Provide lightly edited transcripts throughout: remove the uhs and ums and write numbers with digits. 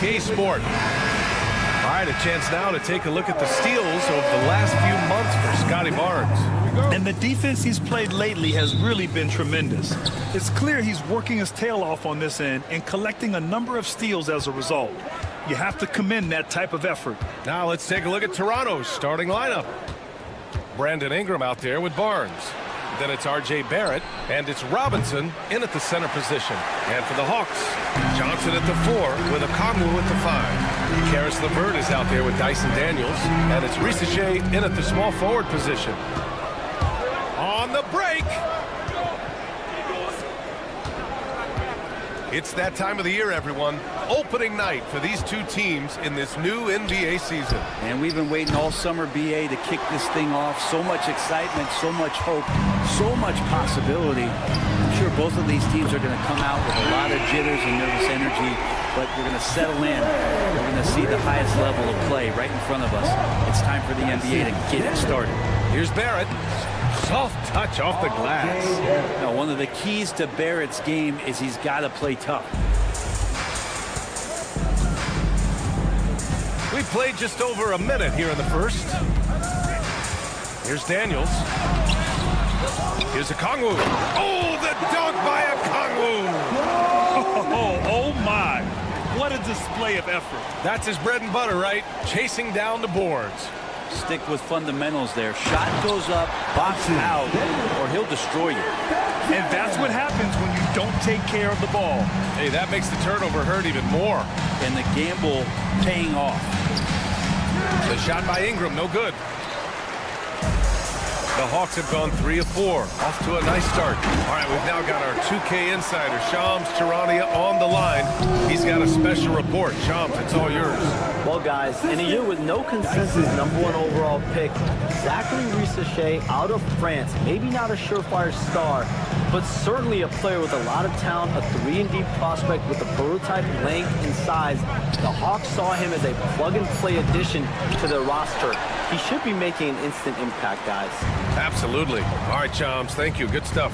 2K sport. All right, a chance now to take a look at the steals over the last few months for Scotty Barnes. And the defense he's played lately has really been tremendous. It's clear he's working his tail off on this end and collecting a number of steals as a result. You have to commend that type of effort. Now let's take a look at Toronto's starting lineup. Brandon Ingram out there with Barnes. Then it's R.J. Barrett, and it's Robinson in at the center position. And for the Hawks, Johnson at the 4 with Okongwu at the 5. Karis LeVert is out there with Dyson Daniels, and it's Risacher in at the small forward position. On the break. It's that time of the year, everyone. Opening night for these two teams in this new NBA season. And we've been waiting all summer, BA, to kick this thing off. So much excitement, so much hope, so much possibility. I'm sure both of these teams are going to come out with a lot of jitters and nervous energy, but we're going to settle in. We're going to see the highest level of play right in front of us. It's time for the NBA to get it started. Here's Barrett. Soft touch off the glass. Now, one of the keys to Barrett's game is he's got to play tough. We played just over a minute here in the first. Here's Daniels. Here's Okongwu. Oh, the dunk by Okongwu. Oh my. What a display of effort. That's his bread and butter, right? Chasing down the boards. Stick with fundamentals there. Shot goes up, box out, or he'll destroy you. And that's what happens when you don't take care of the ball. Hey, that makes the turnover hurt even more. And the gamble paying off. The shot by Ingram, no good. The Hawks have gone 3 of 4. Off to a nice start. All right, we've now got our 2K insider, Shams Charania, on the line. He's got a special report. Shams, it's all yours. Well, guys, in a year with no consensus #1 overall pick, Zachary Risacher out of France, maybe not a surefire star, but certainly a player with a lot of talent, a 3-and-D prospect with a prototype length and size. The Hawks saw him as a plug-and-play addition to their roster. He should be making an instant impact, guys. Absolutely. All right, Shams, thank you. Good stuff.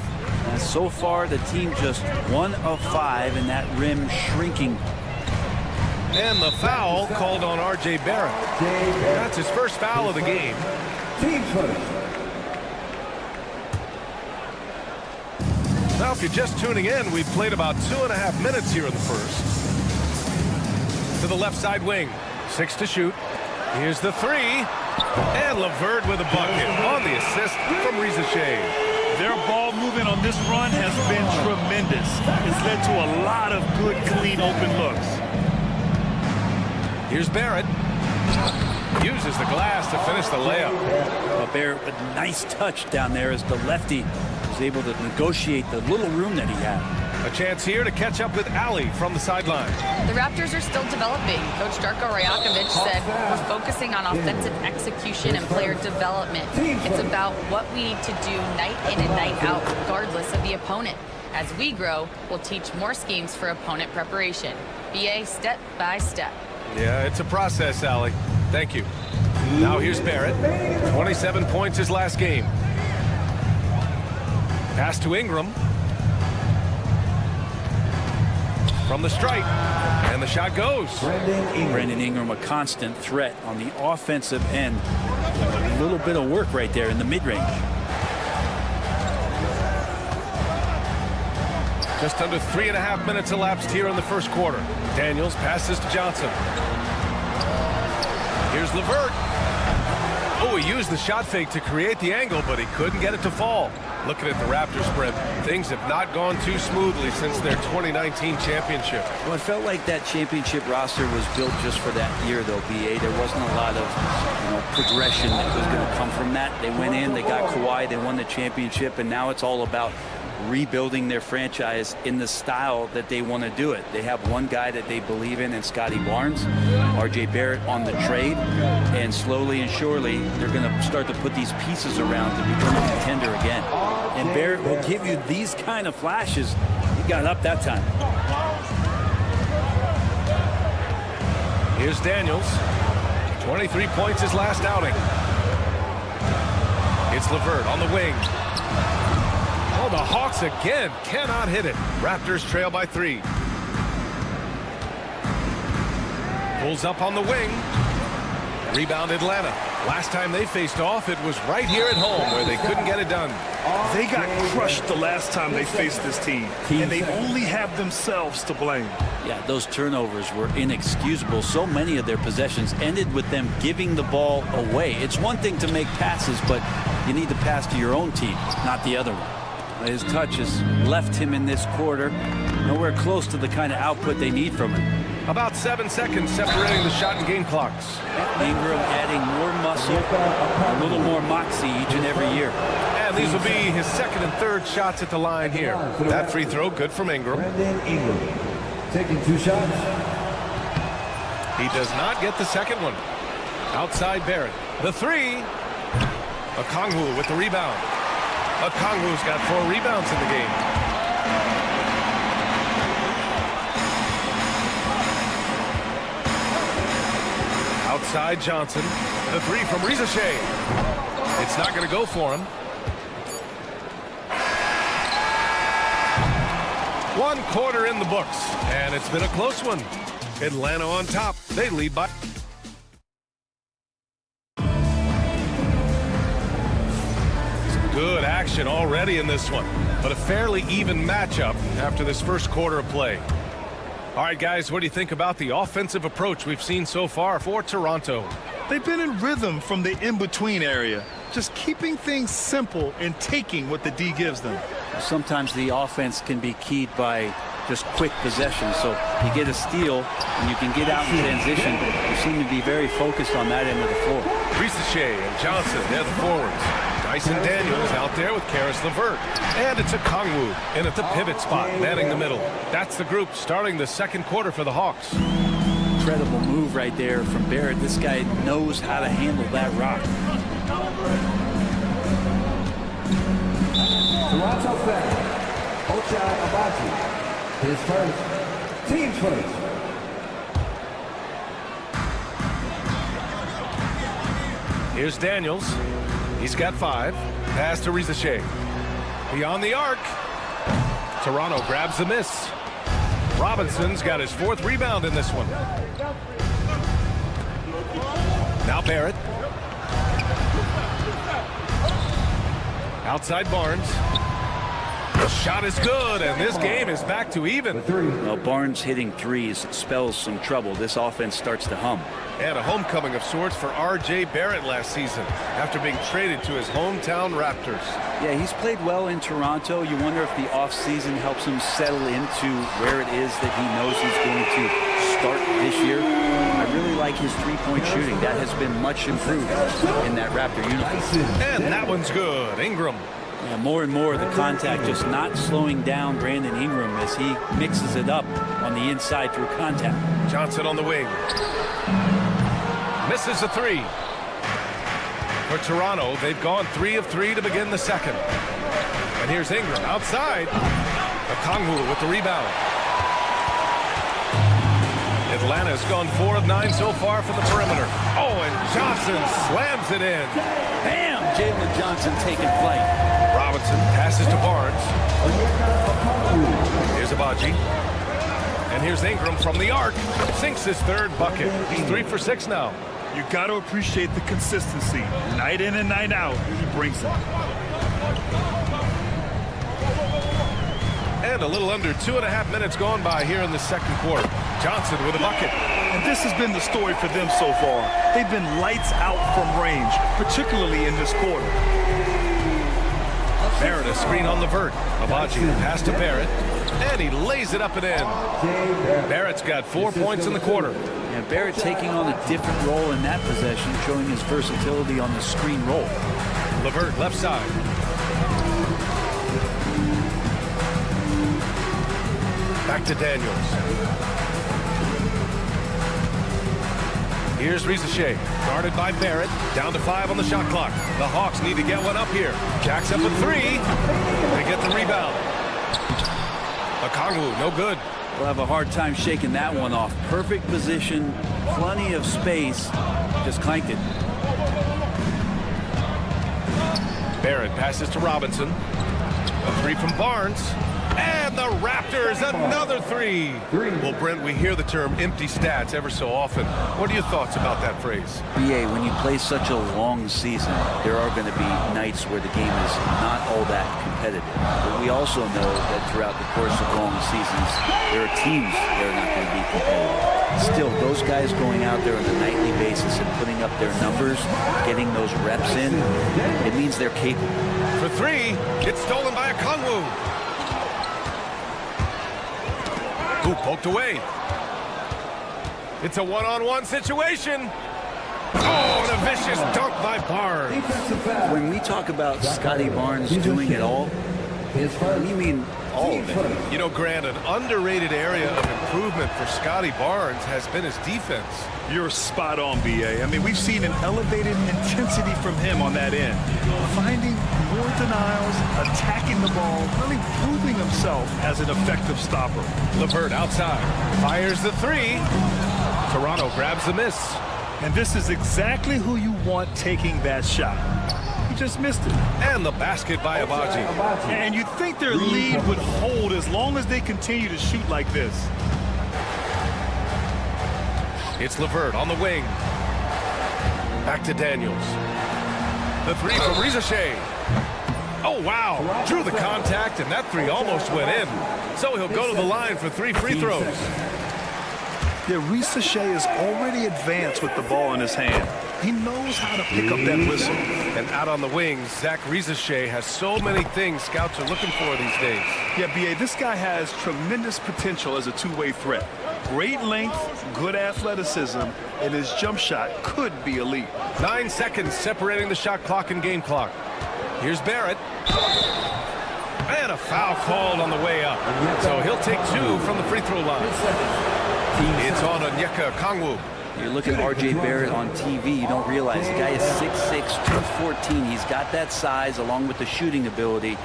And so far, the team just 1 of 5, and that rim shrinking. And the foul called on R.J. Barrett. That's his first foul of the game. Now, if you're just tuning in, we've played about 2.5 minutes here in the first. To the left side wing. 6 to shoot. Here's the 3. And LeVert with a bucket on the assist from Risacher. Their ball movement on this run has been tremendous. It's led to a lot of good, clean, open looks. Here's Barrett. Uses the glass to finish the layup. Well, Barrett with a nice touch down there as the lefty was able to negotiate the little room that he had. A chance here to catch up with Ali from the sideline. The Raptors are still developing. Coach Darko Rajakovic said we're focusing on offensive execution and player development. It's about what we need to do night in and night out, regardless of the opponent. As we grow, we'll teach more schemes for opponent preparation. BA step by step. Yeah, it's a process, Ali. Thank you. Now here's Barrett. 27 points his last game. Pass to Ingram. From the stripe. And the shot goes. Brandon Ingram, a constant threat on the offensive end. A little bit of work right there in the mid-range. Just under 3.5 minutes elapsed here in the first quarter. Daniels passes to Johnson. Here's LeVert. Oh, he used the shot fake to create the angle, but he couldn't get it to fall. Looking at the Raptors spread, things have not gone too smoothly since their 2019 championship. Well, it felt like that championship roster was built just for that year, though, BA. There wasn't a lot of progression that was going to come from that. They went in, they got Kawhi, they won the championship, and now it's all about rebuilding their franchise in the style that they want to do it. They have one guy that they believe in Scotty Barnes, R.J. Barrett on the trade, and slowly and surely they're going to start to put these pieces around to become a contender again. And Barrett will give you these kind of flashes. He got up that time. Here's Daniels. 23 points his last outing. It's LeVert on the wing. Oh, the Hawks again cannot hit it. Raptors trail by 3. Pulls up on the wing. Rebound Atlanta. Last time they faced off, it was right here at home where they couldn't get it done. They got crushed the last time they faced this team, and they only have themselves to blame. Yeah, those turnovers were inexcusable. So many of their possessions ended with them giving the ball away. It's one thing to make passes, but you need to pass to your own team, not the other one. His touch has left him in this quarter. Nowhere close to the kind of output they need from him. About 7 seconds separating the shot and game clocks. Ingram adding more muscle, a little more moxie each and every year. And these will be his second and third shots at the line here. That free throw good from Ingram. Brandon Ingram taking 2 shots. He does not get the second one. Outside Barrett. The three. Okongwu with the rebound. Okongwu's got 4 rebounds in the game. Outside Johnson. The three from Rizachet. It's not going to go for him. 1 quarter in the books, and it's been a close one. Atlanta on top. They lead by. Some good action already in this one, but a fairly even matchup after this first quarter of play. All right, guys, what do you think about the offensive approach we've seen so far for Toronto? They've been in rhythm from the in-between area, just keeping things simple and taking what the D gives them. Sometimes the offense can be keyed by just quick possession. So you get a steal and you can get out in transition. You seem to be very focused on that end of the floor. Rizachet and Johnson, they're the forwards. Dyson Daniels out there with Karis LeVert. And it's Okongwu in at the pivot spot, manning the middle. That's the group starting the second quarter for the Hawks. Incredible move right there from Barrett. This guy knows how to handle that rock. Toronto fan, Ochai Agbaji. His first, team first. Here's Daniels. He's got 5. Pass to Rizachet. Beyond the arc. Toronto grabs the miss. Robinson's got his 4th rebound in this one. Now Barrett. Outside Barnes. The shot is good, and this game is back to even. Well, Barnes hitting threes spells some trouble. This offense starts to hum. And a homecoming of sorts for R.J. Barrett last season after being traded to his hometown Raptors. Yeah, he's played well in Toronto. You wonder if the offseason helps him settle into where it is that he knows he's going to start this year. I really like his three-point shooting. That has been much improved in that Raptor uniform. And that one's good. Ingram. Yeah, more and more the contact just not slowing down Brandon Ingram as he mixes it up on the inside through contact. Johnson on the wing. Misses a 3. For Toronto, they've gone 3 of 3 to begin the second. And here's Ingram outside. Okongwu with the rebound. Atlanta's gone 4 of 9 so far from the perimeter. Oh, and Johnson slams it in. Bam! Jalen Johnson taking flight. Robinson passes to Barnes. Here's Agbaji. And here's Ingram from the arc. Sinks his 3rd bucket. He's 3 for 6 now. You got to appreciate the consistency. Night in and night out, he brings it. And a little under 2.5 minutes gone by here in the second quarter. Johnson with a bucket. And this has been the story for them so far. They've been lights out from range, particularly in this quarter. Barrett, a screen on LeVert. Agbaji pass to Barrett. And he lays it up and in. Barrett's got 4 points in the quarter. And Barrett taking on a different role in that possession, showing his versatility on the screen roll. LeVert left side. Back to Daniels. Here's Rizachet, guarded by Barrett. Down to 5 on the shot clock. The Hawks need to get one up here. Jacks up a 3. They get the rebound. Okongwu, no good. We'll have a hard time shaking that one off. Perfect position, plenty of space. Just clanked it. Barrett passes to Robinson. A 3 from Barnes. And the Raptors, another three. Well, Brent, we hear the term empty stats ever so often. What are your thoughts about that phrase? BA, when you play such a long season, there are going to be nights where the game is not all that competitive. But we also know that throughout the course of long seasons, there are teams that are not going to be competitive. Still, those guys going out there on a nightly basis and putting up their numbers, getting those reps in, it means they're capable. For three, it's stolen by a Kongwu. Who poked away. It's a one-on-one situation. Oh, and a vicious dunk by Barnes. When we talk about Scotty Barnes doing it all, we mean all of it. You know, Grant, an underrated area of improvement for Scotty Barnes has been his defense. You're spot on, BA. I mean, we've seen an elevated intensity from him on that end. Finding more denials, attacking the ball, really proving himself as an effective stopper. LeVert outside, fires the three. Toronto grabs the miss. And this is exactly who you want taking that shot. He just missed it. And the basket by Abaji. And you'd think their lead would hold as long as they continue to shoot like this. It's LeVert on the wing. Back to Daniels. The three from Rizashe. Oh, wow. Drew the contact, and that three almost went in. So he'll go to the line for 3 free throws. Yeah, Rizashe is already advanced with the ball in his hand. He knows how to pick up that whistle. And out on the wings, Zach Rizashe has so many things scouts are looking for these days. Yeah, B.A., this guy has tremendous potential as a two-way threat. Great length, good athleticism, and his jump shot could be elite. 9 seconds separating the shot clock and game clock. Here's Barrett. And a foul called on the way up. So he'll take 2 from the free throw line. It's on Onyeka Kongwu. You look at R.J. Barrett on TV, you don't realize the guy is 6'6", 214. He's got that size along with the shooting ability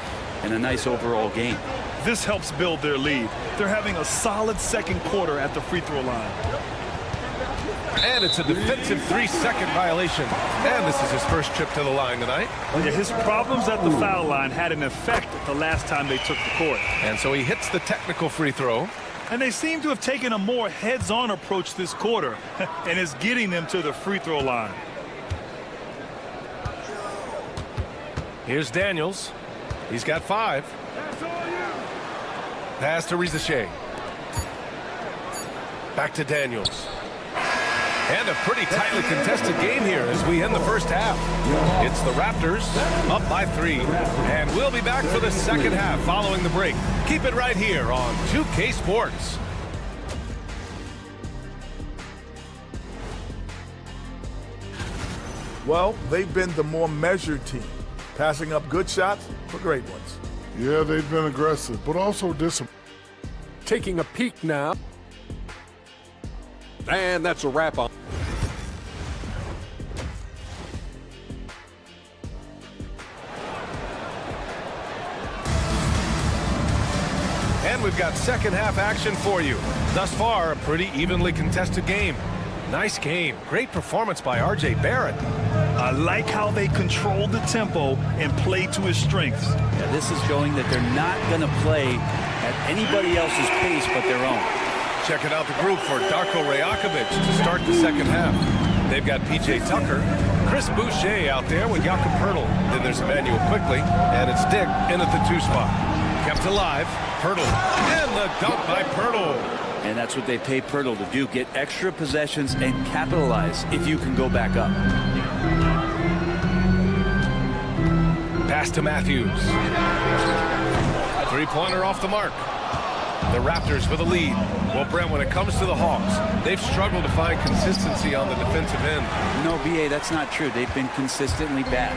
and a nice overall game. This helps build their lead. They're having a solid second quarter at the free throw line. And it's a defensive 3-second violation. And this is his first trip to the line tonight. Yeah, his problems at the foul line had an effect the last time they took the court. And so he hits the technical free throw. And they seem to have taken a more heads-on approach this quarter, and it's getting them to the free throw line. Here's Daniels. He's got 5. Pass to Rizashe. Back to Daniels. And a pretty tightly contested game here as we end the first half. It's the Raptors up by 3. And we'll be back for the second half following the break. Keep it right here on 2K Sports. Well, they've been the more measured team, passing up good shots for great ones. Yeah, they've been aggressive, but also disciplined. Taking a peek now. And that's a wrap on. And we've got second half action for you. Thus far, a pretty evenly contested game. Nice game. Great performance by R.J. Barrett. I like how they controlled the tempo and played to his strengths. Yeah, this is showing that they're not going to play at anybody else's pace but their own. Checking out the group for Darko Rajakovic to start the second half. They've got P.J. Tucker, Chris Boucher out there with Jakob Poeltl. Then there's Emmanuel Quickly, and it's Dick in at the 2 spot. Kept alive, Poeltl, and the dunk by Poeltl. And that's what they pay Poeltl to do, get extra possessions and capitalize if you can go back up. Pass to Matthews. 3-pointer off the mark. The Raptors for the lead. Well, Brent, when it comes to the Hawks, they've struggled to find consistency on the defensive end. No, B.A., that's not true. They've been consistently bad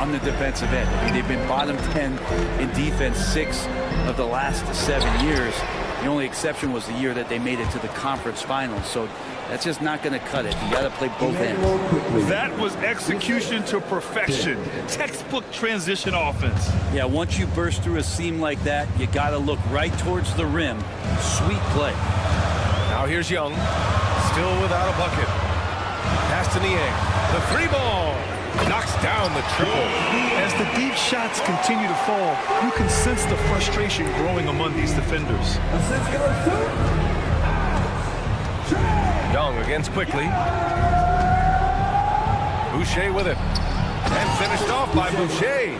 on the defensive end. I mean, they've been bottom 10 in defense 6 of the last 7 years. The only exception was the year that they made it to the conference finals. So that's just not going to cut it. You got to play both ends. That was execution to perfection. Textbook transition offense. Yeah, once you burst through a seam like that, you got to look right towards the rim. Sweet play. Now here's Young, still without a bucket. Pass to Niang. The 3 ball. Knocks down the triple. As the deep shots continue to fall, you can sense the frustration growing among these defenders. Assist goes to Young against quickly. Boucher with it. And finished off by Boucher.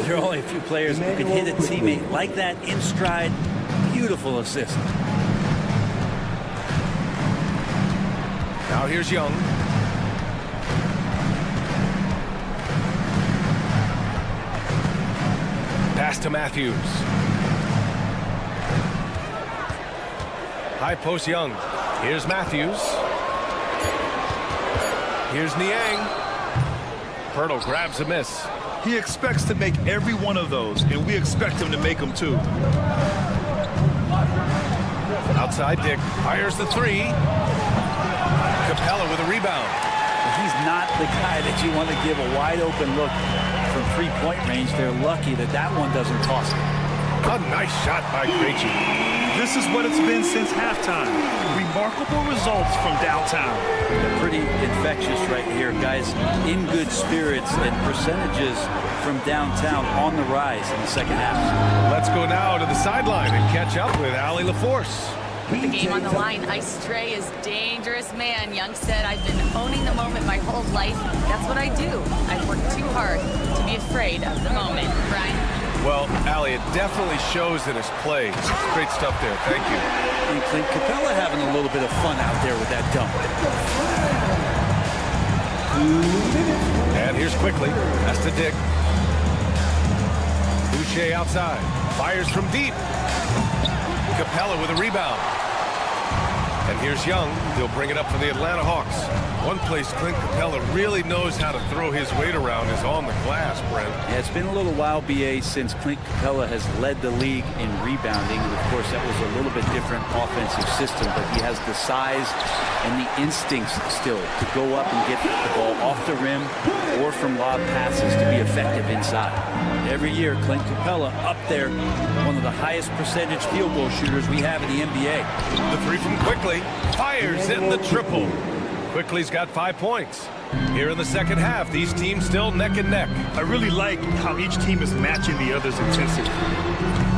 There are only a few players who can hit a teammate like that in stride. Beautiful assist. Now here's Young. Pass to Matthews. High post Young. Here's Matthews. Here's Niang. Pirtle grabs a miss. He expects to make every one of those, and we expect him to make them too. Outside Dick fires the three. Capella with a rebound. He's not the guy that you want to give a wide open look from three-point range. They're lucky that that one doesn't cost them. A nice shot by Krejci. This is what it's been since halftime. Remarkable results from downtown. They're pretty infectious right here, guys. In good spirits and percentages from downtown on the rise in the second half. Let's go now to the sideline and catch up with Allie LaForce. With the game on the line, Ice Trey is dangerous man. Young said, I've been owning the moment my whole life. That's what I do. I've worked too hard to be afraid of the moment. Brian? Well, Allie, it definitely shows in his play. Great stuff there. Thank you. And Clint Capella having a little bit of fun out there with that dunk. And here's quickly. That's to Dick. Boucher outside. Fires from deep. Capella with a rebound. And here's Young. He'll bring it up for the Atlanta Hawks. One place Clint Capella really knows how to throw his weight around is on the glass, Brent. Yeah, it's been a little while, BA, since Clint Capella has led the league in rebounding. And, of course, that was a little bit different offensive system, but he has the size and the instincts still to go up and get the ball off the rim or from lob passes to be effective inside. Every year, Clint Capella up there, one of the highest percentage field goal shooters we have in the NBA. The three from Quickly. Fires in the triple. Quickly's got 5 points. Here in the second half, these teams still neck and neck. I really like how each team is matching the other's intensity.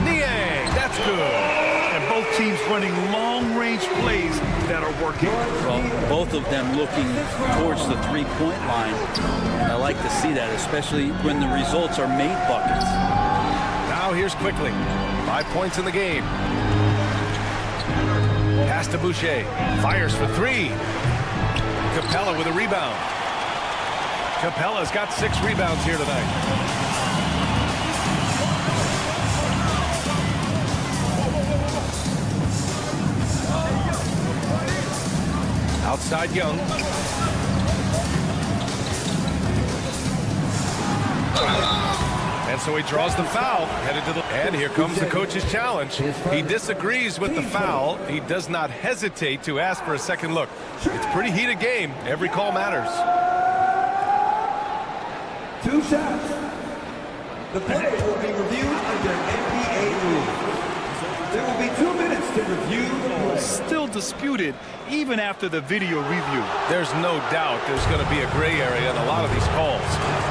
Niang, that's good. And both teams running long-range plays that are working. Well, both of them looking towards the three-point line. And I like to see that, especially when the results are made buckets. Now here's Quickly. 5 points in the game. Pass to Boucher. Fires for three. Capella with a rebound. Capella's got 6 rebounds here tonight. Outside Young. And so he draws the foul, headed to the... And here comes the coach's challenge. He disagrees with the foul. He does not hesitate to ask for a second look. It's a pretty heated game. Every call matters. 2 shots. The play will be reviewed under NBA rules. There will be 2 minutes to review the play. Still disputed even after the video review. There's no doubt there's going to be a gray area in a lot of these calls.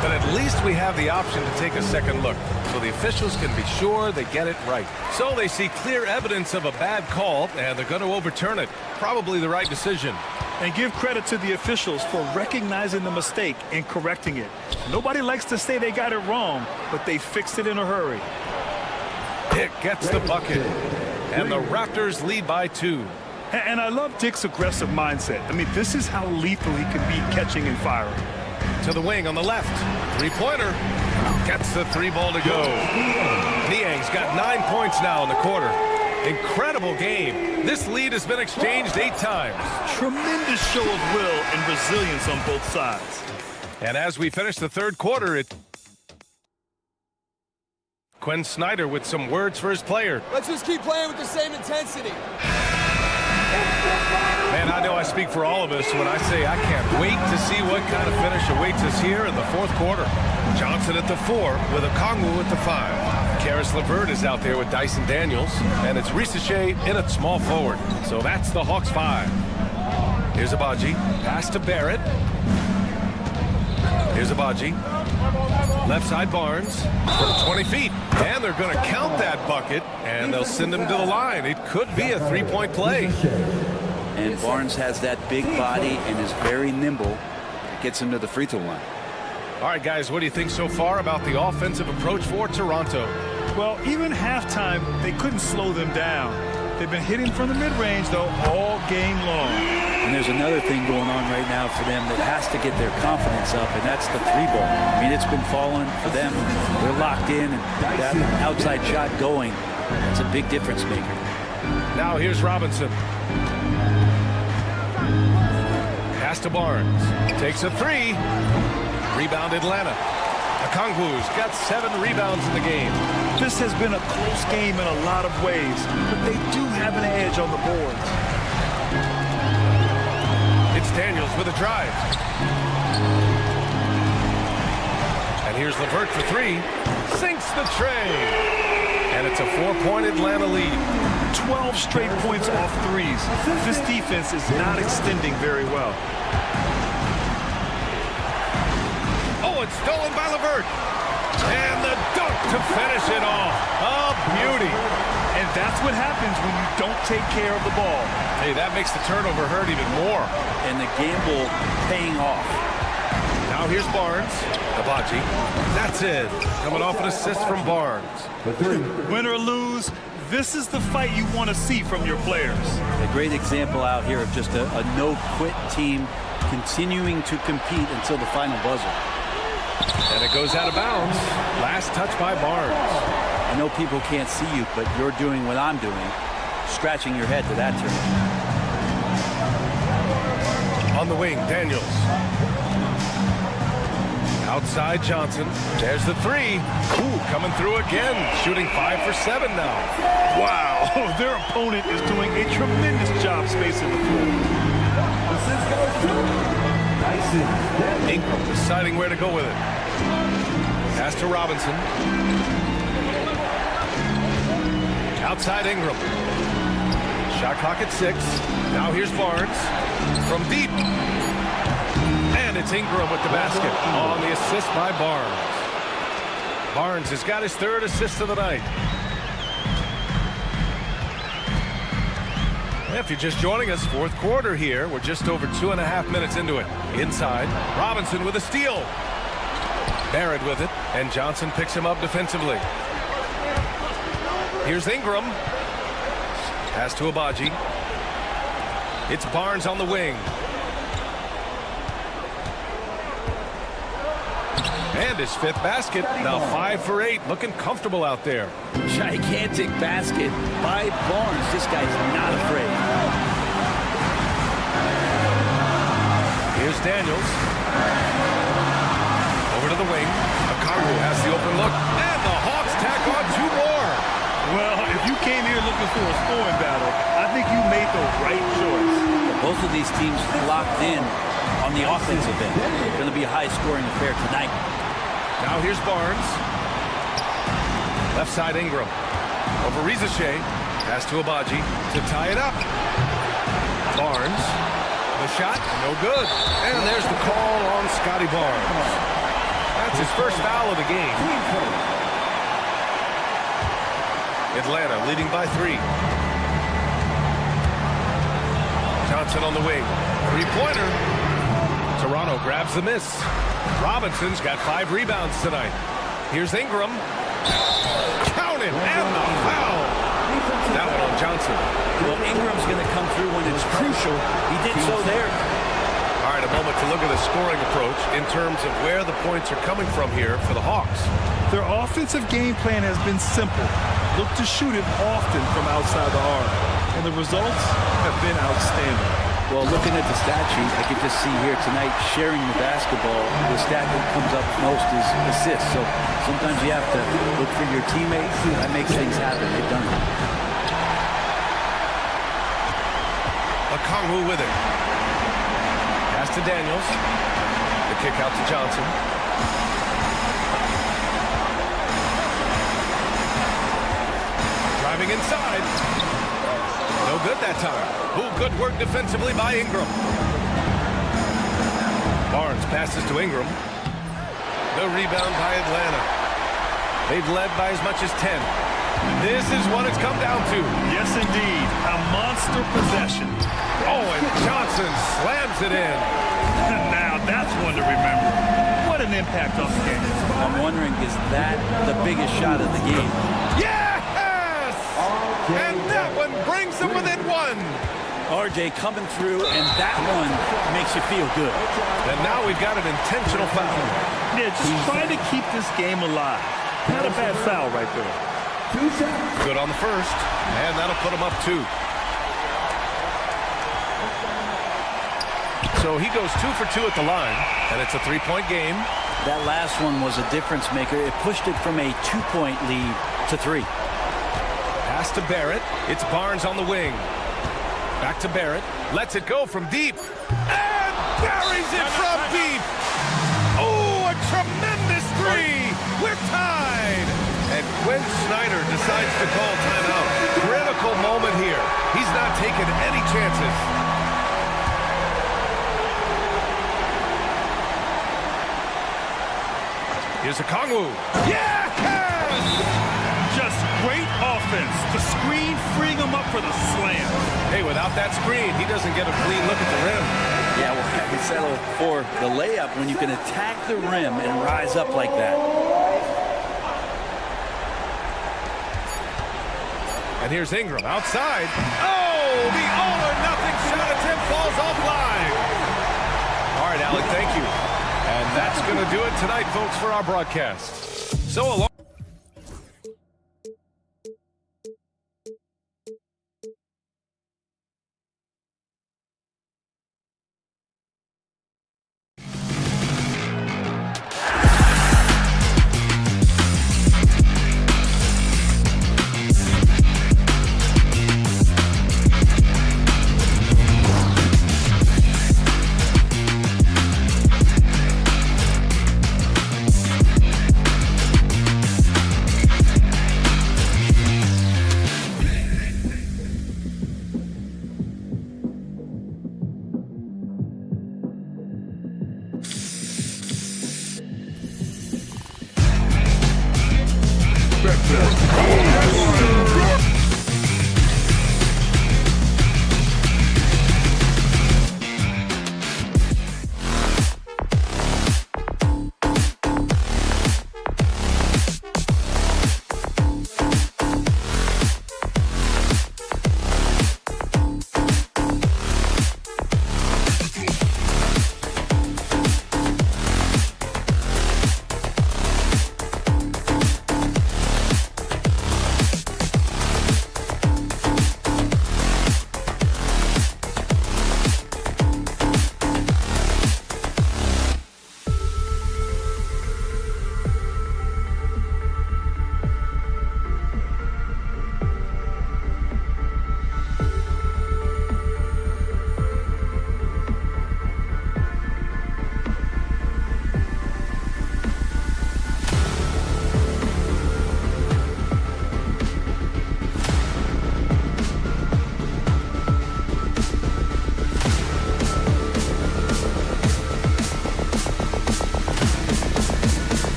But at least we have the option to take a second look, so the officials can be sure they get it right. So they see clear evidence of a bad call, and they're going to overturn it. Probably the right decision. And give credit to the officials for recognizing the mistake and correcting it. Nobody likes to say they got it wrong, but they fixed it in a hurry. Dick gets the bucket, and the Raptors lead by 2. And I love Dick's aggressive mindset. I mean, this is how lethal he can be catching and firing. To the wing on the left. Three-pointer. Gets the 3 ball to go. Niang's got 9 points now in the quarter. Incredible game. This lead has been exchanged 8 times. Tremendous show of will and resilience on both sides. And as we finish the third quarter, Quinn Snyder with some words for his player. Let's just keep playing with the same intensity. Man, I know I speak for all of us when I say I can't wait to see what kind of finish awaits us here in the fourth quarter. Johnson at the 4 with Okongwu at the 5. Karis LeVert is out there with Dyson Daniels, and it's Risache in at small forward. So that's the Hawks 5. Here's Abaji. Pass to Barrett. Here's Abaji. Left side Barnes from 20 feet. And they're going to count that bucket, and they'll send him to the line. It could be a three-point play. And Barnes has that big body and is very nimble. It gets him to the free throw line. All right, guys, what do you think so far about the offensive approach for Toronto? Well, even halftime, they couldn't slow them down. They've been hitting from the mid-range, though, all game long. And there's another thing going on right now for them that has to get their confidence up, and that's the three ball. I mean, it's been falling for them. They're locked in, and that outside shot going, that's a big difference maker. Now here's Robinson. Pass to Barnes. Takes a three. Rebound Atlanta. Okongwu's got 7 rebounds in the game. This has been a close game in a lot of ways, but they do have an edge on the boards. It's Daniels with a drive. And here's LeVert for 3. Sinks the tray. And it's a 4-point Atlanta lead. 12 straight points off threes. This defense is not extending very well. Oh, it's stolen by LeVert. And the dunk to finish it off. Oh, beauty. And that's what happens when you don't take care of the ball. Hey, that makes the turnover hurt even more. And the gamble paying off. Now here's Barnes. Abaji. That's it. Coming off an assist from Barnes. Win or lose, this is the fight you want to see from your players. A great example out here of just a no-quit team continuing to compete until the final buzzer. And it goes out of bounds. Last touch by Barnes. I know people can't see you, but you're doing what I'm doing, scratching your head to that turn. On the wing, Daniels. Outside Johnson. There's the 3. Ooh, coming through again. Shooting 5 for 7 now. Wow, their opponent is doing a tremendous job spacing the floor. Ingram deciding where to go with it. Pass to Robinson. Outside Ingram. Shot clock at 6. Now here's Barnes. From deep. And it's Ingram with the basket on the assist by Barnes. Barnes has got his 3rd assist of the night. If you're just joining us, 4th quarter here. We're just over 2.5 minutes into it. Inside, Robinson with a steal. Barrett with it, and Johnson picks him up defensively. Here's Ingram. Pass to Abaji. It's Barnes on the wing. And his 5th basket. Now 5 for 8. Looking comfortable out there. Gigantic basket by Barnes. This guy's not afraid. Here's Daniels. Over to the wing. Okongwu has the open look. And the Hawks tack on 2 more. Well, if you came here looking for a scoring battle, I think you made the right choice. Both of these teams locked in on the offensive end. It's going to be a high-scoring affair tonight. Now here's Barnes. Left side Ingram. Over Rizachet. Pass to Abaji to tie it up. Barnes. The shot, no good. And there's the call on Scotty Barnes. That's his first foul of the game. Atlanta leading by 3. Johnson on the wing. 3-pointer. Toronto grabs the miss. Robinson's got 5 rebounds tonight. Here's Ingram. Count it, and the foul. That one on Johnson. Well, Ingram's going to come through when it's crucial. He did so there. All right, a moment to look at the scoring approach in terms of where the points are coming from here for the Hawks. Their offensive game plan has been simple. Look to shoot it often from outside the arc. And the results have been outstanding. Well, looking at the stat sheet, I can just see here tonight sharing the basketball. The stat that comes up most is assists. So sometimes you have to look for your teammates. That makes things happen. They've done it. Okongwu with it. Pass to Daniels. The kick out to Johnson. Driving inside. No good that time. Ooh, good work defensively by Ingram. Barnes passes to Ingram. The rebound by Atlanta. They've led by as much as 10. This is what it's come down to. Yes, indeed. A monster possession. Oh, and Johnson slams it in. Now that's one to remember. What an impact on the game. I'm wondering, is that the biggest shot of the game? Yes! And that one brings them within one. RJ coming through, and that one makes you feel good. And now we've got an intentional foul. Yeah, just trying to keep this game alive. Not a bad foul right there. Good on the first, and that'll put him up 2. So he goes 2 for 2 at the line, and it's a 3-point game. That last one was a difference maker. It pushed it from a 2-point lead to 3. Pass to Barrett. It's Barnes on the wing. Back to Barrett. Lets it go from deep. And buries it from deep. Oh, a tremendous 3. We're tied. And Quinn Snyder decides to call timeout. Critical moment here. He's not taking any chances. Here's a Kongwu. Yes! Just great offense. The screen freeing him up for the slam. Hey, without that screen, he doesn't get a clean look at the rim. Yeah, well, I can settle for the layup when you can attack the rim and rise up like that. And here's Ingram outside. Oh, the all-or-nothing shot attempt falls offline. All right, Alec, thank you. And that's going to do it tonight, folks, for our broadcast. So along.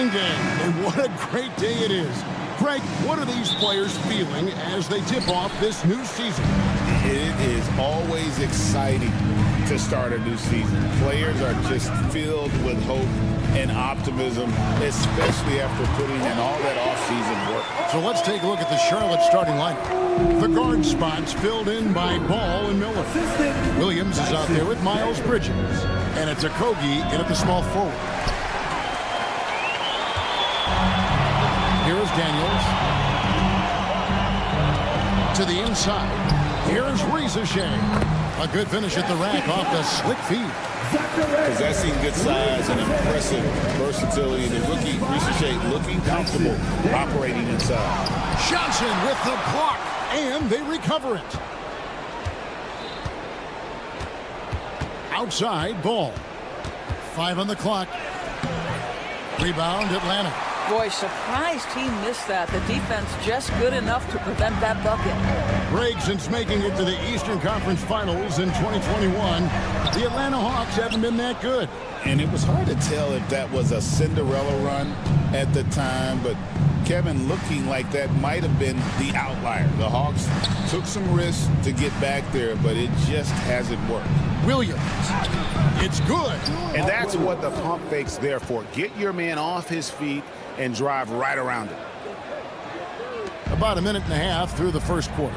opening day, and what a great day it is. Greg, what are these players feeling as they tip off this new season? It is always exciting to start a new season. Players are just filled with hope and optimism, especially after putting in all that offseason work. So let's take a look at the Charlotte starting lineup. The guard spots filled in by Ball and Miller. Williams is out there with Miles Bridges, and it's Okogie in at the small forward. Here's Daniels. To the inside. Here's Risache. A good finish at the rack off the slick feed. Possessing good size and impressive versatility. The rookie Risache looking comfortable operating inside. Johnson with the block, and they recover it. Outside, Ball. 5 on the clock. Rebound, Atlanta. Boy, surprised he missed that. The defense just good enough to prevent that bucket. Greg, since making it to the Eastern Conference Finals in 2021, the Atlanta Hawks haven't been that good. And it was hard to tell if that was a Cinderella run at the time, but Kevin looking like that might have been the outlier. The Hawks took some risks to get back there, but it just hasn't worked. Williams, it's good. And that's what the pump fake's there for. Get your man off his feet and drive right around it. About a minute and a half through the first quarter.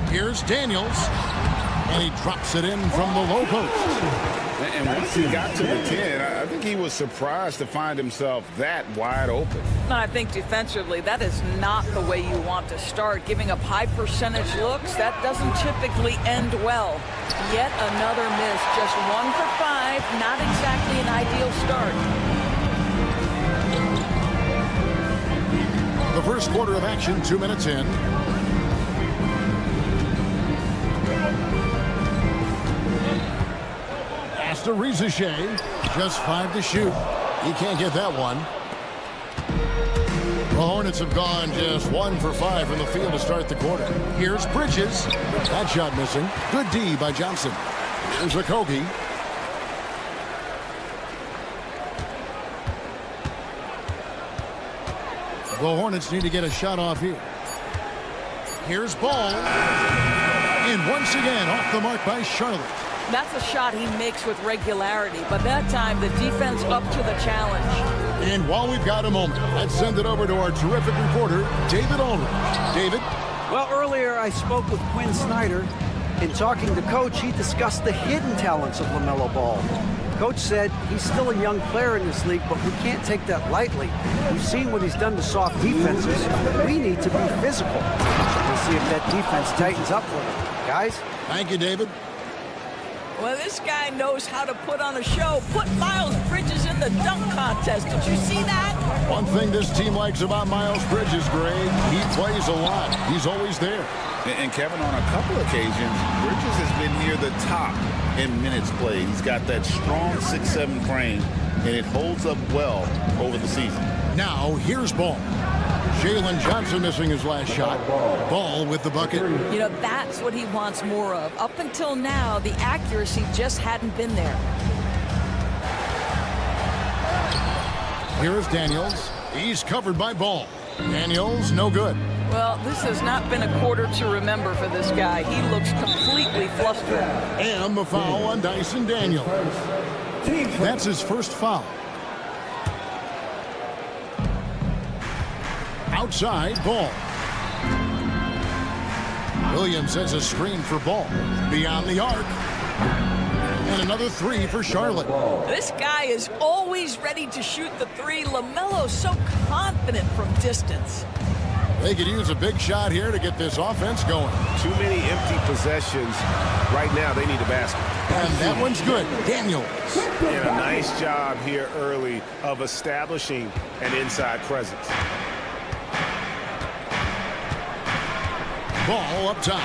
Here's Daniels, and he drops it in from the low post. And once he got to the 10, I think he was surprised to find himself that wide open. I think defensively, that is not the way you want to start. Giving up high percentage looks, that doesn't typically end well. Yet another miss, just 1 for 5, not exactly an ideal start. The first quarter of action, 2 minutes in. Pass to Risache, just 5 to shoot. He can't get that one. The Hornets have gone just 1 for 5 from the field to start the quarter. Here's Bridges. That shot missing. Good D by Johnson. Here's Okogie. The Hornets need to get a shot off here. Here's Ball. And once again, off the mark by Charlotte. That's a shot he makes with regularity, but that time the defense up to the challenge. And while we've got a moment, let's send it over to our terrific reporter, David Ulrich. David? Well, earlier I spoke with Quinn Snyder. In talking to Coach, he discussed the hidden talents of LaMelo Ball. Coach said he's still a young player in this league, but we can't take that lightly. We've seen what he's done to soft defenses. We need to be physical. So we'll see if that defense tightens up for him. Guys? Thank you, David. Well, this guy knows how to put on a show. Put Miles Bridges in the dunk contest. Did you see that? One thing this team likes about Miles Bridges, Greg, he plays a lot. He's always there. And Kevin, on a couple occasions, Bridges has been near the top in minutes played. He's got that strong 6'7" frame, and it holds up well over the season. Now, here's Ball. Jalen Johnson missing his last shot. Ball with the bucket. You know, that's what he wants more of. Up until now, the accuracy just hadn't been there. Here's Daniels. He's covered by Ball. Daniels, no good. Well, this has not been a quarter to remember for this guy. He looks completely flustered. And the foul on Dyson Daniels. That's his first foul. Outside, Ball. Williams sets a screen for Ball. Beyond the arc. And another 3 for Charlotte. This guy is always ready to shoot the 3. LaMelo's so confident from distance. They could use a big shot here to get this offense going. Too many empty possessions. Right now, they need a basket. And that one's good. Daniels. And a nice job here early of establishing an inside presence. Ball up top.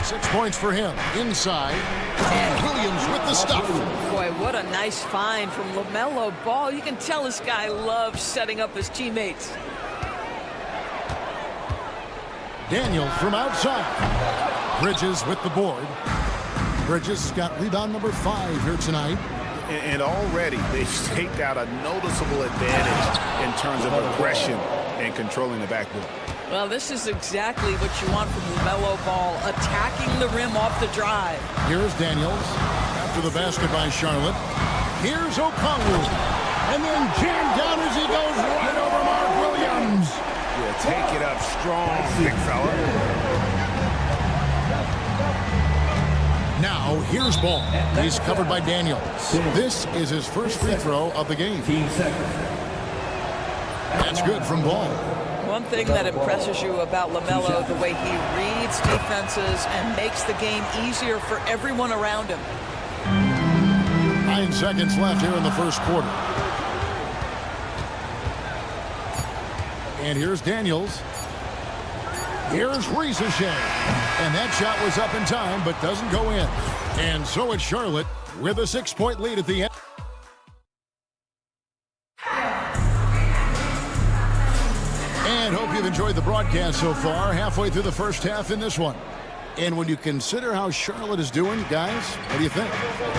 6 points for him. Inside. And Williams with the stuff. Boy, what a nice find from LaMelo Ball. You can tell this guy loves setting up his teammates. Daniels from outside. Bridges with the board. Bridges got rebound number 5 here tonight. And already they've staked out a noticeable advantage in terms of aggression and controlling the backboard. Well, this is exactly what you want from LaMelo Ball, attacking the rim off the drive. Here's Daniels after the basket by Charlotte. Here's Okongwu. And then jammed down as he goes right over Mark Williams. Yeah, take it up strong, big fella. Now, here's Ball. He's covered by Daniels. This is his first free throw of the game. That's good from Ball. One thing that impresses you about LaMelo, the way he reads defenses and makes the game easier for everyone around him. 9 seconds left here in the first quarter. And here's Daniels. Here's Risacher. And that shot was up in time, but doesn't go in. And so it's Charlotte with a 6-point lead at the end. And hope you've enjoyed the broadcast so far, halfway through the first half in this one. And when you consider how Charlotte is doing, guys, what do you think?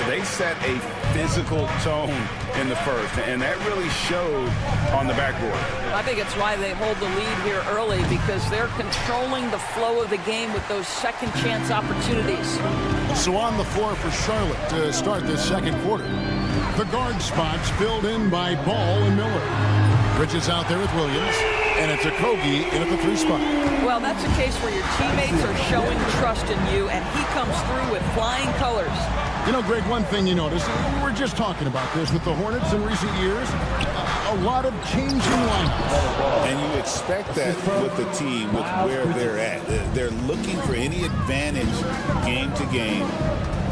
They set a physical tone in the first, and that really showed on the backboard. I think it's why they hold the lead here early, because they're controlling the flow of the game with those second chance opportunities. So on the floor for Charlotte to start this second quarter. The guard spots filled in by Ball and Miller. Bridges out there with Williams, and it's a Kogi in at the 3 spot. Well, that's a case where your teammates are showing trust in you, and he comes through with flying colors. You know, Greg, one thing you notice, we were just talking about this with the Hornets in recent years, a lot of changing lineups. And you expect that with the team, with where they're at. They're looking for any advantage game to game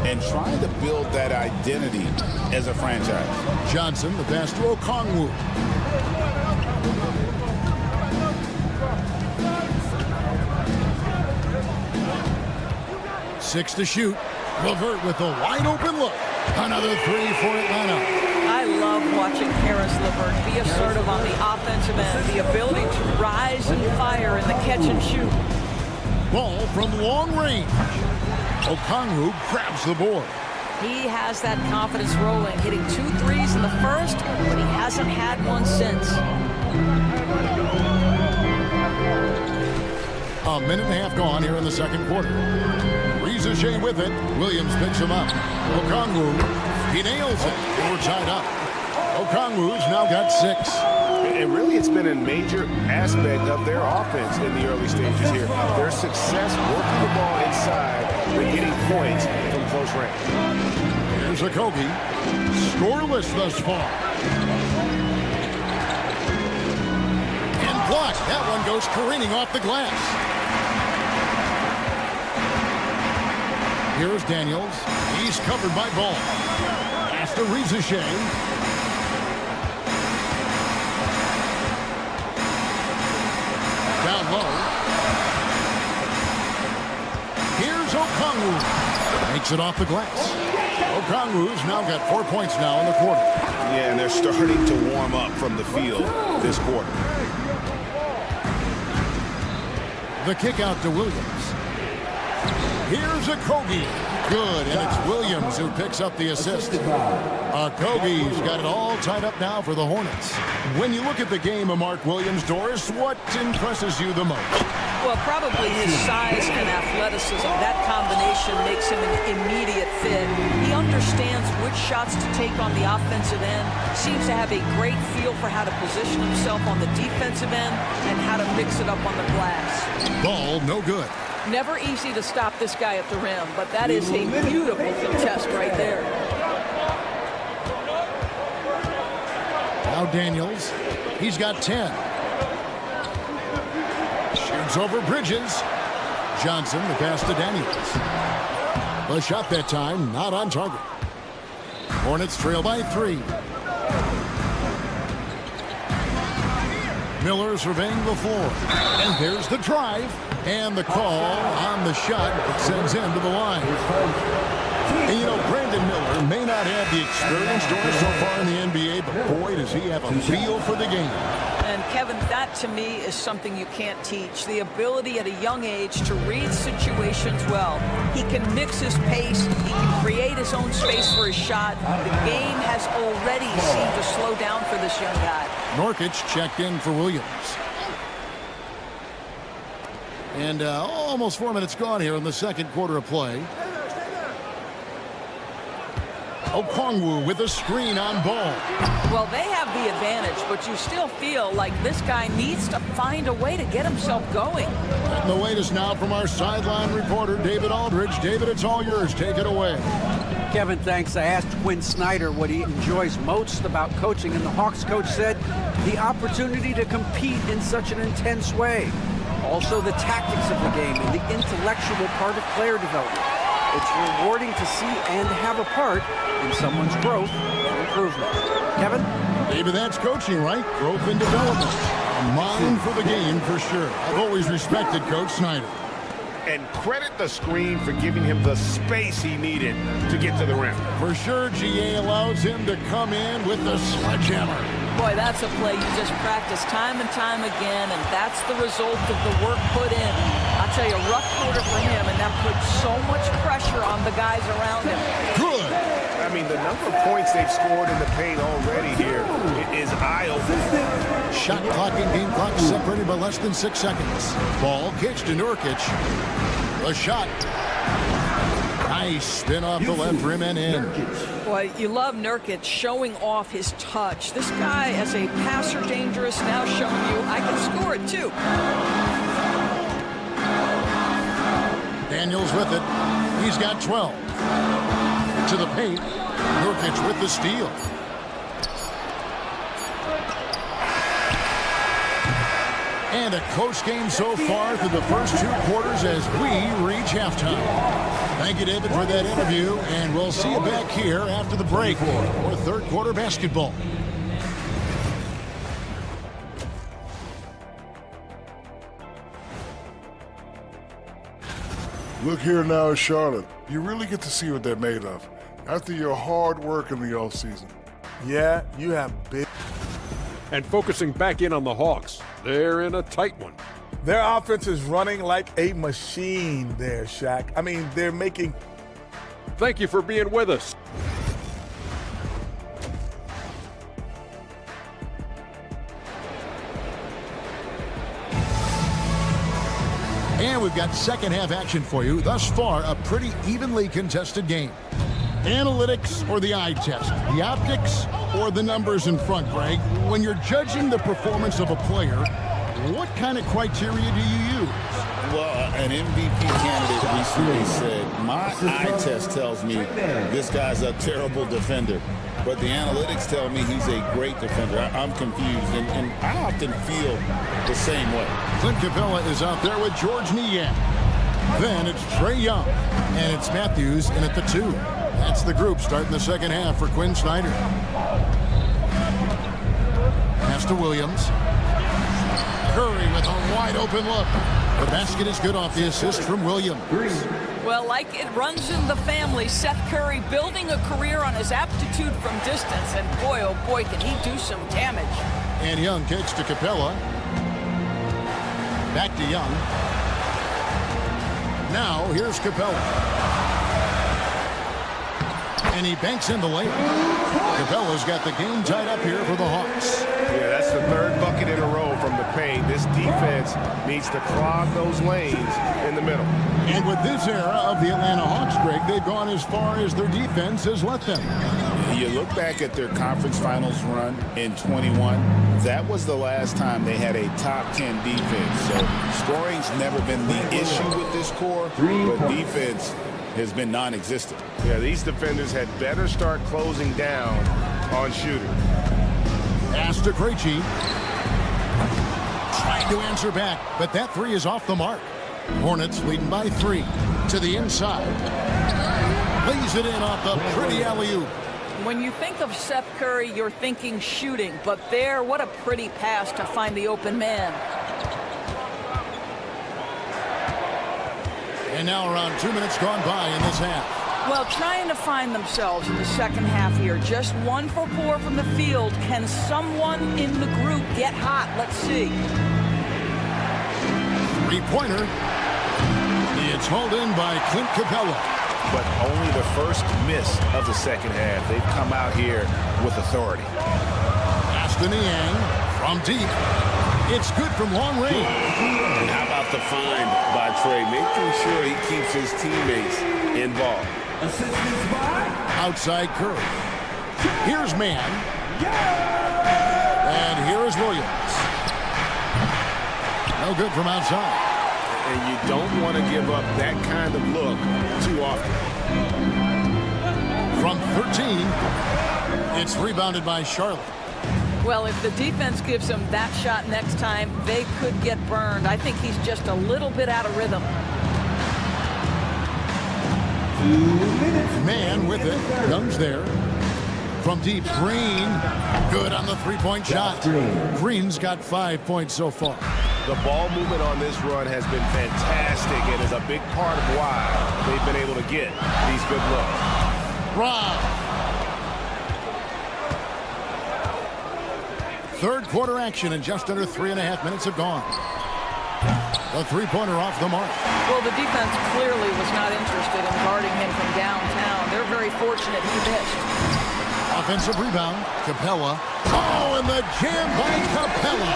and trying to build that identity as a franchise. Johnson, the pass to Okongwu. Six to shoot. Levert with a wide open look. Another 3 for Atlanta. I love watching Harris Levert be assertive on the offensive end, the ability to rise and fire in the catch and shoot. Ball from long range. Okongwu grabs the board. He has that confidence rolling, hitting 2 threes in the first, but he hasn't had one since. A minute and a half gone here in the second quarter. Risacher with it. Williams picks him up. Okongwu, he nails it. We're tied up. Okongwu's now got 6. And really, it's been a major aspect of their offense in the early stages here. Their success working the ball inside and getting points from close range. Here's a Kogi. Scoreless thus far. And blocked. That one goes careening off the glass. Here's Daniels. He's covered by Ball. Pass to Risacher. Down low. Here's Okongwu. Makes it off the glass. Okongwu's now got 4 points now in the quarter. Yeah, and they're starting to warm up from the field this quarter. The kick out to Williams. Here's a Kogi. Good, and it's Williams who picks up the assist. Kogi's got it all tied up now for the Hornets. When you look at the game of Mark Williams, Doris, what impresses you the most? Well, probably his size and athleticism. That combination makes him an immediate fit. He understands which shots to take on the offensive end, seems to have a great feel for how to position himself on the defensive end and how to mix it up on the glass. Ball, no good. Never easy to stop this guy at the rim, but that is a beautiful contest right there. Now Daniels, he's got 10. Shoots over Bridges. Johnson, the pass to Daniels. The shot that time, not on target. Hornets trail by 3. Miller surveying the floor. And there's the drive. And the call on the shot that sends him to the line. And you know, Brandon Miller may not have The experienced story so far in the NBA, but boy, does he have a feel for the game. And Kevin, that to me is something you can't teach. The ability at a young age to read situations well. He can mix his pace. He can create his own space for his shot. The game has already seemed to slow down for this young guy. Nurkic checked in for Williams. And almost 4 minutes gone here in the second quarter of play. Okongwu with a screen on ball. Well, they have the advantage, but you still feel like this guy needs to find a way to get himself going. And the latest now from our sideline reporter, David Aldridge. David, it's all yours. Take it away. Kevin, thanks. I asked Quinn Snyder what he enjoys most about coaching, and the Hawks coach said the opportunity to compete in such an intense way. Also, the tactics of the game and the intellectual part of player development. It's rewarding to see and have a part in someone's growth and improvement. Kevin? David, that's coaching, right? Growth and development. A mind for the game, for sure. I've always respected Coach Snyder. And credit the screen for giving him the space he needed to get to the rim. For sure, GA allows him to come in with the sledgehammer. Boy, that's a play you just practice time and time again, and that's the result of the work put in. I'll tell you, a rough quarter for him, and that puts so much pressure on the guys around him. Good. I mean, the number of points they've scored in the paint already here is eye-opening. Shot clock and game clock separated by less than 6 seconds. Ball kicks to Nurkic. A shot. Nice spin off the left rim and in. Boy, you love Nurkic showing off his touch. This guy, as a passer dangerous, now showing you I can score it too. Daniels with it. He's got 12. To the paint. Nurkic with the steal. And a close game so far through the first 2 quarters as we reach halftime. Thank you, David, for that interview, and we'll see you back here after the break for third quarter basketball. Look here now at Charlotte. You really get to see what they're made of after your hard work in the offseason. Yeah, you have big. And focusing back in on the Hawks, they're in a tight one. Their offense is running like a machine there, Shaq. I mean, they're making... Thank you for being with us. And we've got second half action for you. Thus far, a pretty evenly contested game. Analytics or the eye test? The optics or the numbers in front, Greg? When you're judging the performance of a player, what kind of criteria do you use? Well, an MVP candidate recently said, my eye test tells me this guy's a terrible defender, but the analytics tell me he's a great defender. I'm confused, and I often feel the same way. Clint Capella is out there with George Niang. Then it's Trae Young, and it's Matthews in at the 2. That's the group starting the second half for Quinn Snyder. Pass to Williams. Curry with a wide open look. The basket is good off the assist from Williams. Well, like it runs in the family, Seth Curry building a career on his aptitude from distance, and boy, oh boy, can he do some damage. And Young kicks to Capella. Back to Young. Now, here's Capella. And he banks in the layup. Capella's got the game tied up here for the Hawks. Yeah, that's the third bucket in a row from the paint. This defense needs to clog those lanes in the middle. And with this era of the Atlanta Hawks, Greg, they've gone as far as their defense has let them. You look back at their conference finals run in 21, that was the last time they had a top 10 defense. So scoring's never been the issue with this core, but defense has been non-existent. Yeah, these defenders had better start closing down on shooting. Pass to Krejci. Trying to answer back, but that 3 is off the mark. Hornets leading by 3 to the inside. Lays it in off the pretty alley-oop. When you think of Seth Curry, you're thinking shooting, but there, what a pretty pass to find the open man. And now around 2 minutes gone by in this half. Well, trying to find themselves in the second half here. Just 1 for 4 from the field. Can someone in the group get hot? Let's see. Three-pointer. It's hauled in by Clint Capella. But only the first miss of the second half. They've come out here with authority. Aston Yang from deep. It's good from long range. And how about the find by Trey? Making sure he keeps his teammates involved. Outside Curry. Here's Mann. And here is Williams. No good from outside. And you don't want to give up that kind of look too often. From 13, it's rebounded by Charlotte. Well, if the defense gives him that shot next time, they could get burned. I think he's just a little bit out of rhythm. Man with it. Young's there. From deep, Green. Good on the three-point shot. Green's got 5 points so far. The ball movement on this run has been fantastic and is a big part of why they've been able to get these good looks. Rob. Third quarter action and just under 3.5 minutes have gone. The three-pointer off the mark. Well, the defense clearly was not interested in guarding him from downtown. They're very fortunate he missed. Offensive rebound, Capella. Oh, and the jam by Capella.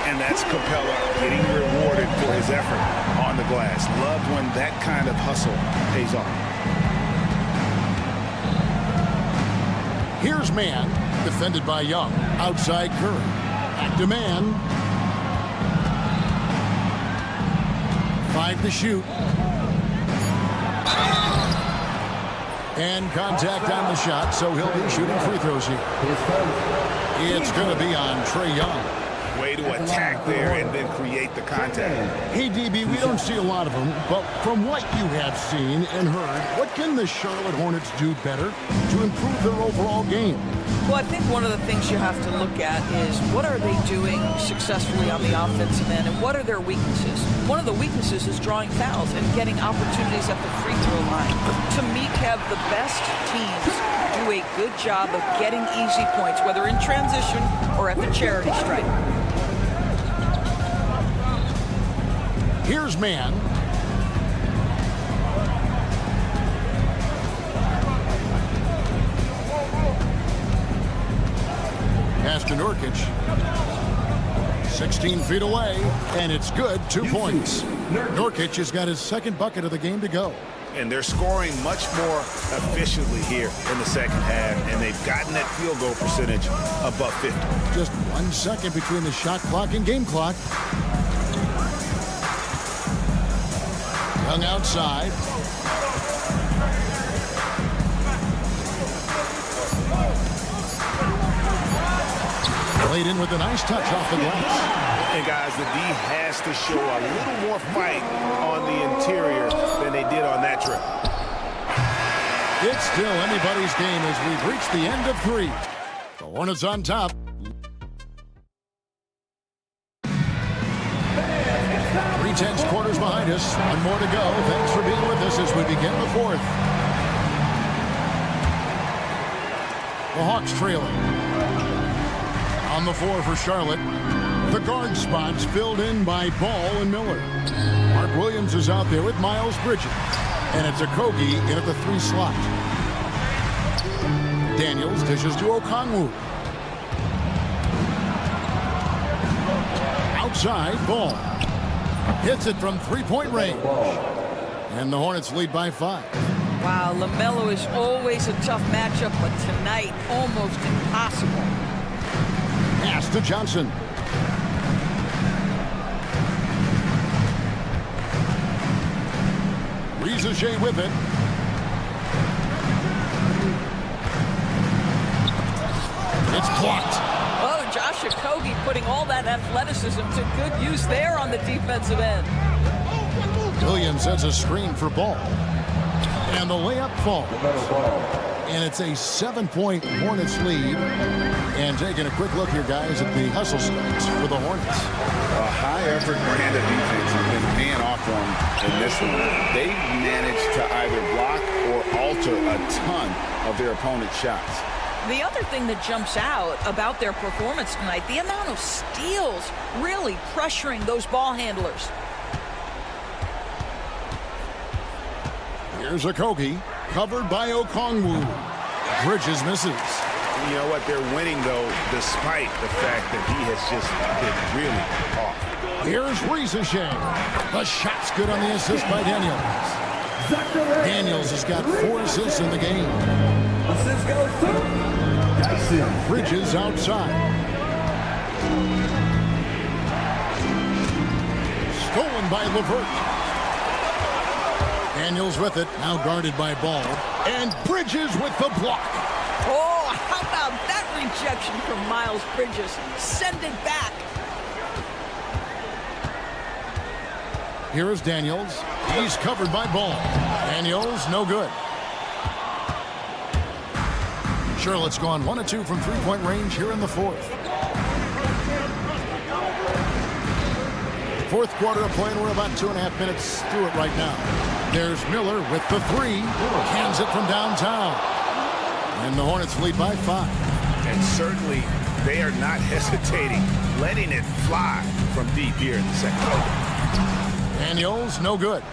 And that's Capella getting rewarded for his effort on the glass. Love when that kind of hustle pays off. Here's Mann, defended by Young. Outside Curry. Back to Mann. 5 to shoot. And contact on the shot, so he'll be shooting free throws here. It's going to be on Trae Young. Way to attack there and then create the contact. Hey, DB, we don't see a lot of them, but from what you have seen and heard, what can the Charlotte Hornets do better to improve their overall game? Well, I think one of the things you have to look at is what are they doing successfully on the offensive end and what are their weaknesses? One of the weaknesses is drawing fouls and getting opportunities at the free throw line. To me, Kev, the best teams do a good job of getting easy points, whether in transition or at the charity stripe. Here's Mann. Pass to Nurkic. 16 feet away, and it's good. 2 points. Nurkic has got his second bucket of the game to go. And they're scoring much more efficiently here in the second half, and they've gotten that field goal percentage above 50. Just 1 second between the shot clock and game clock. Young outside. Played in with a nice touch off the glass. And guys, the D has to show a little more fight on the interior than they did on that trip. It's still anybody's game as we've reached the end of 3. The Hornets on top. 3/10 quarters behind us. 1 more to go. Thanks for being with us as we begin the 4th. The Hawks trailing. On the floor for Charlotte, the guard spots filled in by Ball and Miller. Mark Williams is out there with Miles Bridges. And it's Okogie in at the 3 slot. Daniels dishes to Okongwu. Outside, Ball. Hits it from 3-point range. And the Hornets lead by 5. Wow, LaMelo is always a tough matchup, but tonight, almost impossible. Pass to Johnson. Risager with it. It's blocked. Oh, Josh Okogie putting all that athleticism to good use there on the defensive end. Williams sets a screen for Ball. And the layup falls. And it's a 7-point Hornets lead. And taking a quick look here, guys, at the hustle stats for the Hornets. A high-effort brand of defense has been paying off for them in this one. They've managed to either block or counter a ton of their opponent's shots. The other thing that jumps out about their performance tonight, the amount of steals really pressuring those ball handlers. Here's Okogie, covered by Okongwu. Bridges misses. You know what? They're winning, though, despite the fact that he has just been really off. Here's Risache. The shot's good on the assist by Daniels. Daniels has got 4 assists in the game. Assist goes to Dyson. Bridges outside. Stolen by LeVert. Daniels with it, now guarded by Ball. And Bridges with the block. Oh, how about that rejection from Miles Bridges? Send it back. Here is Daniels. He's covered by Ball. Daniels, no good. Charlotte's gone 1 of 2 from three-point range here in the fourth. Fourth quarter of play, and we're about 2.5 minutes through it right now. There's Miller with the 3. Cans it from downtown. And the Hornets lead by 5. And certainly they are not hesitating, letting it fly from deep here in the second quarter. Daniels, no good.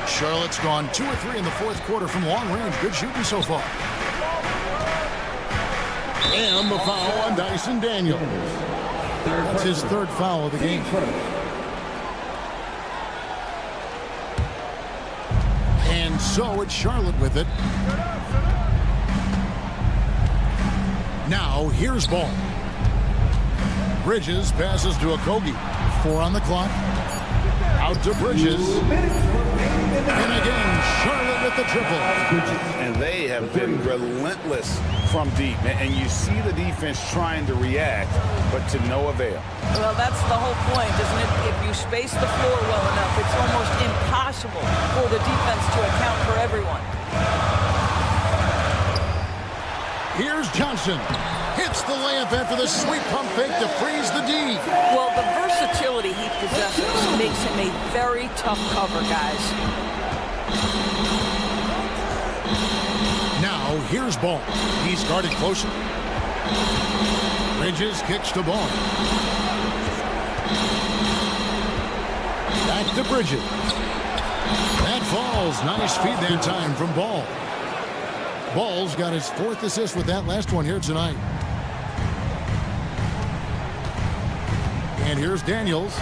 Charlotte's gone 2 or 3 in the fourth quarter from long range. Good shooting so far. And the foul on Dyson Daniels. That's his 3rd foul of the game. And so it's Charlotte with it. Now here's Ball. Bridges passes to Okogie. 4 on the clock. Out to Bridges. And again, Charlotte with the triple. And they have been relentless from deep. And you see the defense trying to react, but to no avail. Well, that's the whole point, isn't it? If you space the floor well enough, it's almost impossible for the defense to account for everyone. Here's Johnson. Hits the layup after the sweep pump fake to freeze the D. Well, the versatility he possesses makes him a very tough cover, guys. Now, here's Ball. He's guarded closer. Bridges kicks to Ball. Back to Bridges. That falls. Nice feed that time from Ball. Ball's got his 4th assist with that last one here tonight. And here's Daniels.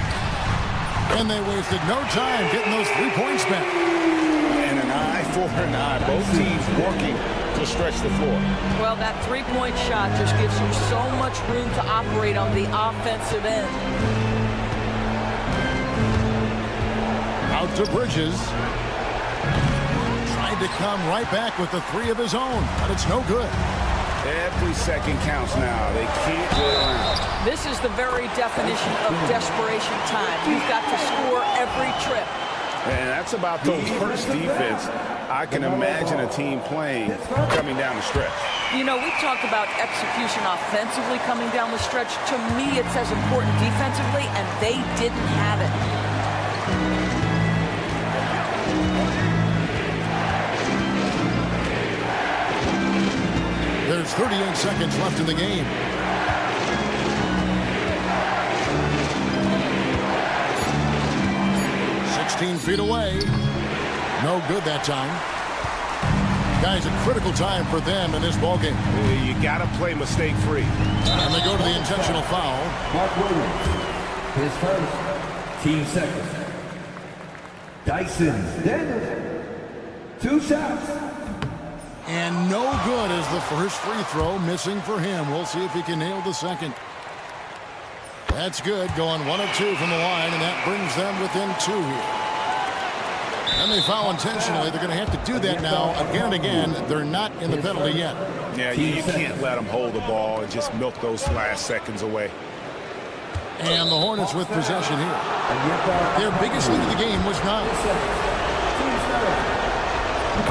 And they wasted no time getting those 3 points back. And an eye for an eye. Both teams working to stretch the floor. Well, that 3-point shot just gives you so much room to operate on the offensive end. Out to Bridges. Tried to come right back with the 3 of his own, but it's no good. Every second counts now. They can't go around. This is the very definition of desperation time. You've got to score every trip. And that's about the worst defense I can imagine a team playing coming down the stretch. You know, we talk about execution offensively coming down the stretch. To me, it's as important defensively, and they didn't have it. There's 38 seconds left in the game. Feet away. No good that time. Guys, a critical time for them in this ballgame. You got to play mistake-free. And they go to the intentional foul. Mark Williams, his first, team second. Dyson Daniels, 2 shots. And no good as the first free throw missing for him. We'll see if he can nail the second. That's good, going 1 of 2 from the line, and that brings them within 2 here. And they foul intentionally. They're going to have to do that now again and again. They're not in the penalty yet. Yeah, you can't let them hold the ball and just milk those last seconds away. And the Hornets with possession here. Their biggest lead of the game was 9.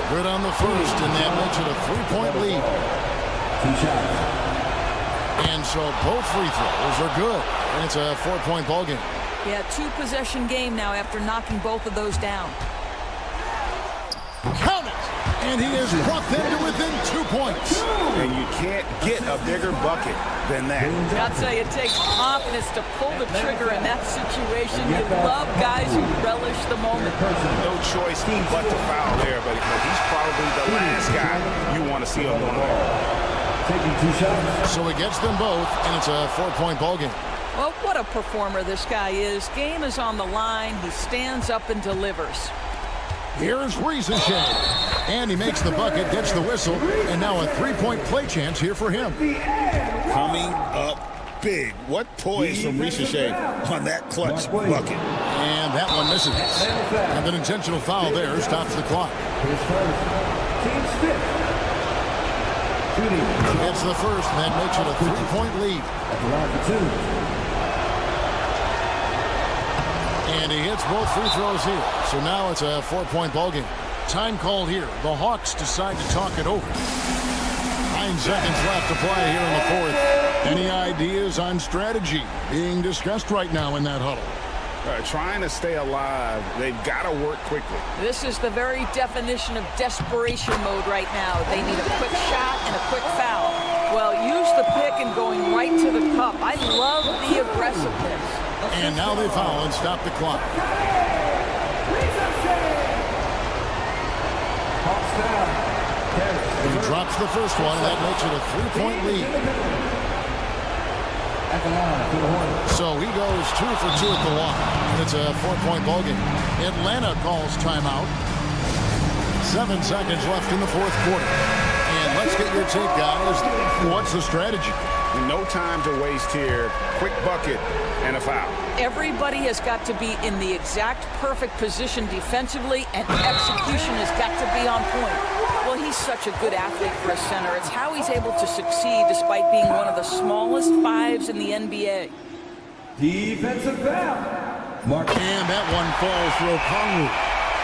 Good on the first, and that makes it a 3-point lead. 2 shots. And so both free throws are good. And it's a 4-point ball game. Yeah, 2-possession game now after knocking both of those down. Count it! And he has brought them to within 2 points. And you can't get a bigger bucket than that. I'll tell you, it takes confidence to pull the trigger in that situation. You love guys who relish the moment. No choice but to foul there, but he's probably the last guy you want to see on the ball. So he gets them both, and it's a 4-point ball game. Well, what a performer this guy is. Game is on the line. He stands up and delivers. Here's Risacher. And he makes the bucket, gets the whistle, and now a 3-point play chance here for him. Coming up big. What poise from Risacher on that clutch bucket. And that one misses. And an intentional foul there stops the clock. It's the first, and that makes it a 3-point lead. And he hits both free throws here. So now it's a 4-point ball game. Time called here. The Hawks decide to talk it over. 9 seconds left to play here in the fourth. Any ideas on strategy being discussed right now in that huddle? Trying to stay alive, they've got to work quickly. This is the very definition of desperation mode right now. They need a quick shot and a quick foul. Well, use the pick and going right to the cup. I love the aggressiveness. And now they foul and stop the clock. He drops the first one, and that makes it a 3-point lead. So he goes 2 for 2 at the line. It's a 4-point ball game. Atlanta calls timeout. 7 seconds left in the fourth quarter. And let's get your take, guys. What's the strategy? No time to waste here. Quick bucket and a foul. Everybody has got to be in the exact perfect position defensively, and execution has got to be on point. Well, he's such a good athlete for a center. It's how he's able to succeed despite being one of the smallest fives in the NBA. Defensive foul. And that one falls for Okongwu.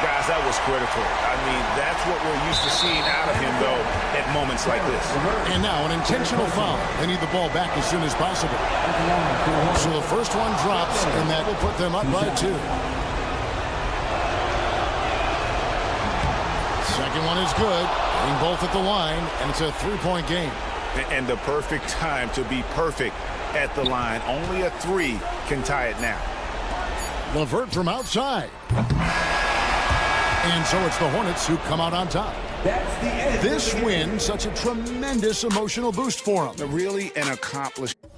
Guys, that was critical. I mean, that's what we're used to seeing out of him, though, at moments like this. And now an intentional foul. They need the ball back as soon as possible. So the first one drops, and that will put them up by 2. Second one is good. Being both at the line, and it's a 3-point game. And the perfect time to be perfect at the line. Only a 3 can tie it now. LeVert from outside. And so it's the Hornets who come out on top. This win, such a tremendous emotional boost for them. Really an accomplishment.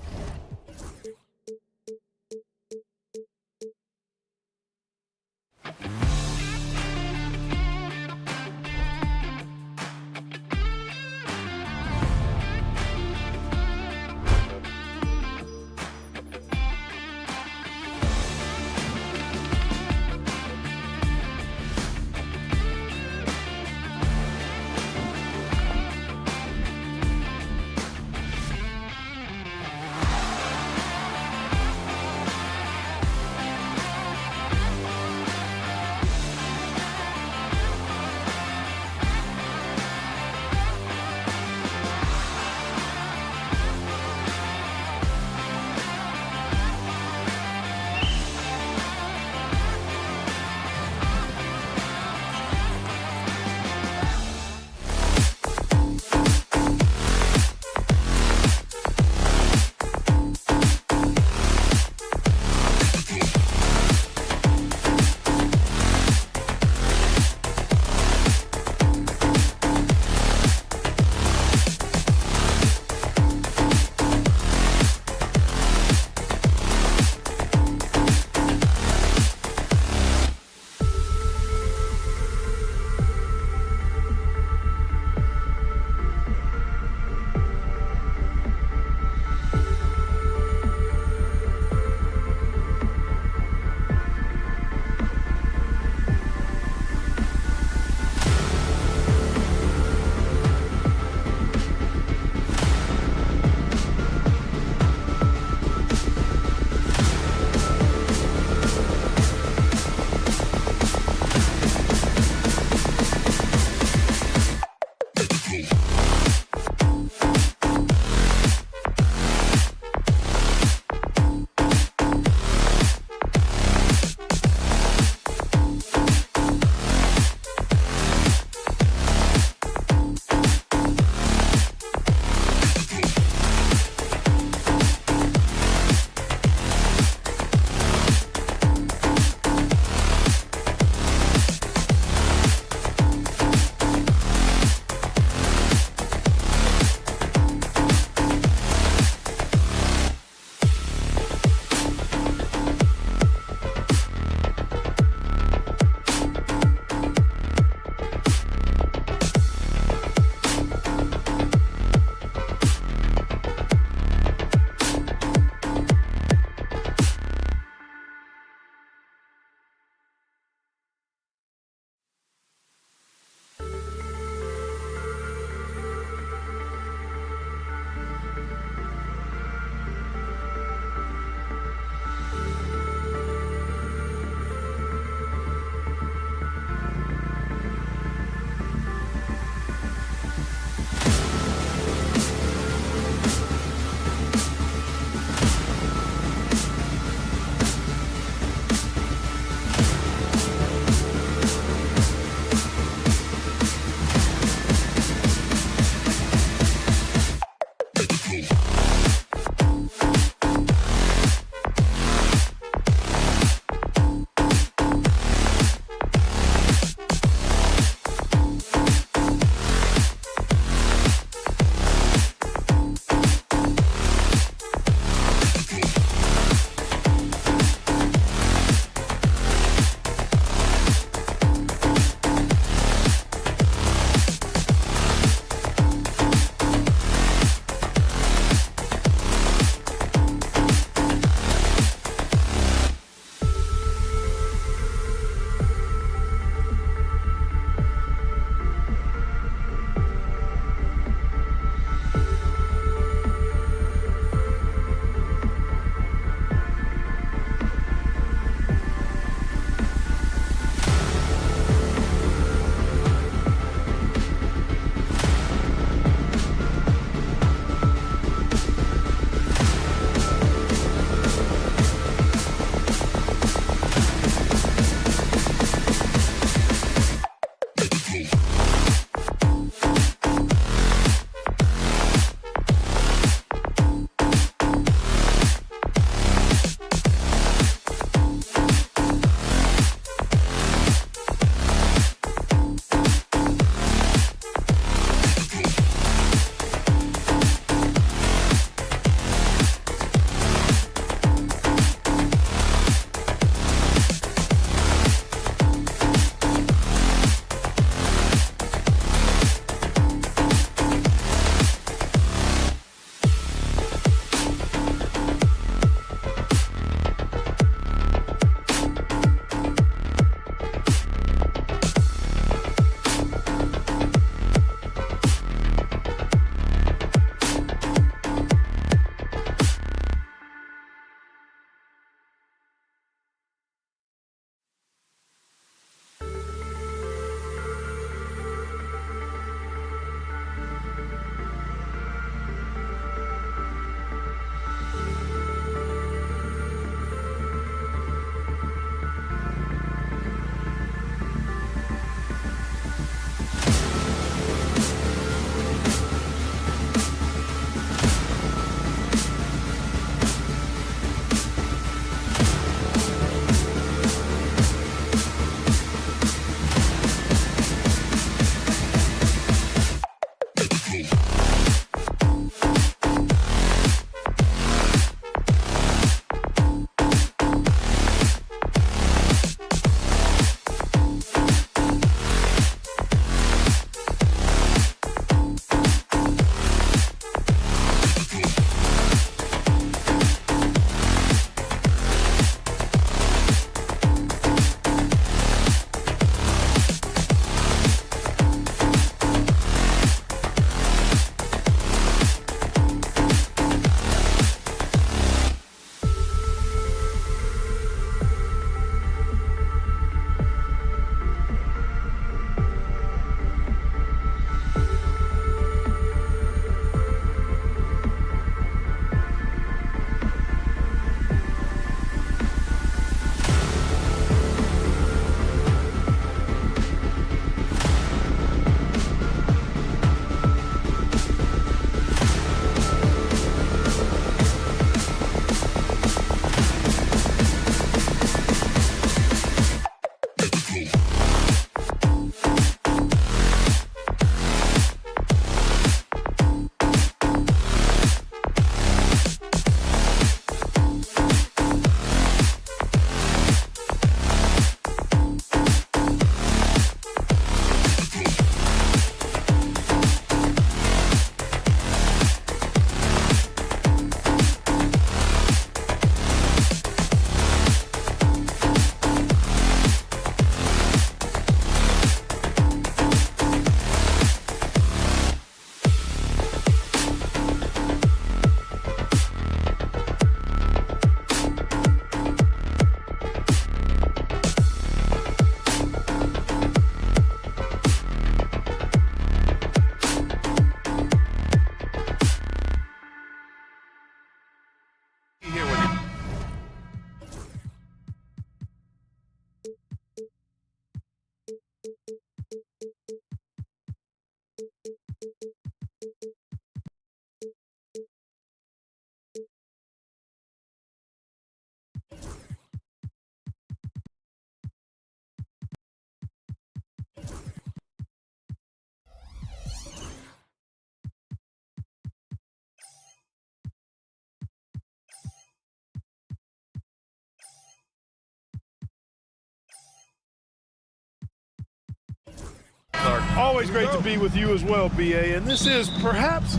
Always great to be with you as well, BA. And this is perhaps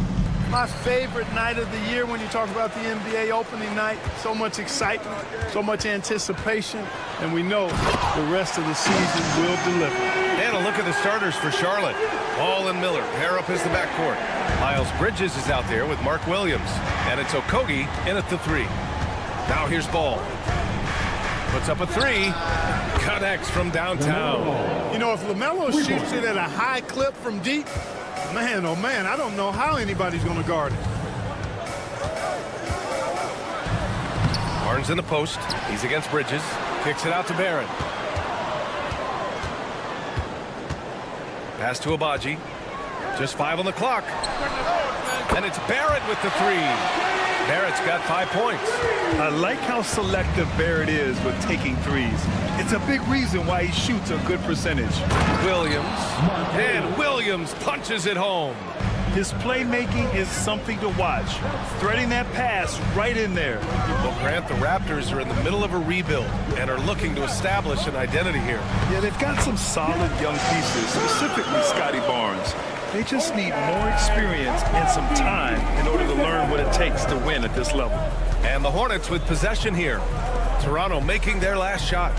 my favorite night of the year when you talk about the NBA opening night. So much excitement, so much anticipation, and we know the rest of the season will deliver. And a look at the starters for Charlotte. Ball and Miller pair up as the backcourt. Miles Bridges is out there with Mark Williams. And it's Okogie in at the three. Now here's Ball. Puts up a three. Connects from downtown. You know, if LaMelo shoots it at a high clip from deep, man, oh man, I don't know how anybody's going to guard it. Barnes in the post. He's against Bridges. Kicks it out to Barrett. Pass to Abaji. Just 5 on the clock. And it's Barrett with the three. Barrett's got 5 points. I like how selective Barrett is with taking threes. It's a big reason why he shoots a good percentage. Williams. And Williams punches it home. His playmaking is something to watch. Threading that pass right in there. Well, Grant, the Raptors are in the middle of a rebuild and are looking to establish an identity here. Yeah, they've got some solid young pieces, specifically Scotty Barnes. They just need more experience and some time in order to learn what it takes to win at this level. And the Hornets with possession here. Toronto making their last shot.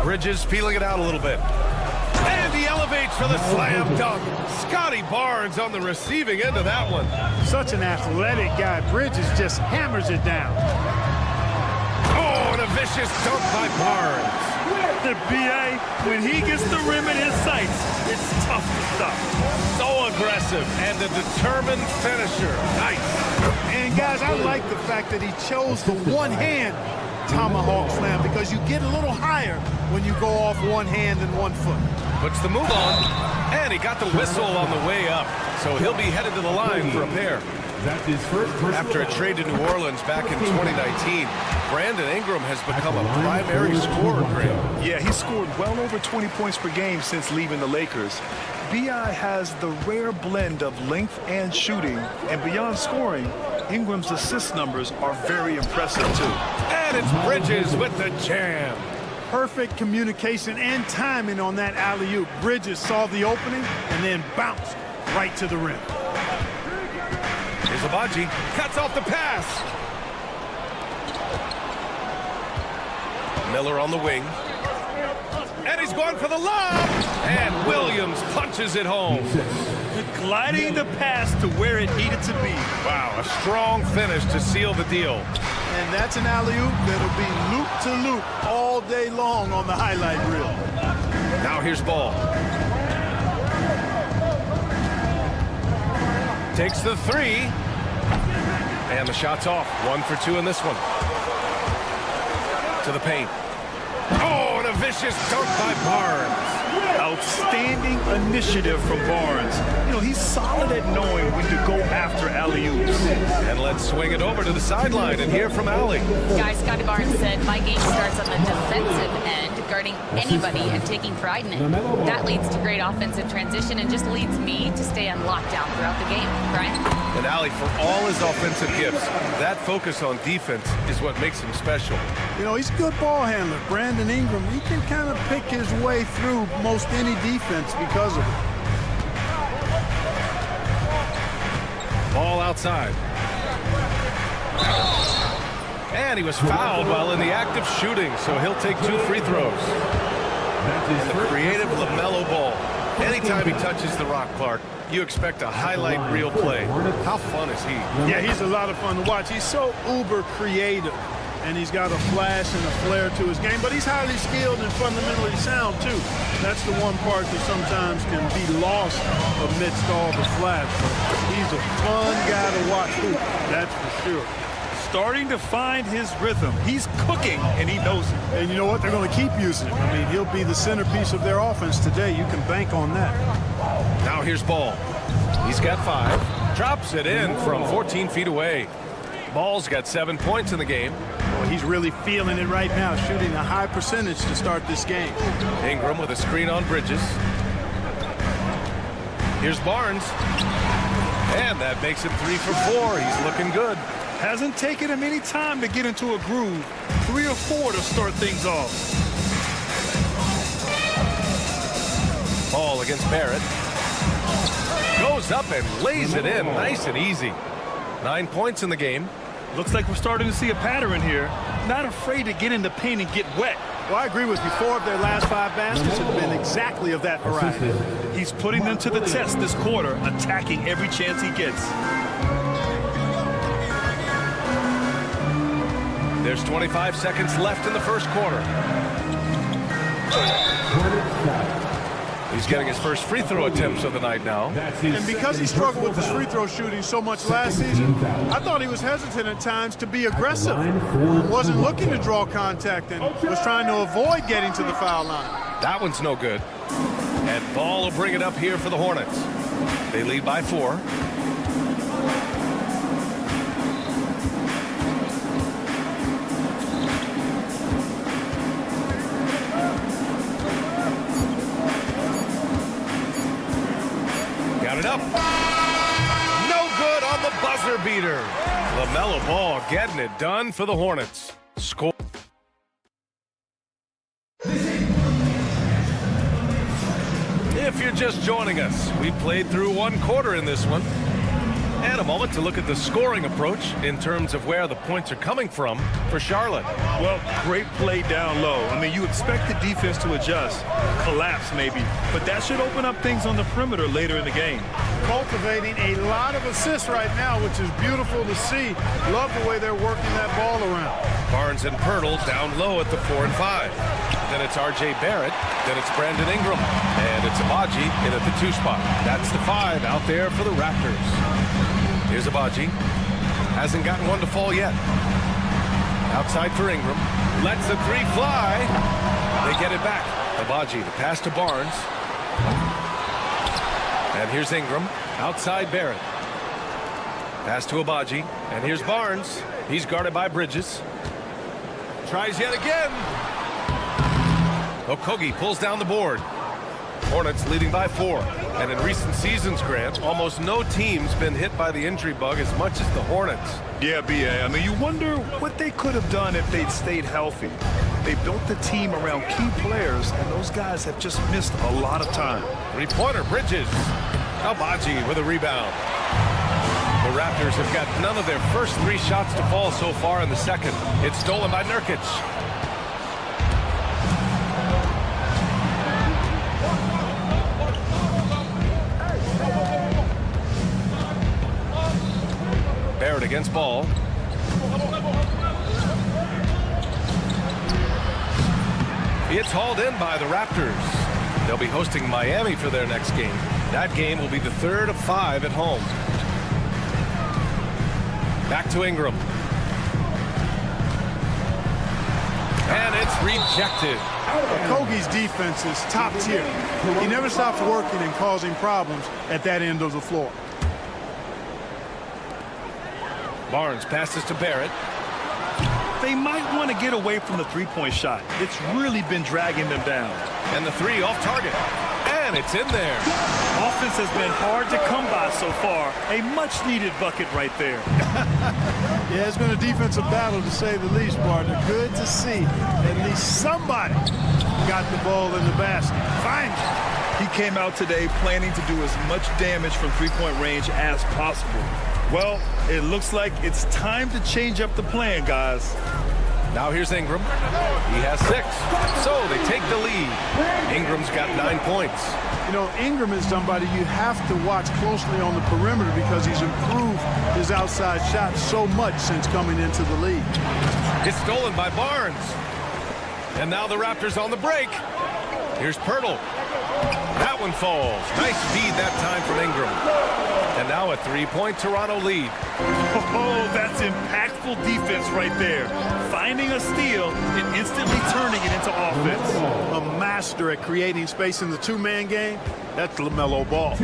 Bridges peeling it out a little bit. And he elevates for the slam dunk. Scotty Barnes on the receiving end of that one. Such an athletic guy. Bridges just hammers it down. Oh, and a vicious dunk by Barnes. The BA, when he gets the rim in his sights, it's tough to stop. So aggressive and a determined finisher. Nice. And guys, I like the fact that he chose the one hand tomahawk slam because you get a little higher when you go off one hand and one foot. Puts the move on, and he got the whistle on the way up. So he'll be headed to the line for a pair. After a trade to New Orleans back in 2019, Brandon Ingram has become a primary scorer, Graham. Yeah, he's scored well over 20 points per game since leaving the Lakers. B.I. has the rare blend of length and shooting, and beyond scoring, Ingram's assist numbers are very impressive, too. And it's Bridges with the jam. Perfect communication and timing on that alley-oop. Bridges saw the opening and then bounced right to the rim. Here's Abaji, cuts off the pass. Miller on the wing. And he's going for the lob. And Williams punches it home. Gliding the pass to where it needed to be. Wow, a strong finish to seal the deal. And that's an alley-oop that'll be loop-to-loop all day long on the highlight reel. Now here's Ball. Takes the three. And the shot's off. 1 for 2 in this one. To the paint. Oh, and a vicious dunk by Barnes. Outstanding initiative from Barnes. You know, he's solid at knowing when to go after alley-oops. And let's swing it over to the sideline and hear from Allie. Guys, Scotty Barnes said, my game starts on the defensive end, guarding anybody and taking pride in it. That leads to great offensive transition and just leads me to stay on lockdown throughout the game. Brian? And Allie, for all his offensive gifts, that focus on defense is what makes him special. You know, he's a good ball handler. Brandon Ingram, he can kind of pick his way through most any defense because of it. Ball outside. And he was fouled while in the act of shooting, so he'll take 2 free throws. And the creative LaMelo Ball. Anytime he touches the rock, Clark, you expect a highlight reel play. How fun is he? Yeah, he's a lot of fun to watch. He's so uber creative, and he's got a flash and a flair to his game, but he's highly skilled and fundamentally sound, too. That's the one part that sometimes can be lost amidst all the flash. But he's a fun guy to watch, too. That's for sure. Starting to find his rhythm. He's cooking, and he knows it. And you know what? They're going to keep using him. I mean, he'll be the centerpiece of their offense today. You can bank on that. Now here's Ball. He's got 5. Drops it in from 14 feet away. Ball's got 7 points in the game. Well, he's really feeling it right now, shooting a high percentage to start this game. Ingram with a screen on Bridges. Here's Barnes. And that makes it 3 for 4. He's looking good. Hasn't taken him any time to get into a groove. 3 or 4 to start things off. Ball against Barrett. Goes up and lays it in nice and easy. 9 points in the game. Looks like we're starting to see a pattern here. Not afraid to get in the paint and get wet. Well, I agree with you. 4 of their last 5 baskets have been exactly of that variety. He's putting them to the test this quarter, attacking every chance he gets. There's 25 seconds left in the first quarter. He's getting his first free throw attempts of the night now. And because he struggled with his free throw shooting so much last season, I thought he was hesitant at times to be aggressive. Wasn't looking to draw contact and was trying to avoid getting to the foul line. That one's no good. And Ball will bring it up here for the Hornets. They lead by 4. Got it up. No good on the buzzer beater. LaMelo Ball getting it done for the Hornets. Score. If you're just joining us, we played through 1 quarter in this one. And a moment to look at the scoring approach in terms of where the points are coming from for Charlotte. Well, great play down low. I mean, you expect the defense to adjust, collapse maybe, but that should open up things on the perimeter later in the game. Cultivating a lot of assists right now, which is beautiful to see. Love the way they're working that ball around. Barnes and Pirtle down low at the 4 and 5. Then it's R.J. Barrett. Then it's Brandon Ingram. And it's Abaji in at the 2 spot. That's the 5 out there for the Raptors. Here's Abaji. Hasn't gotten one to fall yet. Outside for Ingram. Lets the three fly. They get it back. Abaji, the pass to Barnes. And here's Ingram. Outside Barrett. Pass to Abaji. And here's Barnes. He's guarded by Bridges. Tries yet again. Okogie pulls down the board. Hornets leading by 4. And in recent seasons, Grant, almost no team's been hit by the injury bug as much as the Hornets. Yeah, B.A. I mean, you wonder what they could have done if they'd stayed healthy. They built the team around key players, and those guys have just missed a lot of time. Three-pointer, Bridges. Abaji with a rebound. The Raptors have got none of their first 3 shots to fall so far in the second. It's stolen by Nurkic. Barrett against Ball. It's hauled in by the Raptors. They'll be hosting Miami for their next game. That game will be the 3rd of 5 at home. Back to Ingram. And it's rejected. Okogie's defense is top tier. He never stops working and causing problems at that end of the floor. Barnes passes to Barrett. They might want to get away from the three-point shot. It's really been dragging them down. And the 3 off target. And it's in there. Offense has been hard to come by so far. A much-needed bucket right there. Yeah, it's been a defensive battle, to say the least, partner. Good to see at least somebody got the ball in the basket. Finally. He came out today planning to do as much damage from three-point range as possible. Well, it looks like it's time to change up the plan, guys. Now here's Ingram. He has 6. So they take the lead. Ingram's got 9 points. You know, Ingram is somebody you have to watch closely on the perimeter because he's improved his outside shot so much since coming into the league. It's stolen by Barnes. And now the Raptors on the break. Here's Pirtle. That one falls. Nice feed that time from Ingram. And now a 3-point Toronto lead. Oh, that's impactful defense right there. Finding a steal and instantly turning it into offense. A master at creating space in the 2-man game. That's LaMelo Ball.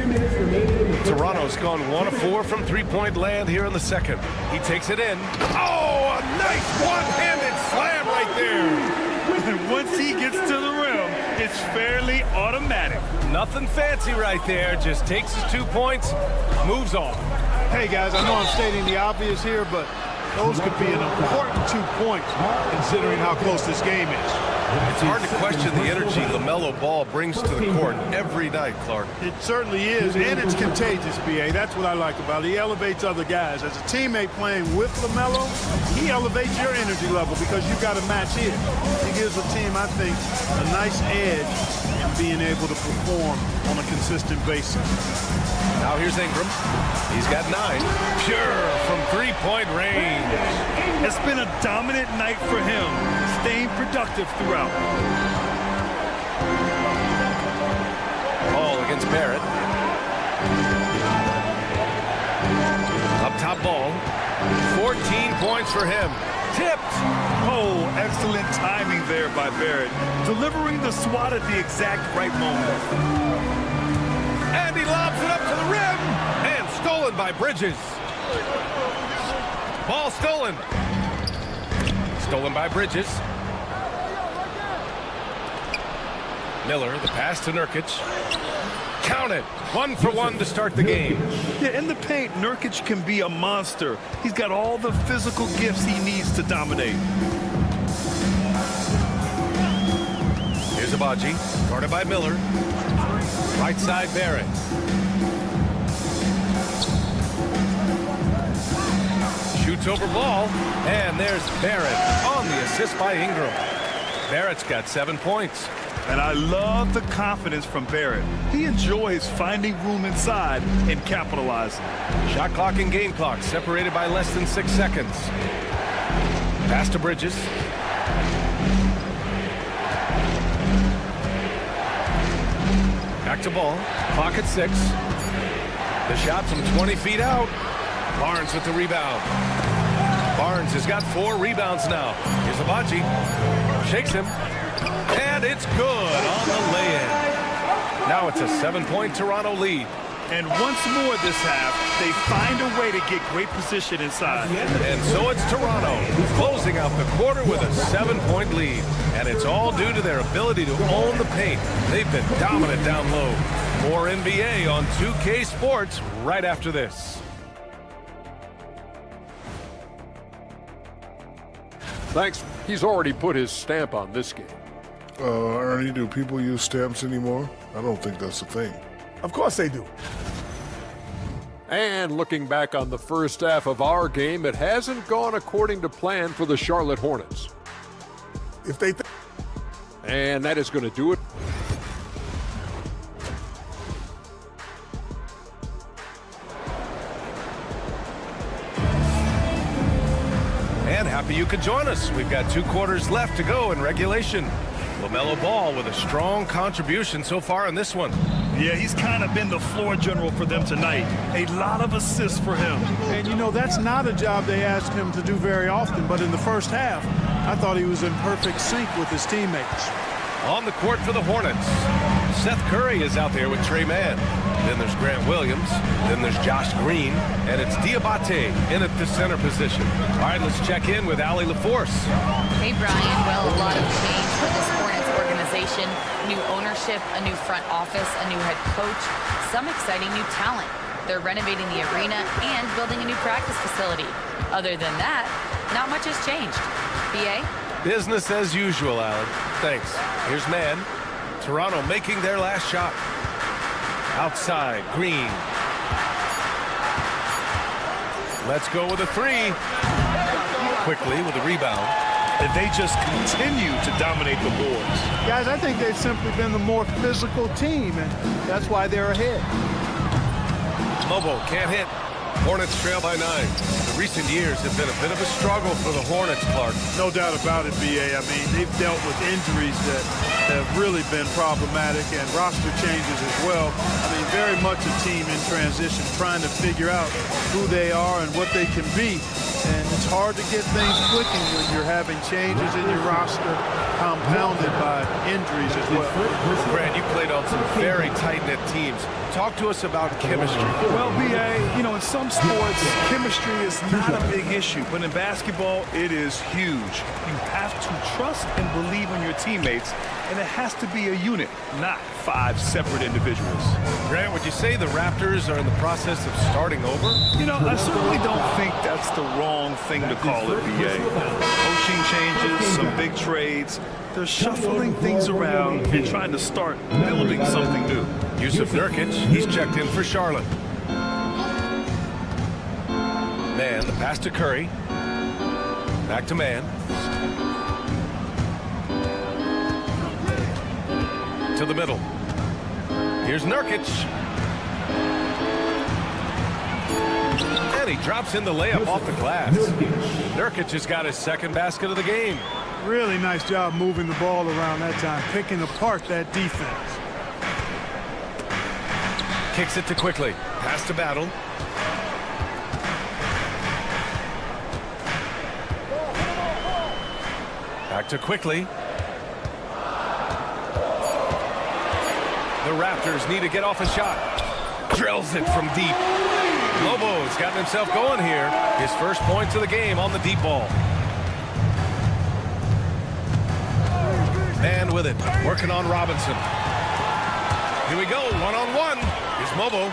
Toronto's gone 1 of 4 from 3-point land here in the second. He takes it in. Oh, a nice one-handed slam right there. And once he gets to the rim, it's fairly automatic. Nothing fancy right there. Just takes his 2 points, moves on. Hey, guys, I know I'm stating the obvious here, but those could be an important 2 points considering how close this game is. It's hard to question the energy LaMelo Ball brings to the court every night, Clark. It certainly is, and it's contagious, B.A. That's what I like about it. He elevates other guys. As a teammate playing with LaMelo, he elevates your energy level because you've got to match his. He gives the team, I think, a nice edge in being able to perform on a consistent basis. Now here's Ingram. He's got 9. Pure from 3-point range. It's been a dominant night for him, staying productive throughout. Ball against Barrett. Up top Ball. 14 points for him. Tipped. Oh, excellent timing there by Barrett. Delivering the swat at the exact right moment. And he lobs it up to the rim. And stolen by Bridges. Ball stolen. Stolen by Bridges. Miller, the pass to Nurkic. Count it. 1 for 1 to start the game. Yeah, in the paint, Nurkic can be a monster. He's got all the physical gifts he needs to dominate. Here's Abaji, guarded by Miller. Right side, Barrett. Shoots over Ball, and there's Barrett on the assist by Ingram. Barrett's got 7 points. And I love the confidence from Barrett. He enjoys finding room inside and capitalizing. Shot clock and game clock separated by less than 6 seconds. Pass to Bridges. Back to Ball. Clock at 6. The shot from 20 feet out. Barnes with the rebound. Barnes has got 4 rebounds now. Here's Abaji. Shakes him. And it's good on the lay-in. Now it's a 7-point Toronto lead. And once more this half, they find a way to get great position inside. And so it's Toronto closing out the quarter with a 7-point lead. And it's all due to their ability to own the paint. They've been dominant down low. More NBA on 2K Sports right after this. Thanks. He's already put his stamp on this game. Ernie, do people use stamps anymore? I don't think that's a thing. Of course they do. And looking back on the first half of our game, it hasn't gone according to plan for the Charlotte Hornets. If they and that is going to do it. And happy you could join us. We've got 2 quarters left to go in regulation. LaMelo Ball with a strong contribution so far in this one. Yeah, he's kind of been the floor general for them tonight. A lot of assists for him. And, you know, that's not a job they ask him to do very often. But in the first half, I thought he was in perfect sync with his teammates. On the court for the Hornets, Seth Curry is out there with Trey Mann. Then there's Grant Williams. Then there's Josh Green. And it's Diabate in at the center position. All right, let's check in with Allie LaForce. Hey, Brian. Well, a lot of change for this Hornets organization. New ownership, a new front office, a new head coach, some exciting new talent. They're renovating the arena and building a new practice facility. Other than that, not much has changed. BA? Business as usual, Allie. Thanks. Here's Mann. Toronto making their last shot. Outside, Green. Let's go with a 3. Quickly with a rebound. And they just continue to dominate the boards. Guys, I think they've simply been the more physical team, and that's why they're ahead. Lobo can't hit. Hornets trail by 9. The recent years have been a bit of a struggle for the Hornets, Clark. No doubt about it, BA. I mean, they've dealt with injuries that have really been problematic and roster changes as well. I mean, very much a team in transition, trying to figure out who they are and what they can be. And it's hard to get things clicking when you're having changes in your roster compounded by injuries as well. Brad, you played on some very tight-knit teams. Talk to us about chemistry. Well, BA, you know, in some sports, chemistry is not a big issue. But in basketball, it is huge. You have to trust and believe in your teammates, and it has to be a unit, not 5 separate individuals. Grant, would you say the Raptors are in the process of starting over? You know, I certainly don't think that's the wrong thing to call it, BA. Coaching changes, some big trades. They're shuffling things around and trying to start building something new. Yusuf Nurkic, he's checked in for Charlotte. Mann, the pass to Curry. Back to Mann. To the middle. Here's Nurkic. And he drops in the layup off the glass. Nurkic has got his second basket of the game. Really nice job moving the ball around that time, picking apart that defense. Kicks it to Quickly. Pass to Battle. Back to Quickly. The Raptors need to get off a shot. Drills it from deep. Lobo's gotten himself going here. His first points of the game on the deep ball. Man with it, working on Robinson. Here we go, one-on-one. Here's Mobo.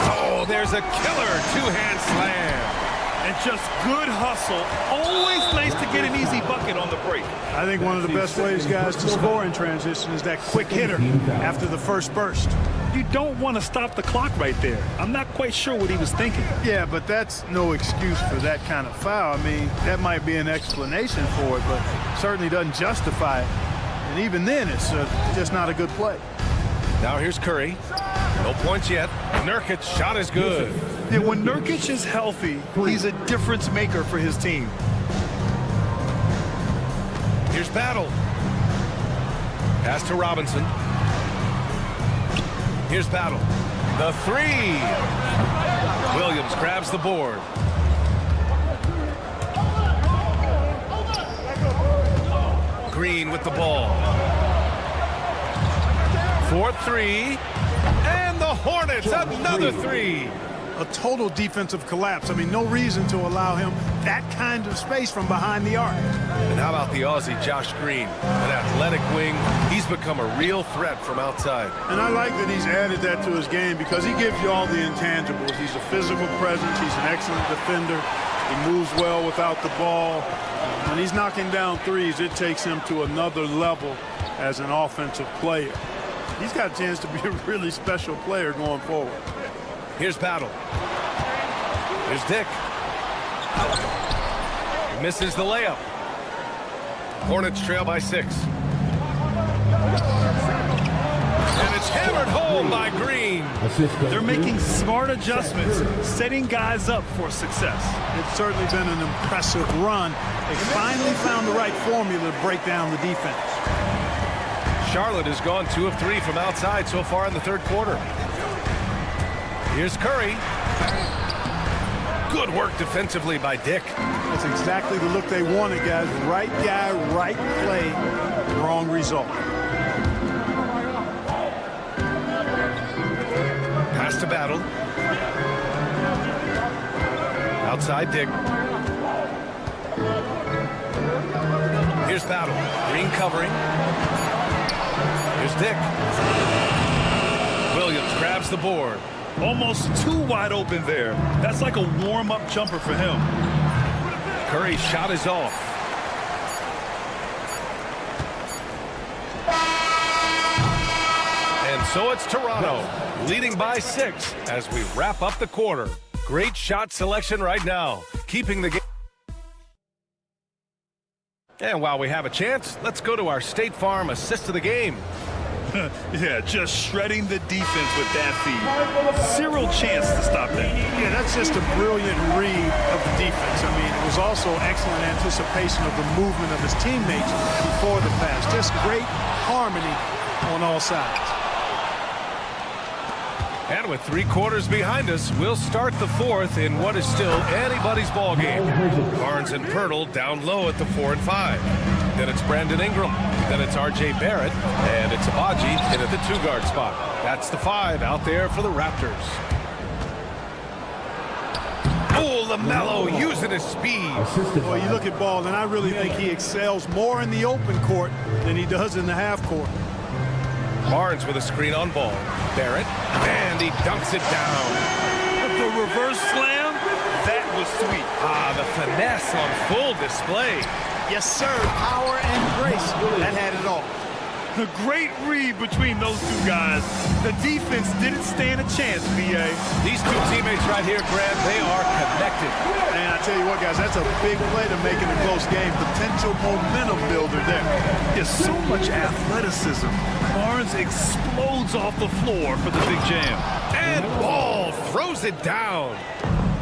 Oh, there's a killer two-hand slam. And just good hustle. Always nice to get an easy bucket on the break. I think one of the best ways, guys, to score in transition is that quick hitter after the first burst. You don't want to stop the clock right there. I'm not quite sure what he was thinking. Yeah, but that's no excuse for that kind of foul. I mean, that might be an explanation for it, but certainly doesn't justify it. And even then, it's just not a good play. Now here's Curry. No points yet. Nurkic shot is good. Yeah, when Nurkic is healthy, he's a difference maker for his team. Here's Battle. Pass to Robinson. Here's Battle. The three. Williams grabs the board. Green with the ball. 4-3. And the Hornets, another three. A total defensive collapse. I mean, no reason to allow him that kind of space from behind the arc. And how about the Aussie, Josh Green? An athletic wing. He's become a real threat from outside. And I like that he's added that to his game because he gives you all the intangibles. He's a physical presence. He's an excellent defender. He moves well without the ball. When he's knocking down threes, it takes him to another level as an offensive player. He's got a chance to be a really special player going forward. Here's Battle. Here's Dick. Misses the layup. Hornets trail by 6. And it's hammered home by Green. They're making smart adjustments, setting guys up for success. It's certainly been an impressive run. They finally found the right formula to break down the defense. Charlotte has gone 2 of 3 from outside so far in the third quarter. Here's Curry. Good work defensively by Dick. That's exactly the look they wanted, guys. Right guy, right play, wrong result. Pass to Battle. Outside Dick. Here's Battle. Green covering. Here's Dick. Williams grabs the board. Almost too wide open there. That's like a warm-up jumper for him. Curry's shot is off. And so it's Toronto, leading by 6 as we wrap up the quarter. Great shot selection right now, keeping the game. And while we have a chance, let's go to our State Farm assist of the game. Yeah, just shredding the defense with that feed. Zero chance to stop that. Yeah, that's just a brilliant read of the defense. I mean, it was also excellent anticipation of the movement of his teammates before the pass. Just great harmony on all sides. And with 3 quarters behind us, we'll start the 4th in what is still anybody's ball game. Barnes and Pirtle down low at the 4 and 5. Then it's Brandon Ingram. Then it's R.J. Barrett. And it's Abaji in at the 2-guard spot. That's the 5 out there for the Raptors. Oh, LaMelo using his speed. Well, you look at Ball, and I really think he excels more in the open court than he does in the half court. Barnes with a screen on Ball. Barrett, and he dunks it down. The reverse slam, that was sweet. Ah, the finesse on full display. Yes, sir. Power and grace. That had it all. A great read between those 2 guys. The defense didn't stand a chance, B.A. These 2 teammates right here, Grant, they are connected. And I tell you what, guys, that's a big play to make in a close game. Potential momentum builder there. There's so much athleticism. Barnes explodes off the floor for the big jam. And Ball throws it down.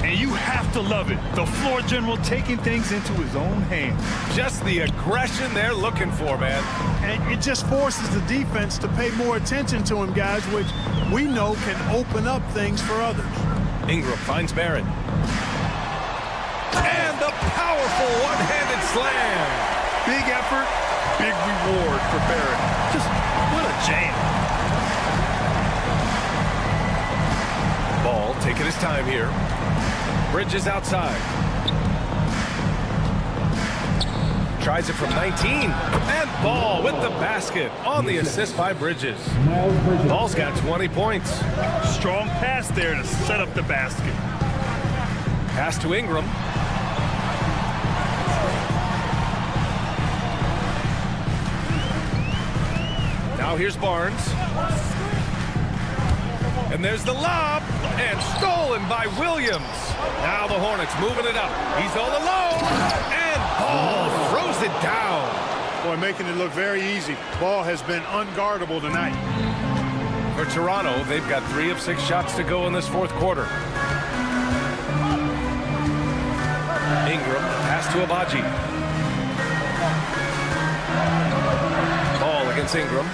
And you have to love it. The floor general taking things into his own hands. Just the aggression they're looking for, man. And it just forces the defense to pay more attention to him, guys, which we know can open up things for others. Ingram finds Barrett. And the powerful one-handed slam. Big effort, big reward for Barrett. Just what a jam. Ball taking his time here. Bridges outside. Tries it from 19. And Ball with the basket on the assist by Bridges. Ball's got 20 points. Strong pass there to set up the basket. Pass to Ingram. Now here's Barnes. And there's the lob, and stolen by Williams. Now the Hornets moving it up. He's all alone, and Ball throws it down. Boy, making it look very easy. Ball has been unguardable tonight. For Toronto, they've got 3 of 6 shots to go in this 4th quarter. Ingram, pass to Abaji. Ball against Ingram.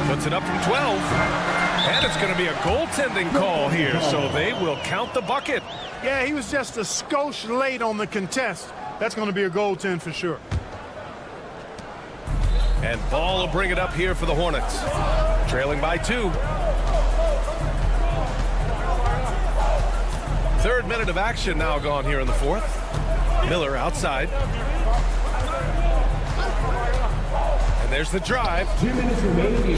Puts it up from 12. And it's going to be a goaltending call here, so they will count the bucket. Yeah, he was just a skosh late on the contest. That's going to be a goaltend for sure. And Ball will bring it up here for the Hornets. Trailing by 2. Third minute of action now gone here in the fourth. Miller outside. And there's the drive.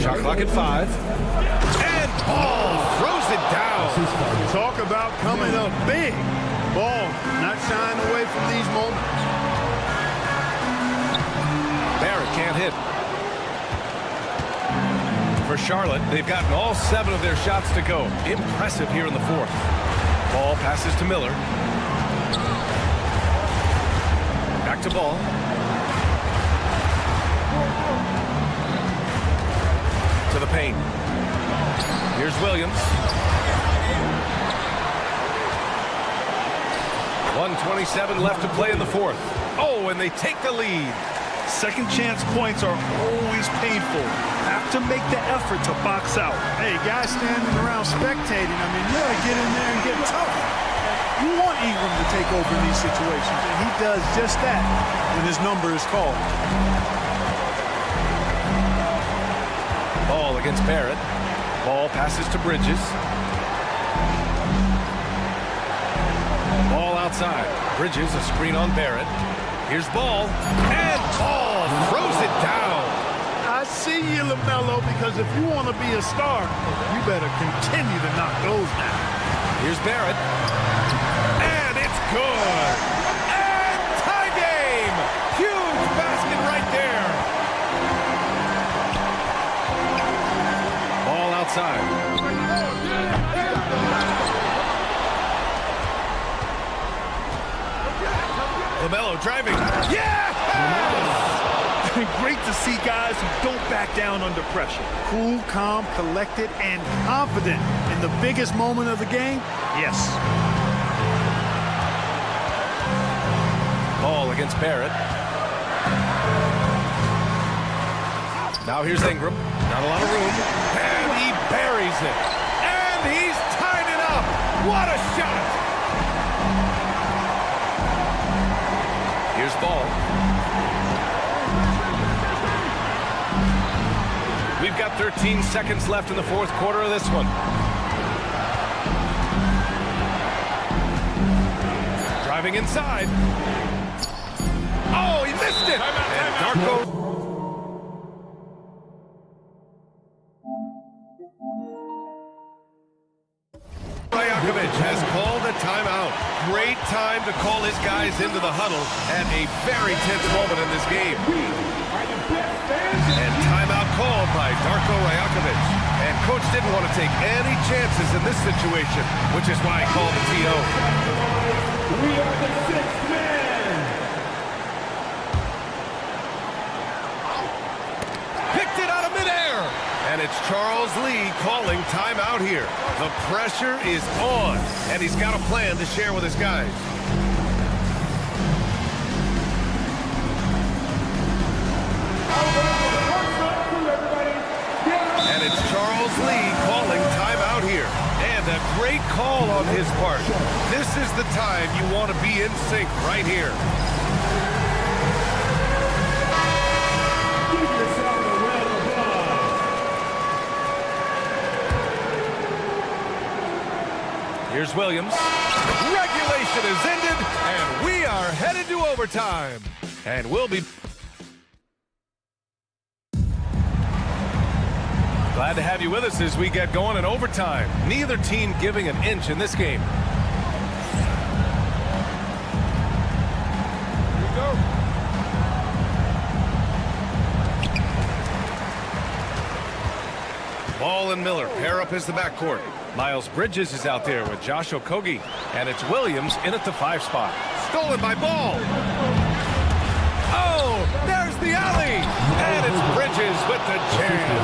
Shot clock at 5. And Ball throws it down. Talk about coming up big. Ball not shying away from these moments. Barrett can't hit. For Charlotte, they've gotten all 7 of their shots to go. Impressive here in the fourth. Ball passes to Miller. Back to Ball. To the paint. Here's Williams. 1:27 left to play in the fourth. Oh, and they take the lead. Second chance points are always painful. Have to make the effort to box out. Hey, guys standing around spectating, I mean, you gotta get in there and get tough. You want Ingram to take over in these situations, and he does just that when his number is called. Ball against Barrett. Ball passes to Bridges. Ball outside. Bridges, a screen on Barrett. Here's Ball. And Ball throws it down. I see you, LaMelo, because if you want to be a star, you better continue to knock those down. Here's Barrett. And it's good. And tie game. Huge basket right there. Ball outside. LaMelo driving. Yeah! Great to see guys who don't back down under pressure. Cool, calm, collected, and confident in the biggest moment of the game. Yes. Ball against Barrett. Now here's Ingram. Not a lot of room. And he buries it. And he's tied it up. What a shot! Here's Ball. We've got 13 seconds left in the fourth quarter of this one. Driving inside. Oh, he missed it! And Darko. Has called a timeout. Great time to call his guys into the huddle at a very tense moment in this game. And timeout called by Darko Rajakovic. And coach didn't want to take any chances in this situation, which is why he called the TO. We are the sixth man. Picked it out of midair. And it's Charles Lee calling timeout here. The pressure is on, and he's got a plan to share with his guys. And it's Charles Lee calling timeout here. And a great call on his part. This is the time you want to be in sync right here. Here's Williams. Regulation is ended, and we are headed to overtime. And we'll be glad to have you with us as we get going in overtime. Neither team giving an inch in this game. Here we go. Ball and Miller pair up as the backcourt. Miles Bridges is out there with Josh Okogie, and it's Williams in at the 5 spot. Stolen by Ball. Oh, there's the alley, and it's Bridges with the jam.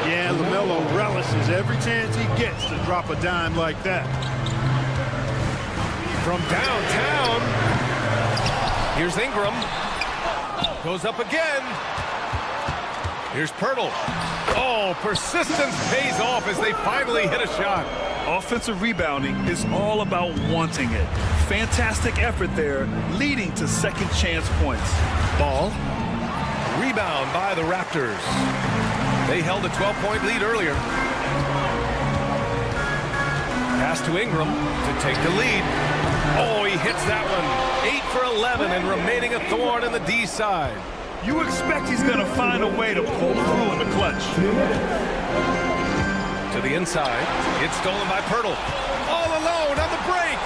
Yeah, LaMelo relishes every chance he gets to drop a dime like that. From downtown, here's Ingram. Goes up again. Here's Pirtle. Oh, persistence pays off as they finally hit a shot. Offensive rebounding is all about wanting it. Fantastic effort there, leading to second chance points. Ball. Rebound by the Raptors. They held a 12-point lead earlier. Pass to Ingram to take the lead. Oh, he hits that one. 8 for 11 and remaining a thorn in the D side. You expect he's going to find a way to pull through in the clutch. To the inside. It's stolen by Pirtle. All alone on the break.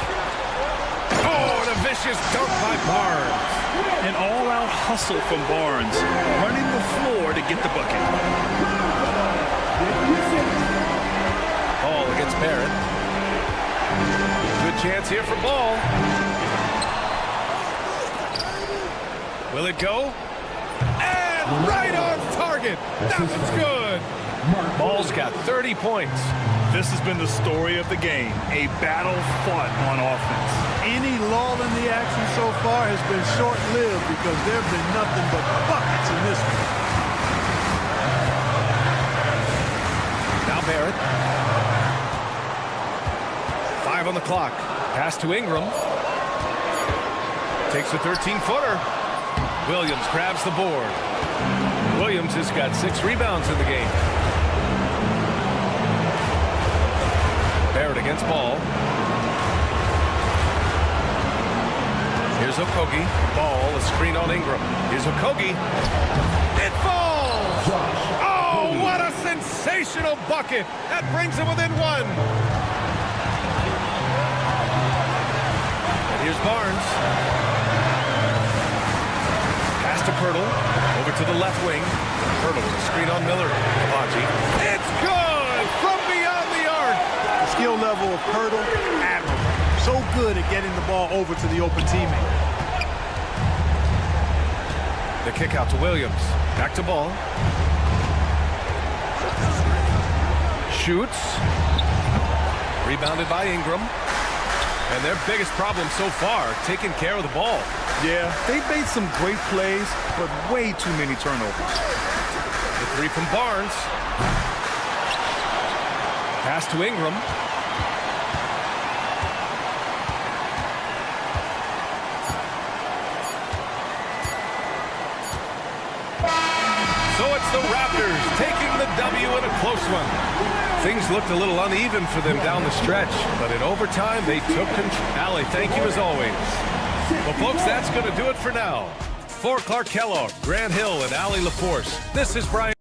Oh, and a vicious dunk by Barnes. An all-out hustle from Barnes, running the floor to get the bucket. Ball against Barrett. Good chance here for Ball. Will it go? And right on target. That was good. Ball's got 30 points. This has been the story of the game, a battle fought on offense. Any lull in the action so far has been short-lived because there have been nothing but buckets in this one. Now Barrett. 5 on the clock. Pass to Ingram. Takes a 13-footer. Williams grabs the board. Williams has got 6 rebounds in the game. Barrett against Ball. Here's Okogie. Ball, a screen on Ingram. Here's Okogie. It falls! Oh, what a sensational bucket! That brings him within 1. And here's Barnes. Pass to Pirtle. Over to the left wing. Pirtle with a screen on Miller. Kabaji. It's good! From beyond the arc! The skill level of Pirtle, admirable. So good at getting the ball over to the open teammate. The kick out to Williams. Back to Ball. Shoots. Rebounded by Ingram. And their biggest problem so far, taking care of the ball. Yeah, they've made some great plays, but way too many turnovers. The 3 from Barnes. Pass to Ingram. So it's the Raptors taking the W in a close one. Things looked a little uneven for them down the stretch, but in overtime they took control. Allie, thank you as always. Well, folks, that's going to do it for now. For Clark Kellogg, Grant Hill, and Allie LaForce, this is Brian.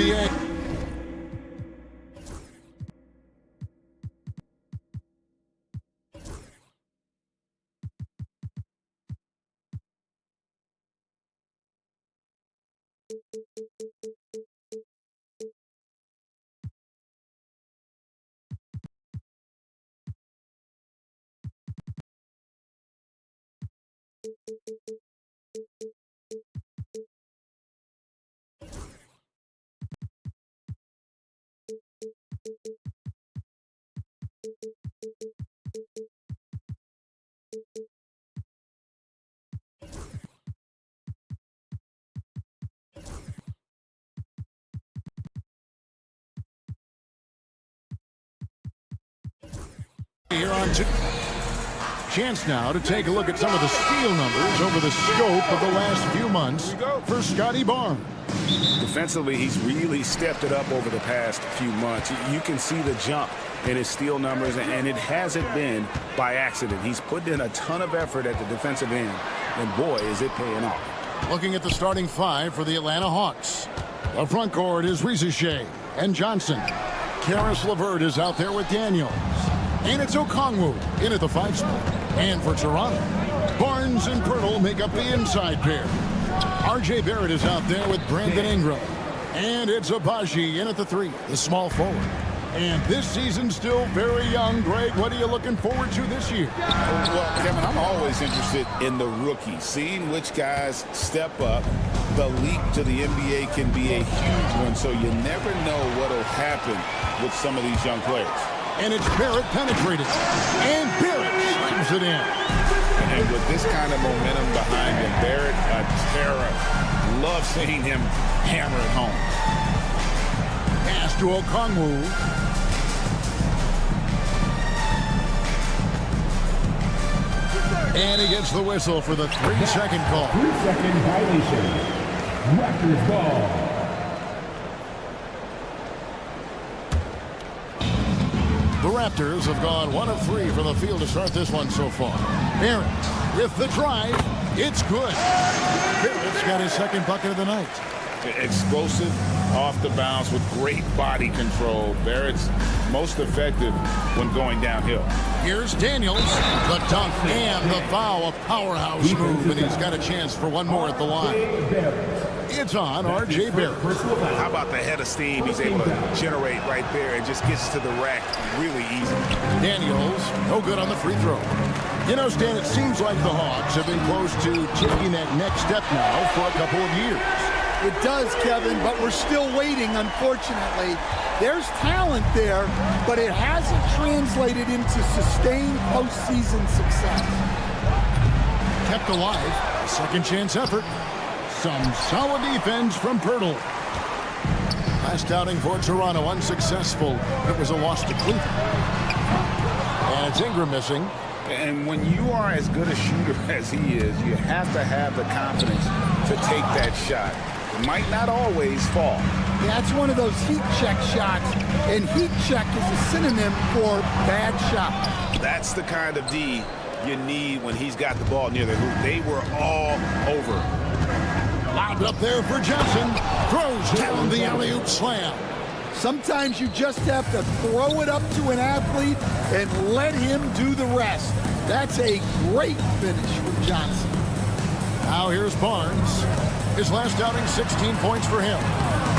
NBA. Here on two. Chance now to take a look at some of the steal numbers over the scope of the last few months for Scotty Barnes. Defensively, he's really stepped it up over the past few months. You can see the jump in his steal numbers, and it hasn't been by accident. He's put in a ton of effort at the defensive end, and boy, is it paying off. Looking at the starting five for the Atlanta Hawks. The front court is Risacher and Johnson. Karis LeVert is out there with Daniels. And it's Okongwu in at the 5 spot. And for Toronto, Barnes and Pirtle make up the inside pair. R.J. Barrett is out there with Brandon Ingram. And it's Abaji in at the 3, the small forward. And this season's still very young. Greg, what are you looking forward to this year? Well, Kevin, I'm always interested in the rookies, seeing which guys step up. The leap to the NBA can be a huge one, so you never know what will happen with some of these young players. And it's Barrett penetrating. And Barrett slams it in. And with this kind of momentum behind him, Barrett, a terror. Love seeing him hammer it home. Pass to Okongwu. And he gets the whistle for the 3-second call. 3-second violation. Raptors ball. The Raptors have gone 1 of 3 from the field to start this one so far. Barrett with the drive. It's good. Barrett's got his second bucket of the night. Explosive off the bounce with great body control. Barrett's most effective when going downhill. Here's Daniels, the dunk and the foul, a powerhouse move, and he's got a chance for one more at the line. It's on R.J. Barrett. How about the head of steam he's able to generate right there and just gets to the rack really easy. Daniels, no good on the free throw. You know, Stan, it seems like the Hawks have been close to taking that next step now for a couple of years. It does, Kevin, but we're still waiting, unfortunately. There's talent there, but it hasn't translated into sustained postseason success. Kept alive, a second chance effort. Some solid defense from Pirtle. Last outing for Toronto, unsuccessful. It was a loss to Cleveland. And it's Ingram missing. And when you are as good a shooter as he is, you have to have the confidence to take that shot. It might not always fall. Yeah, it's one of those heat check shots, and heat check is a synonym for bad shot. That's the kind of D you need when he's got the ball near the hoop. They were all over. Lobbed up there for Johnson. Throws down the alley-oop slam. Sometimes you just have to throw it up to an athlete and let him do the rest. That's a great finish from Johnson. Now here's Barnes. His last outing, 16 points for him.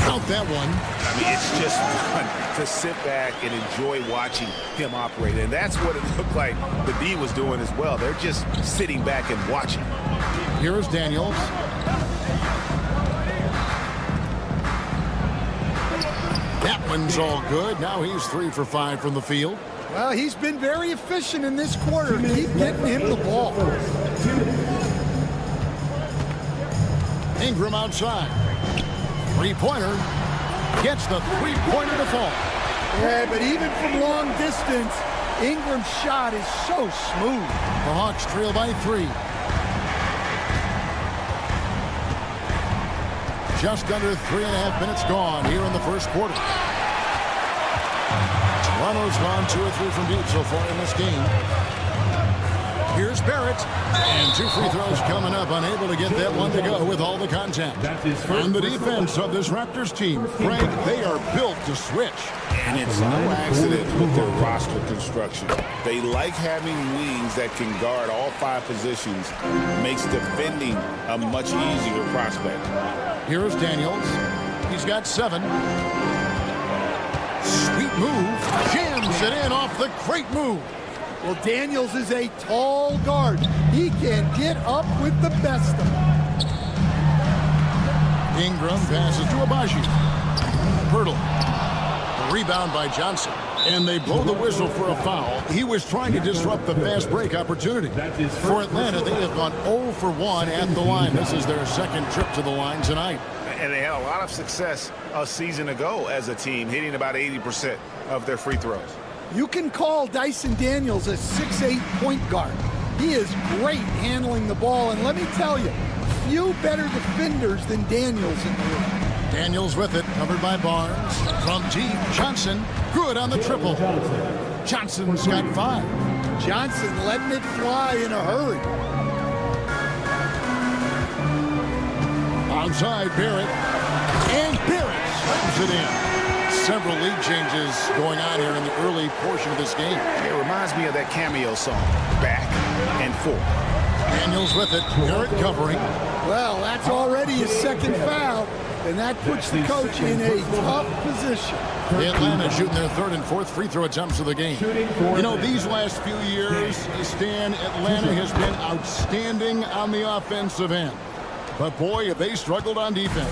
Count that one. I mean, it's just fun to sit back and enjoy watching him operate. And that's what it looked like the D was doing as well. They're just sitting back and watching. Here is Daniels. That one's all good. Now he's 3 for 5 from the field. Well, he's been very efficient in this quarter. Keep getting him the ball. Ingram outside. Three-pointer. Gets the three-pointer to fall. Yeah, but even from long distance, Ingram's shot is so smooth. The Hawks trail by 3. Just under 3.5 minutes gone here in the first quarter. Toronto's gone 2 or 3 from deep so far in this game. Here's Barrett. And 2 free throws coming up. Unable to get that one to go with all the contact. On the defense of this Raptors team, Frank, they are built to switch. And it's no accident with their roster construction. They like having wings that can guard all 5 positions. Makes defending a much easier prospect. Here's Daniels. He's got 7. Sweet move. Jams it in off the great move. Well, Daniels is a tall guard. He can get up with the best of them. Ingram passes to Abaji. Pirtle. Rebound by Johnson. And they blow the whistle for a foul. He was trying to disrupt the fast break opportunity. For Atlanta, they have gone 0 for 1 at the line. This is their second trip to the line tonight. And they had a lot of success a season ago as a team, hitting about 80% of their free throws. You can call Dyson Daniels a 6'8" point guard. He is great handling the ball, and let me tell you, few better defenders than Daniels in the league. Daniels with it, covered by Barnes. From deep, Johnson, good on the triple. Johnson's got 5. Johnson letting it fly in a hurry. Outside, Barrett. And Barrett slams it in. Several lead changes going on here in the early portion of this game. It reminds me of that cameo song, Back and Forth. Daniels with it, Barrett covering. Well, that's already his second foul, and that puts the coach in a tough position. Atlanta shooting their 3rd and 4th free throw attempts of the game. You know, these last few years, Stan, Atlanta has been outstanding on the offensive end. But boy, have they struggled on defense.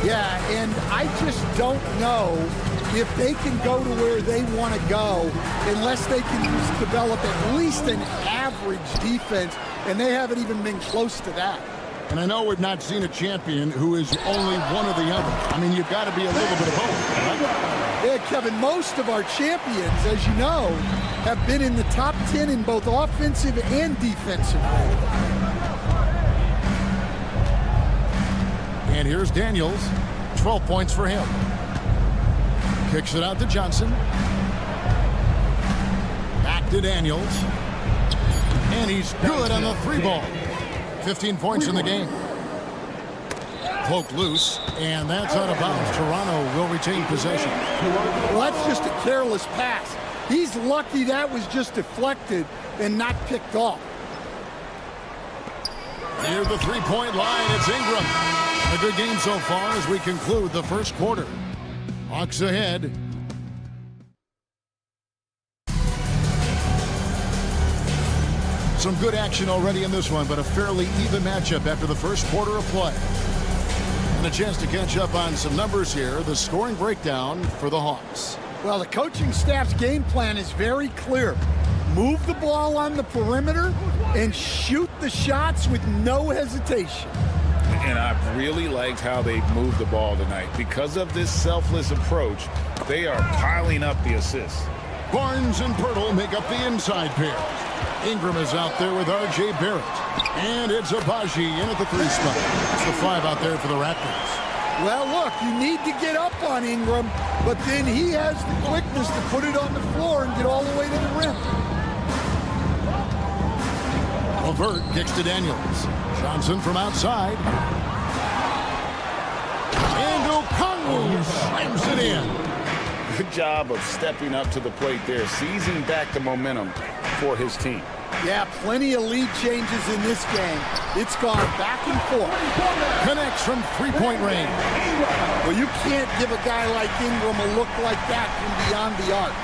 Yeah, and I just don't know if they can go to where they want to go unless they can just develop at least an average defense, and they haven't even been close to that. And I know we've not seen a champion who is only one or the other. I mean, you've got to be a little bit of both, right? Yeah, Kevin, most of our champions, as you know, have been in the top 10 in both offensive and defensive rating. And here's Daniels, 12 points for him. Kicks it out to Johnson. Back to Daniels. And he's good on the 3-ball. 15 points in the game. Poked loose, and that's out of bounds. Toronto will retain possession. Well, that's just a careless pass. He's lucky that was just deflected and not picked off. Near the 3-point line, it's Ingram. A good game so far as we conclude the first quarter. Hawks ahead. Some good action already in this one, but a fairly even matchup after the first quarter of play. And a chance to catch up on some numbers here. The scoring breakdown for the Hawks. Well, the coaching staff's game plan is very clear. Move the ball on the perimeter and shoot the shots with no hesitation. And I've really liked how they've moved the ball tonight. Because of this selfless approach, they are piling up the assists. Barnes and Pirtle make up the inside pair. Ingram is out there with R.J. Barrett. And it's Abaji in at the 3 spot. That's the 5 out there for the Raptors. Well, look, you need to get up on Ingram, but then he has the quickness to put it on the floor and get all the way to the rim. Levert kicks to Daniels. Johnson from outside. And Okongwu slams it in. Good job of stepping up to the plate there, seizing back the momentum for his team. Yeah, plenty of lead changes in this game. It's gone back and forth. Connects from 3-point range. Well, you can't give a guy like Ingram a look like that from beyond the arc.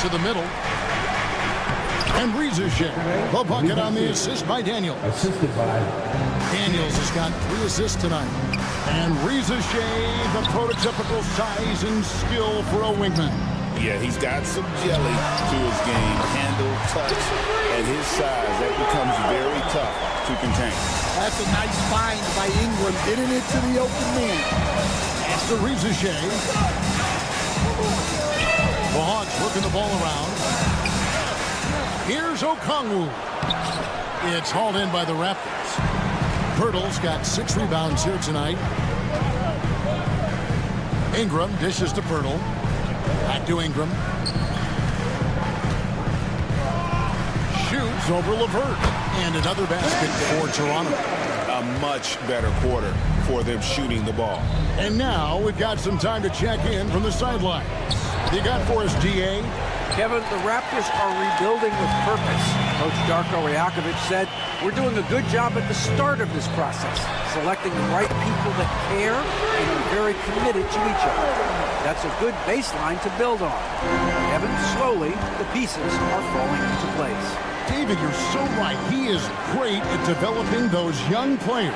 To the middle. And Rizachet, the bucket on the assist by Daniels. Daniels has got 3 assists tonight. And Rizachet, the prototypical size and skill for a wingman. Yeah, he's got some jelly to his game. Handle, touch, at his size, that becomes very tough to contain. That's a nice find by Ingram, getting it to the open man. That's the Rizachet. The Hawks working the ball around. Here's Okongwu. It's hauled in by the Raptors. Pirtle's got 6 rebounds here tonight. Ingram dishes to Pirtle. Back to Ingram. Shoots. Gives over LeVert. And another basket for Toronto. A much better quarter for them shooting the ball. And now we've got some time to check in from the sidelines. You got for us, DA? Kevin, the Raptors are rebuilding with purpose. Coach Darko Rajakovic said, we're doing a good job at the start of this process, selecting the right people that care and are very committed to each other. That's a good baseline to build on. Kevin, slowly, the pieces are falling into place. David, you're so right. He is great at developing those young players.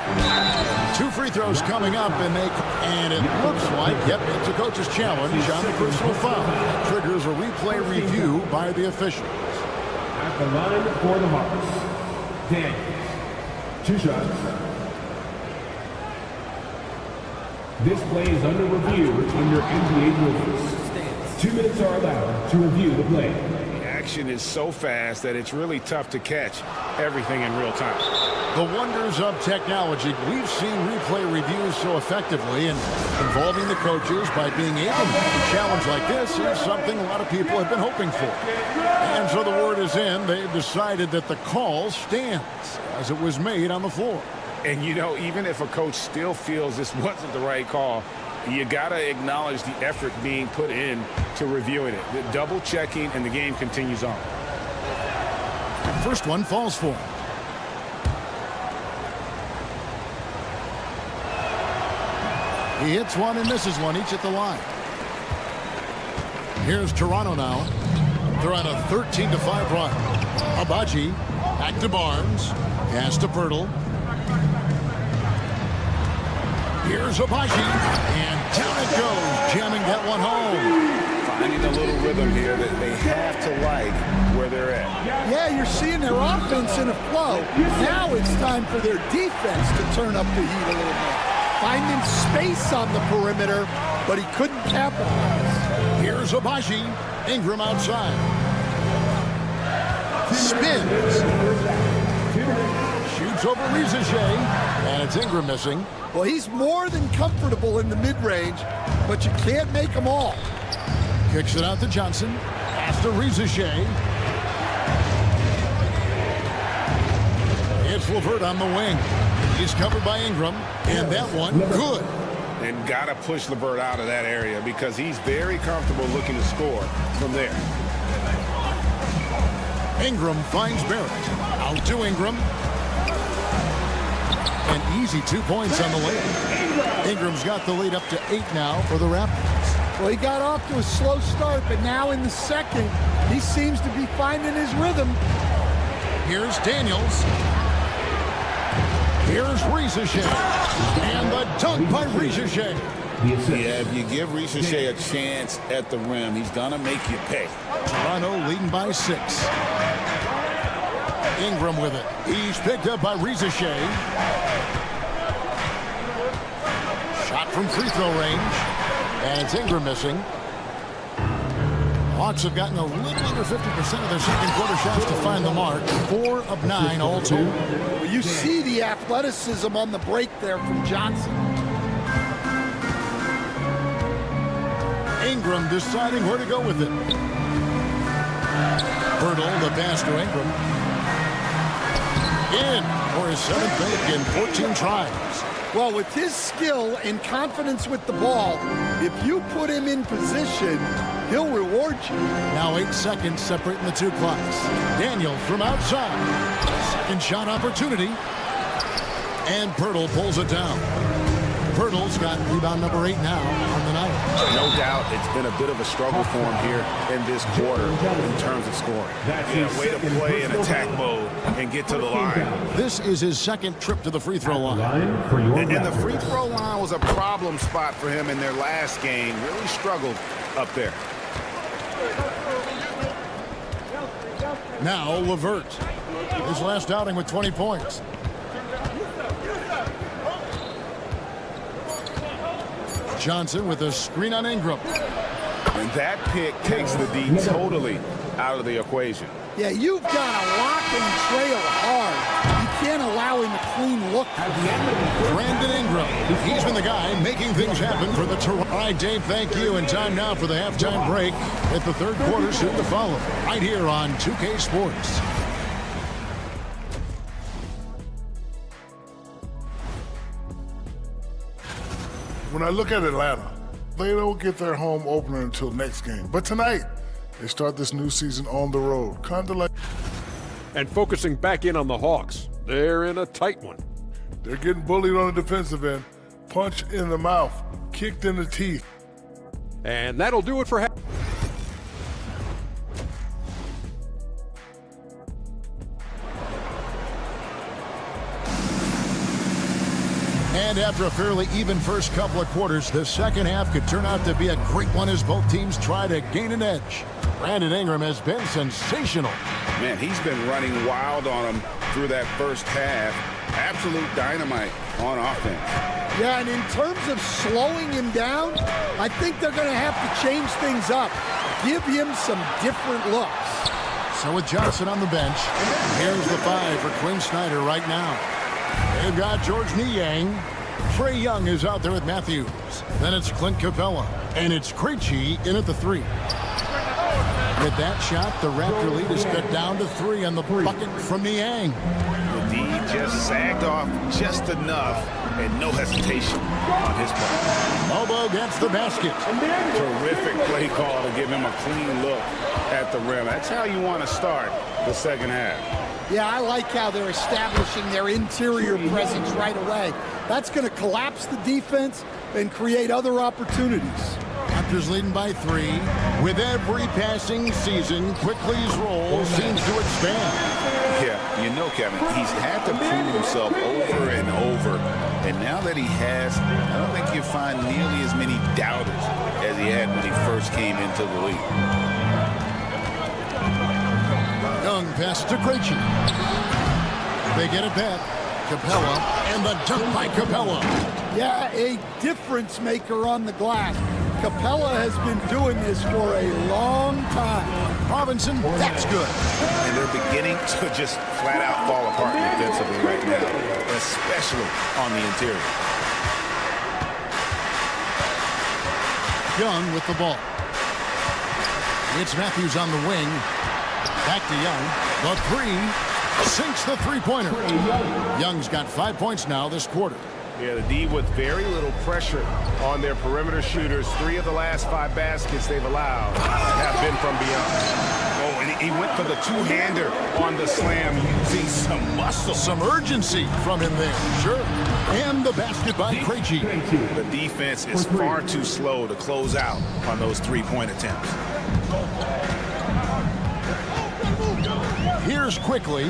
2 free throws coming up, and it looks like, yep, it's a coach's challenge on the personal foul. That triggers a replay review by the officials. At the line for the Hawks, Daniels. 2 shots. This play is under review under NBA rules. 2 minutes are allowed to review the play. Action is so fast that it's really tough to catch everything in real time. The wonders of technology. We've seen replay reviews so effectively, and involving the coaches by being able to have a challenge like this is something a lot of people have been hoping for. And so the word is in. They've decided that the call stands as it was made on the floor. And, you know, even if a coach still feels this wasn't the right call, you got to acknowledge the effort being put in to reviewing it. The double checking, and the game continues on. First one falls for him. He hits one and misses one, each at the line. Here's Toronto now. They're on a 13-5 run. Abaji back to Barnes. Pass to Pirtle. Here's Abaji, and down it goes, jamming that one home. Finding a little rhythm here that they have to like where they're at. Yeah, you're seeing their offense in a flow. Now it's time for their defense to turn up the heat a little more. Finding space on the perimeter, but he couldn't capitalize. Here's Abaji, Ingram outside. Spins. Shoots over Rizachet, and it's Ingram missing. Well, he's more than comfortable in the mid-range, but you can't make them all. Kicks it out to Johnson. Pass to Rizachet. It's LeVert on the wing. He's covered by Ingram, and that one, good. And got to push LeVert out of that area because he's very comfortable looking to score from there. Ingram finds Barrett. Out to Ingram. An easy 2 points on the lead. Ingram's got the lead up to 8 now for the Raptors. Well, he got off to a slow start, but now in the second, he seems to be finding his rhythm. Here's Daniels. Here's Rizachet. And the dunk by Rizachet. Yeah, if you give Rizachet a chance at the rim, he's going to make you pay. Toronto leading by 6. Ingram with it. He's picked up by Rizachet. Shot from free throw range. And it's Ingram missing. Hawks have gotten a little under 50% of their second quarter shots to find the mark. 4 of 9 all told. Well, you see the athleticism on the break there from Johnson. Ingram deciding where to go with it. Pirtle, the pass to Ingram. In for his 7th make in 14 tries. Well, with his skill and confidence with the ball, if you put him in position, he'll reward you. Now 8 seconds separating the 2 clocks. Daniel from outside. Second shot opportunity. And Pirtle pulls it down. Pirtle's got rebound number 8 now on the night. No doubt it's been a bit of a struggle for him here in this quarter in terms of scoring. Way to play in attack mode and get to the line. This is his second trip to the free throw line. And the free throw line was a problem spot for him in their last game. Really struggled up there. Now LeVert. His last outing with 20 points. Johnson with a screen on Ingram. And that pick takes the D totally out of the equation. Yeah, you've got to lock and trail hard. You can't allow him a clean look. Brandon Ingram. He's been the guy making things happen for the Toronto. All right, Dave, thank you. And time now for the halftime break. At the third quarter soon to follow. Right here on 2K Sports. When I look at Atlanta, they don't get their home opener until next game. But tonight, they start this new season on the road, kind of like... And focusing back in on the Hawks, they're in a tight one. They're getting bullied on the defensive end, punched in the mouth, kicked in the teeth. And that'll do it for half. And after a fairly even first couple of quarters, the second half could turn out to be a great one as both teams try to gain an edge. Brandon Ingram has been sensational. Man, he's been running wild on him through that first half. Absolute dynamite on offense. Yeah, and in terms of slowing him down, I think they're going to have to change things up. Give him some different looks. So with Johnson on the bench, here's the 5 for Quinn Snyder right now. They've got George Niang. Trae Young is out there with Matthews. Then it's Clint Capella. And it's Krejci in at the 3. With that shot, the Raptor lead is cut down to 3 on the bucket from Niang. The D just sagged off just enough and no hesitation on his part. Lobo gets the basket. Terrific play call to give him a clean look at the rim. That's how you want to start the second half. Yeah, I like how they're establishing their interior presence right away. That's going to collapse the defense and create other opportunities. Raptors leading by 3. With every passing season, Quickly's role seems to expand. Yeah, you know, Kevin, he's had to prove himself over and over. And now that he has, I don't think you'll find nearly as many doubters as he had when he first came into the league. Young pass to Krejci. They get it back. Capella, and the dunk by Capella. Yeah, a difference maker on the glass. Capella has been doing this for a long time. Robinson, that's good. And they're beginning to just flat out fall apart defensively right now, especially on the interior. Young with the ball. It's Matthews on the wing. Back to Young. The 3 sinks the three-pointer. Young's got 5 points now this quarter. Yeah, the D with very little pressure on their perimeter shooters. 3 of the last 5 baskets they've allowed have been from beyond. Oh, and he went for the two-hander on the slam using some muscle. Some urgency from him there, sure. And the basket by Krejci. The defense is far too slow to close out on those three-point attempts. Here's Quickly.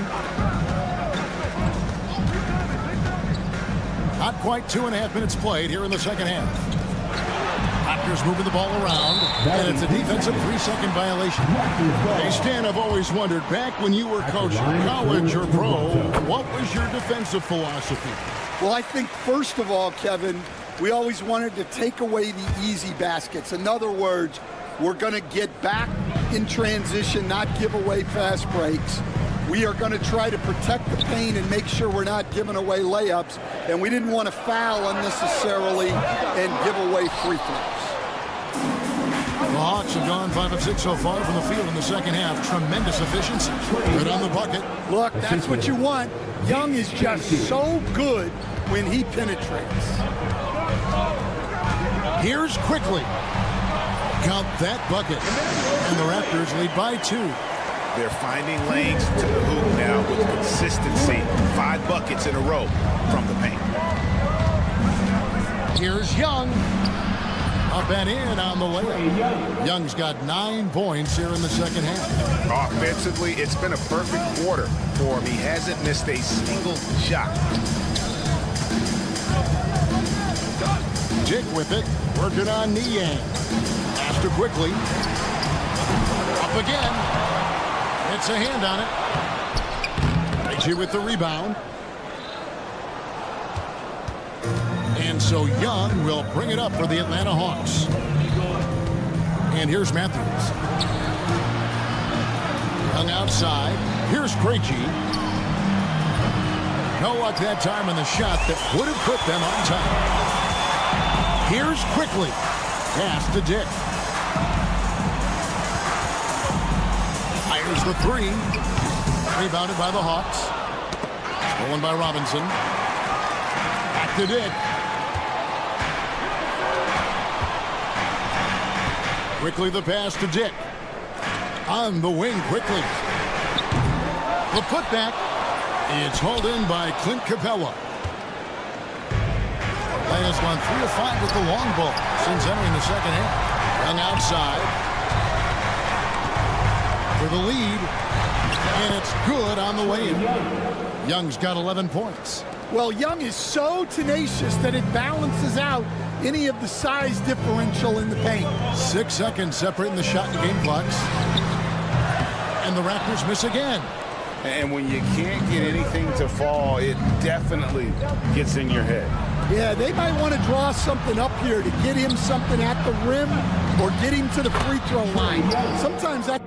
Not quite 2.5 minutes played here in the second half. Raptors moving the ball around, and it's a defensive 3-second violation. Hey, Stan, I've always wondered, back when you were coaching, college or pro, what was your defensive philosophy? Well, I think, first of all, Kevin, we always wanted to take away the easy baskets. In other words, we're going to get back in transition, not give away fast breaks. We are going to try to protect the paint and make sure we're not giving away layups. And we didn't want to foul unnecessarily and give away free throws. The Hawks have gone 5 of 6 so far from the field in the second half. Tremendous efficiency. Good on the bucket. Look, that's what you want. Young is just so good when he penetrates. Here's Quickly. Count that bucket. And the Raptors lead by 2. They're finding lanes to the hoop now with consistency. 5 buckets in a row from the paint. Here's Young. Up and in on the layup. Young's got 9 points here in the second half. Offensively, it's been a perfect quarter for him. He hasn't missed a single shot. Dick with it, working on Niang. After Quickly. Up again. It's a hand on it. Krejci with the rebound. And so Young will bring it up for the Atlanta Hawks. And here's Matthews. Young outside. Here's Krejci. No luck that time on the shot that would have put them on top. Here's Quickly. Pass to Dick. Fires the 3. Rebounded by the Hawks. Stolen by Robinson. Back to Dick. Quickly the pass to Dick. On the wing quickly. The putback. It's hauled in by Clint Capella. Play has gone 3 of 5 with the long ball since entering the second half. Young outside for the lead, and it's good on the way in. Young's got 11 points. Well, Young is so tenacious that it balances out any of the size differential in the paint. 6 seconds separating the shot and game clocks. And the Raptors miss again. And when you can't get anything to fall, it definitely gets in your head. Yeah, they might want to draw something up here to get him something at the rim or get him to the free throw line. Sometimes that...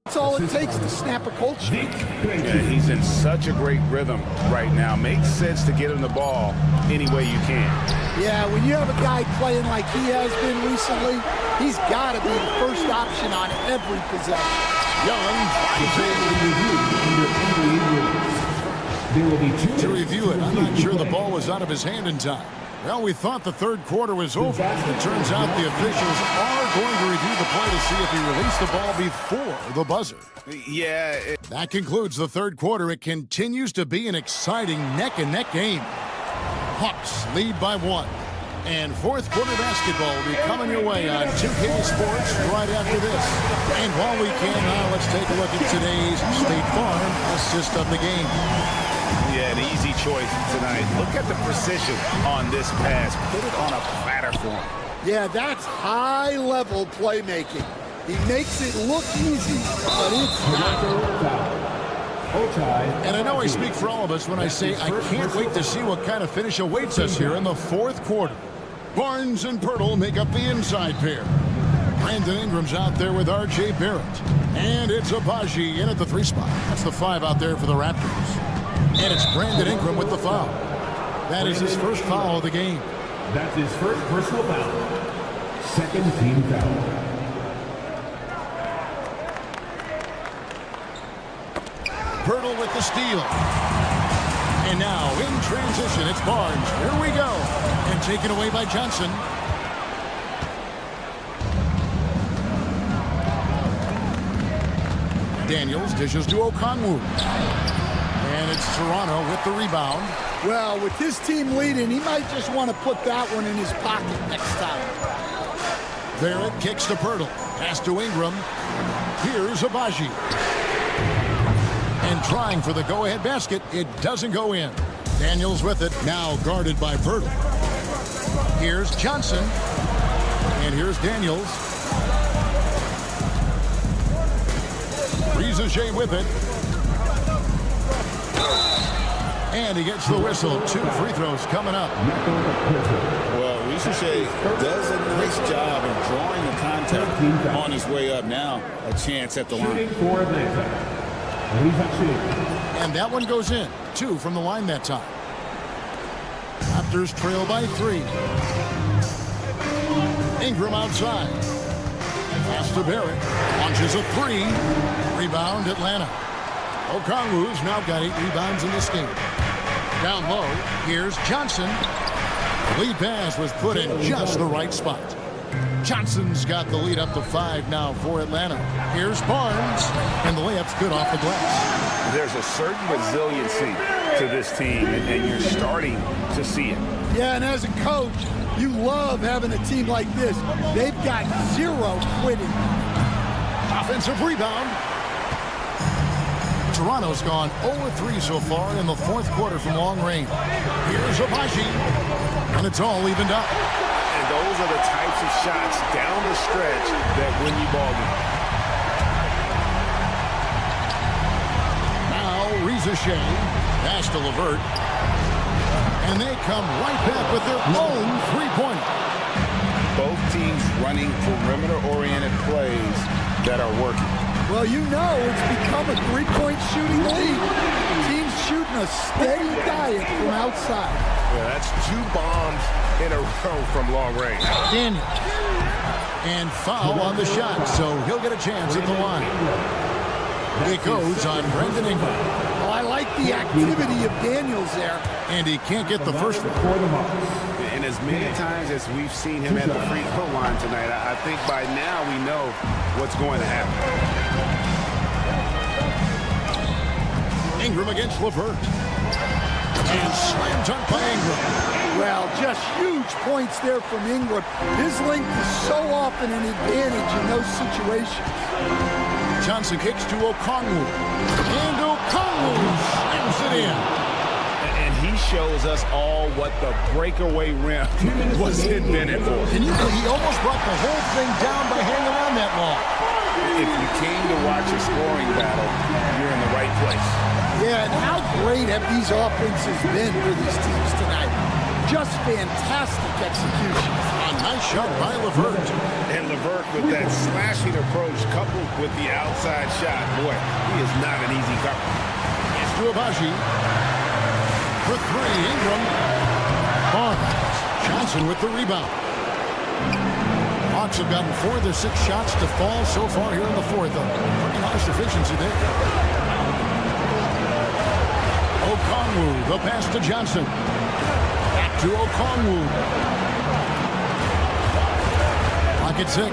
That's all it takes to snap a cold streak. Yeah, he's in such a great rhythm right now. Makes sense to get him the ball any way you can. Yeah, when you have a guy playing like he has been recently, he's got to be the first option on every possession. To review it, I'm not sure the ball was out of his hand in time. Well, we thought the third quarter was over. It turns out the officials are going to review the play to see if he released the ball before the buzzer. Yeah. That concludes the third quarter. It continues to be an exciting neck-and-neck game. Hawks lead by 1. And fourth quarter basketball will be coming your way on 2K Sports right after this. And while we can now, let's take a look at today's State Farm assist of the game. Yeah, an easy choice tonight. Look at the precision on this pass. Put it on a platter for him. Yeah, that's high-level playmaking. He makes it look easy, but it's not. And I know I speak for all of us when I say I can't wait to see what kind of finish awaits us here in the fourth quarter. Barnes and Pirtle make up the inside pair. Brandon Ingram's out there with R.J. Barrett. And it's Abaji in at the 3 spot. That's the 5 out there for the Raptors. And it's Brandon Ingram with the foul. That is his first foul of the game. That's his first personal foul. Second team foul. Pirtle with the steal. And now in transition, it's Barnes. Here we go. And taken away by Johnson. Daniels dishes to Okongwu. And it's Toronto with the rebound. Well, with his team leading, he might just want to put that one in his pocket next time. Barrett kicks to Pirtle. Pass to Ingram. Here's Abaji. And trying for the go-ahead basket. It doesn't go in. Daniels with it. Now guarded by Pirtle. Here's Johnson. And here's Daniels. Risache with it. And he gets the whistle. 2 free throws coming up. Well, Risache does a nice job of drawing the contact on his way up. Now a chance at the line. And that one goes in. 2 from the line that time. Raptors trail by 3. Ingram outside. Pass to Barrett. Launches a 3. Rebound Atlanta. Okongwu's now got 8 rebounds in this game. Down low, here's Johnson. Lead pass was put in just the right spot. Johnson's got the lead up to 5 now for Atlanta. Here's Barnes, and the layup's good off the glass. There's a certain resiliency to this team, and you're starting to see it. Yeah, and as a coach, you love having a team like this. They've got 0 quitting. Offensive rebound. Toronto's gone 0-3 so far in the fourth quarter from long range. Here's Abaji, and it's all evened up. And those are the types of shots down the stretch that win you ball games. Now Risache, pass to LeVert, and they come right back with their own three-pointer. Both teams running perimeter-oriented plays that are working. Well, you know it's become a 3-point shooting league. Teams shooting a steady diet from outside. Yeah, that's 2 bombs in a row from long range. Daniels. And foul on the shot, so he'll get a chance at the line. It goes on Brandon Ingram. Oh, I like the activity of Daniels there. And he can't get the first one. And as many times as we've seen him at the free throw line tonight, I think by now we know what's going to happen. Ingram against LeVert. And slam dunk by Ingram. Well, just huge points there from Ingram. His length is so often an advantage in those situations. Johnson kicks to Okongwu. And Okongwu slams it in. And he shows us all what the breakaway rim was invented for. Can you believe he almost brought the whole thing down by hanging on that long? If you came to watch a scoring battle, you're in the right place. Yeah, and how great have these offenses been for these teams tonight? Just fantastic execution. A nice shot by LeVert. And LeVert with that slashing approach coupled with the outside shot. Boy, he is not an easy cover. It's to Abaji. For three, Ingram. Barnes. Johnson with the rebound. Hawks have gotten 4 of their 6 shots to fall so far here in the fourth. Pretty nice efficiency there. Okongwu, the pass to Johnson. Back to Okongwu. Clock at 6.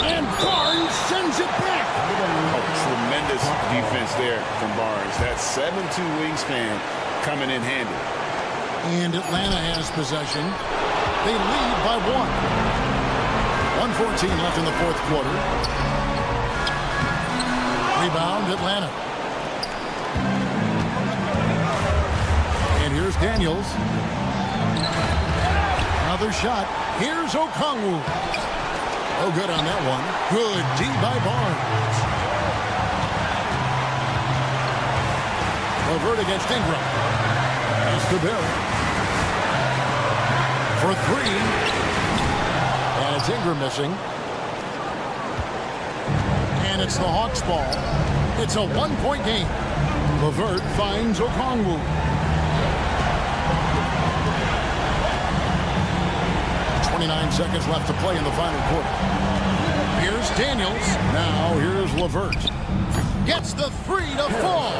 And Barnes sends it back. Oh, tremendous defense there from Barnes. That 7'2" wingspan coming in handy. And Atlanta has possession. They lead by 1. 1:14 left in the fourth quarter. Rebound, Atlanta. And here's Daniels. Another shot. Here's Okongwu. Oh, good on that one. Good D by Barnes. LeVert against Ingram. Pass to Barrett. For 3. And it's Ingram missing. And it's the Hawks ball. It's a 1-point game. LeVert finds Okongwu. 29 seconds left to play in the final quarter. Here's Daniels. Now here's LeVert. Gets the 3 to fall.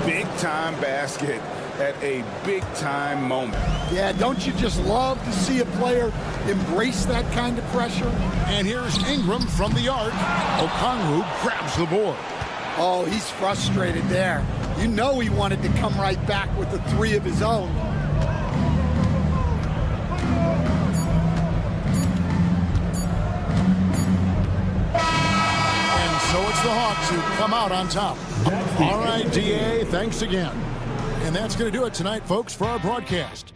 Big time basket at a big time moment. Yeah, don't you just love to see a player embrace that kind of pressure? And here's Ingram from the arc. Okongwu grabs the board. Oh, he's frustrated there. You know he wanted to come right back with the 3 of his own. And so it's the Hawks who come out on top. All right, DA, thanks again. And that's going to do it tonight, folks, for our broadcast.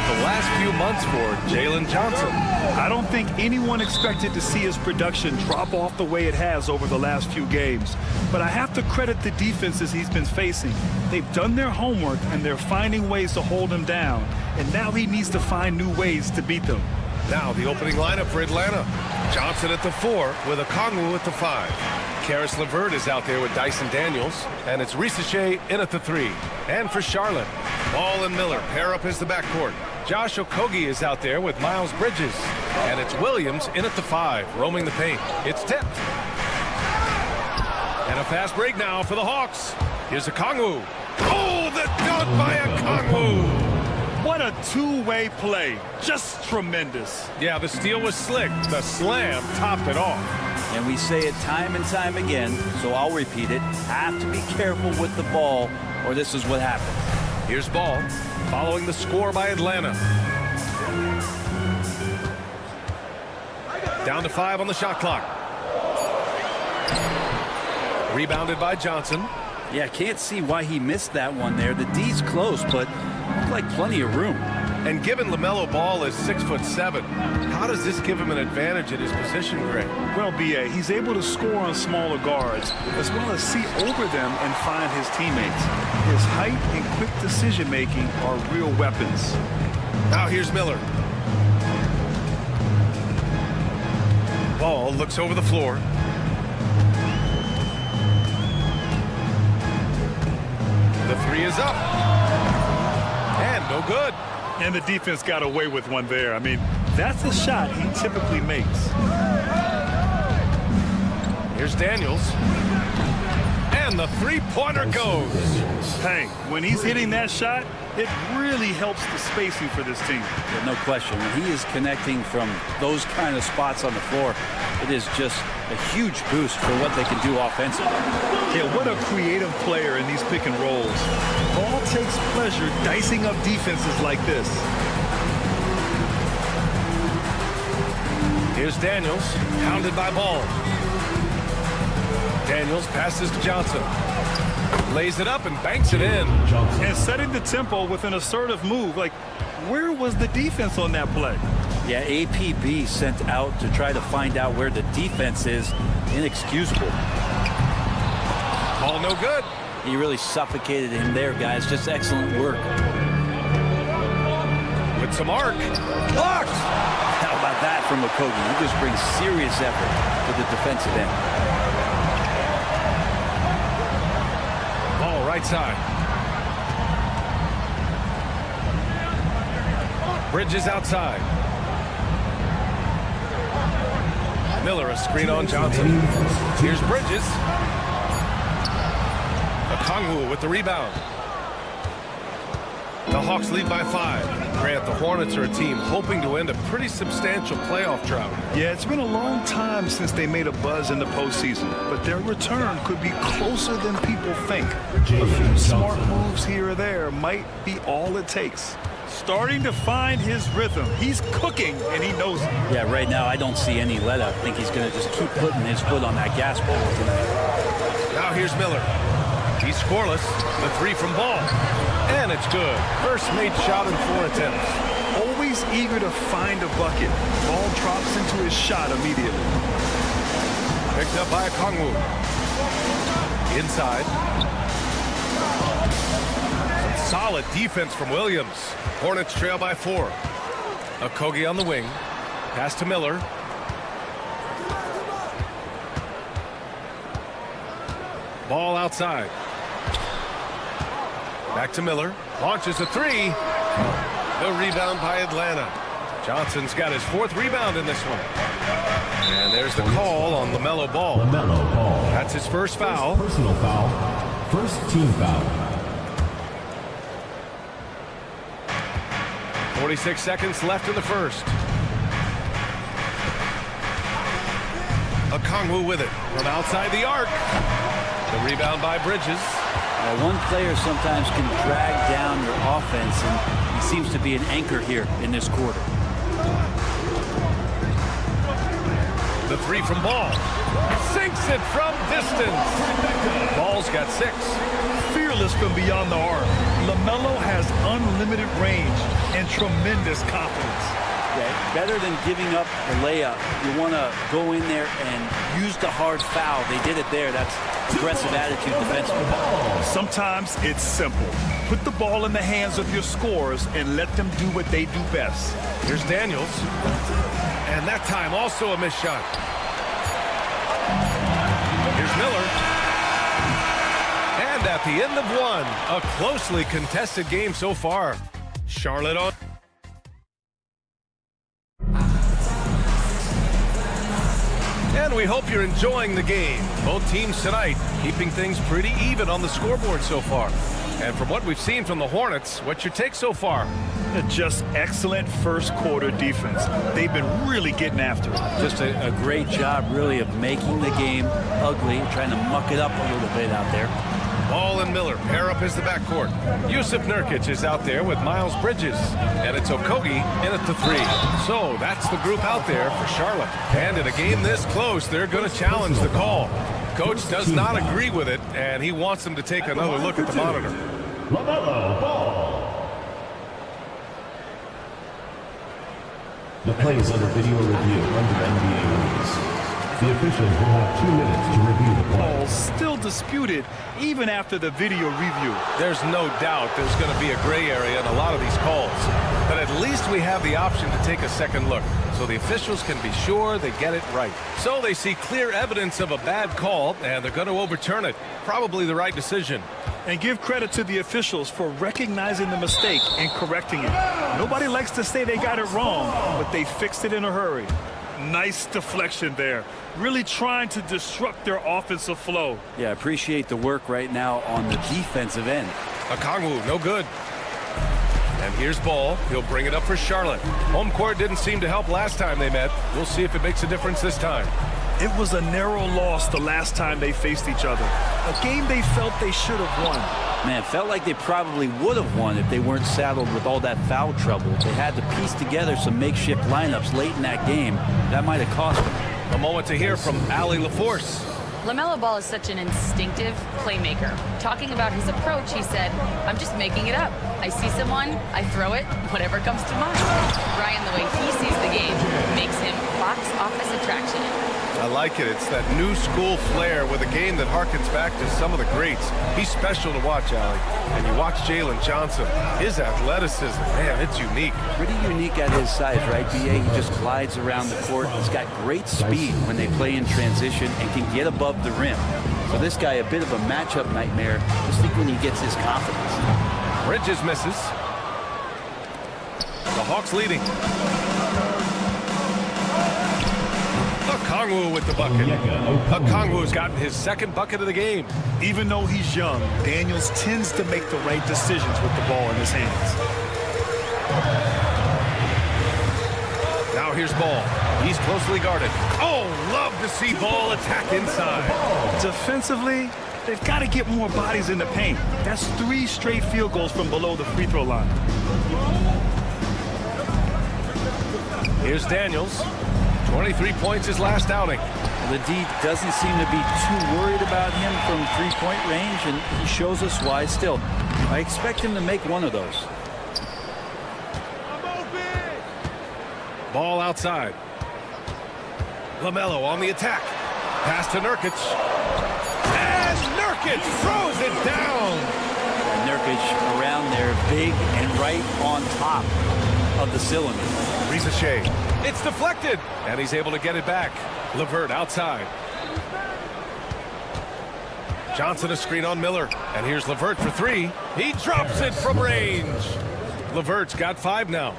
the last few months for Jalen Johnson. I don't think anyone expected to see his production drop off the way it has over the last few games. But I have to credit the defenses he's been facing. They've done their homework, and they're finding ways to hold him down. And now he needs to find new ways to beat them. Now the opening lineup for Atlanta. Johnson at the 4 with Okongwu at the 5. Karis LeVert is out there with Dyson Daniels, and it's Risache in at the 3. And for Charlotte, Ball and Miller pair up as the backcourt. Josh Okogie is out there with Miles Bridges, and it's Williams in at the 5, roaming the paint. It's tipped. And a fast break now for the Hawks. Here's Okongwu. Oh, the dunk by Okongwu. What a two-way play. Just tremendous. Yeah, the steal was slick. The slam topped it off. And we say it time and time again, so I'll repeat it. Have to be careful with the ball, or this is what happens. Here's Ball, following the score by Atlanta. Down to 5 on the shot clock. Rebounded by Johnson. Yeah, can't see why he missed that one there. The D's close, but looked like plenty of room. And given LaMelo Ball is 6'7", how does this give him an advantage at his position, Greg? Well, B.A., he's able to score on smaller guards, as well as see over them and find his teammates. His height and quick decision-making are real weapons. Now here's Miller. Ball looks over the floor. The 3 is up. And no good. And the defense got away with one there. I mean, that's a shot he typically makes. Here's Daniels. And the three-pointer goes. Hey, when he's hitting that shot, it really helps the spacing for this team. Yeah, no question. When he is connecting from those kind of spots on the floor, it is just a huge boost for what they can do offensively. Yeah, what a creative player in these pick and rolls. Ball takes pleasure dicing up defenses like this. Here's Daniels, hounded by Ball. Daniels passes to Johnson. Lays it up and banks it in. And setting the tempo with an assertive move. Like, where was the defense on that play? Yeah, APB sent out to try to find out where the defense is. Inexcusable. Ball no good. He really suffocated him there, guys. Just excellent work. With some arc. Blocked! How about that from Okogie? He just brings serious effort to the defensive end. Ball right side. Bridges outside. Miller a screen on Johnson. Here's Bridges. Okongwu with the rebound. The Hawks lead by 5. Grant, the Hornets are a team hoping to end a pretty substantial playoff drought. Yeah, it's been a long time since they made a buzz in the postseason, but their return could be closer than people think. A few smart moves here or there might be all it takes. Starting to find his rhythm. He's cooking, and he knows it. Yeah, right now I don't see any let up. I think he's going to just keep putting his foot on that gas pedal tonight. Now here's Miller. He's scoreless. The 3 from Ball. And it's good. First made shot in 4 attempts. Always eager to find a bucket. Ball drops into his shot immediately. Picked up by Okongwu. Inside. Solid defense from Williams. Hornets trail by 4. Okogie on the wing. Pass to Miller. Ball outside. Back to Miller. Launches a 3. The rebound by Atlanta. Johnson's got his 4th rebound in this one. And there's the call on LaMelo Ball. LaMelo Ball. That's his first foul. Personal foul. First team foul. 46 seconds left in the first. Okongwu with it from outside the arc. The rebound by Bridges. One player sometimes can drag down your offense, and he seems to be an anchor here in this quarter. The 3 from Ball. Sinks it from distance. Ball's got 6. Fearless from beyond the arc. LaMelo has unlimited range and tremendous confidence. Yeah, better than giving up a layup. You want to go in there and use the hard foul. They did it there. That's aggressive attitude defensively. Sometimes it's simple. Put the ball in the hands of your scorers and let them do what they do best. Here's Daniels. And that time also a missed shot. Here's Miller. And at the end of one, a closely contested game so far. Charlotte on. And we hope you're enjoying the game. Both teams tonight keeping things pretty even on the scoreboard so far. And from what we've seen from the Hornets, what's your take so far? Just excellent first quarter defense. They've been really getting after it. Just a great job, really, of making the game ugly, trying to muck it up a little bit out there. Ball and Miller pair up as the backcourt. Yusuf Nurkic is out there with Miles Bridges. And it's Okogie in at the 3. So that's the group out there for Charlotte. And in a game this close, they're going to challenge the call. Coach does not agree with it, and he wants them to take another look at the monitor. LaMelo Ball. The play is under video review under NBA rules. The officials will have 2 minutes to review the play. Ball still disputed even after the video review. There's no doubt there's going to be a gray area in a lot of these calls. But at least we have the option to take a second look, so the officials can be sure they get it right. So they see clear evidence of a bad call, and they're going to overturn it. Probably the right decision. And give credit to the officials for recognizing the mistake and correcting it. Nobody likes to say they got it wrong, but they fixed it in a hurry. Nice deflection there. Really trying to disrupt their offensive flow. Yeah, I appreciate the work right now on the defensive end. Okongwu, no good. And here's Ball. He'll bring it up for Charlotte. Home court didn't seem to help last time they met. We'll see if it makes a difference this time. It was a narrow loss the last time they faced each other. A game they felt they should have won. Man, felt like they probably would have won if they weren't saddled with all that foul trouble. They had to piece together some makeshift lineups late in that game. That might have cost them. A moment to hear from Allie LaForce. LaMelo Ball is such an instinctive playmaker. Talking about his approach, he said, I'm just making it up. I see someone, I throw it, whatever comes to mind. Brian, the way he sees the game makes him box office attraction. I like it. It's that new school flair with a game that harkens back to some of the greats. He's special to watch, Allie. And you watch Jalen Johnson. His athleticism, man, it's unique. Pretty unique at his size, right, B.A.? He just glides around the court. He's got great speed when they play in transition and can get above the rim. So this guy, a bit of a matchup nightmare. Just think when he gets his confidence. Bridges misses. The Hawks leading. Okongwu with the bucket. Okongwu's gotten his second bucket of the game. Even though he's young, Daniels tends to make the right decisions with the ball in his hands. Now here's Ball. He's closely guarded. Oh, love to see Ball attack inside. Defensively, they've got to get more bodies in the paint. That's 3 straight field goals from below the free throw line. Here's Daniels. 23 points his last outing. The D doesn't seem to be too worried about him from three-point range, and he shows us why still. I expect him to make one of those. Ball outside. LaMelo on the attack. Pass to Nurkic. And Nurkic throws it down. Nurkic around there, big and right on top of the cylinder. Ricochet. It's deflected, and he's able to get it back. LeVert outside. Johnson a screen on Miller, and here's LeVert for 3. He drops it from range. LeVert's got 5 now.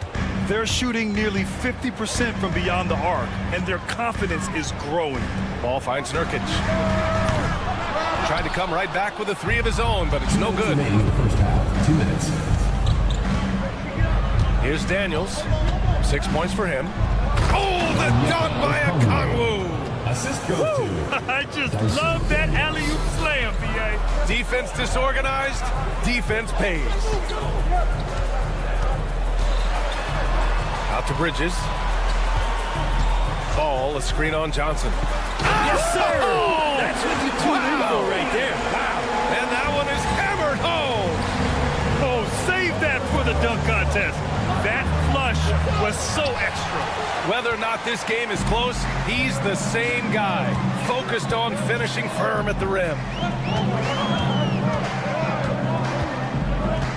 They're shooting nearly 50% from beyond the arc, and their confidence is growing. Ball finds Nurkic. Tried to come right back with a 3 of his own, but it's no good. First half, 2 minutes. Here's Daniels. 6 points for him. Oh, the dunk by Okongwu. Assist goes to. I just love that alley-oop slam, B.A. Defense disorganized. Defense pays. Out to Bridges. Ball, a screen on Johnson. Yes, sir! Oh! That's what you tune in for right there. Wow. And that one is hammered home. Oh, save that for the dunk contest. That flush was so extra. Whether or not this game is close, he's the same guy, focused on finishing firm at the rim.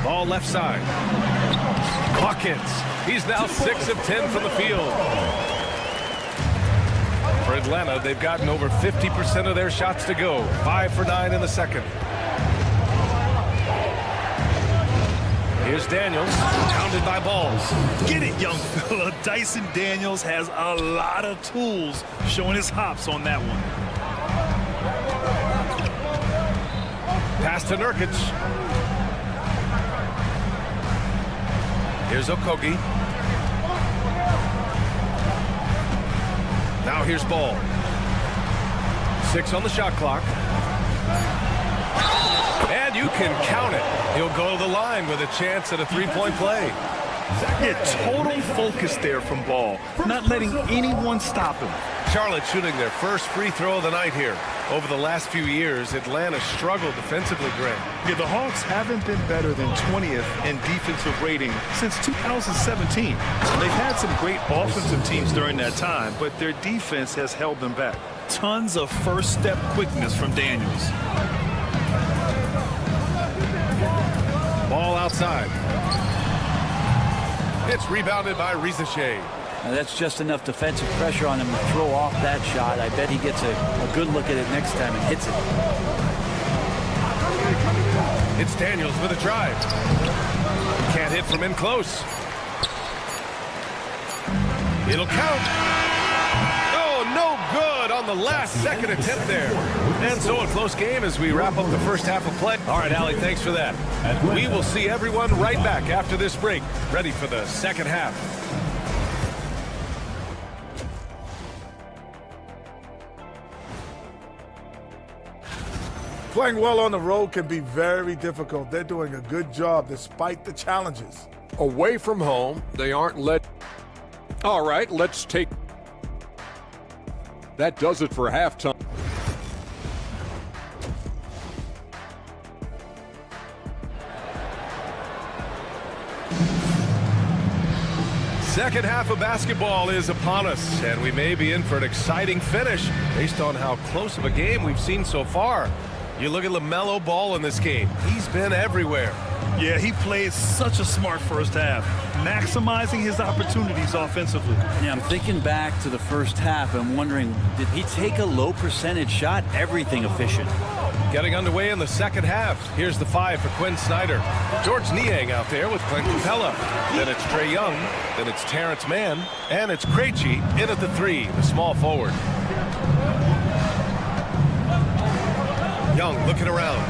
Ball left side. Hawkins. He's now 6 of 10 from the field. For Atlanta, they've gotten over 50% of their shots to go. 5 for 9 in the second. Here's Daniels, pounded by Balls. Get it, young fella. Dyson Daniels has a lot of tools, showing his hops on that one. Pass to Nurkic. Here's Okogie. Now here's Ball. 6 on the shot clock. And you can count it. He'll go to the line with a chance at a three-point play. Yeah, total focus there from Ball, not letting anyone stop him. Charlotte shooting their first free throw of the night here. Over the last few years, Atlanta struggled defensively, Greg. Yeah, the Hawks haven't been better than 20th in defensive rating since 2017. They've had some great offensive teams during that time, but their defense has held them back. Tons of first-step quickness from Daniels. Ball outside. It's rebounded by Risache. Now that's just enough defensive pressure on him to throw off that shot. I bet he gets a good look at it next time and hits it. It's Daniels with a drive. Can't hit from in close. It'll count. Oh, no good on the last second attempt there. And so a close game as we wrap up the first half of play. All right, Allie, thanks for that. We will see everyone right back after this break, ready for the second half. Playing well on the road can be very difficult. They're doing a good job despite the challenges. Away from home, they aren't let. All right, let's take. That does it for halftime. Second half of basketball is upon us, and we may be in for an exciting finish based on how close of a game we've seen so far. You look at LaMelo Ball in this game. He's been everywhere. Yeah, he played such a smart first half, maximizing his opportunities offensively. Yeah, I'm thinking back to the first half. I'm wondering, did he take a low percentage shot? Everything efficient. Getting underway in the second half. Here's the 5 for Quinn Snyder. George Niang out there with Clint Capella. Then it's Trae Young. Then it's Terrence Mann. And it's Krejci in at the 3, the small forward. Young looking around.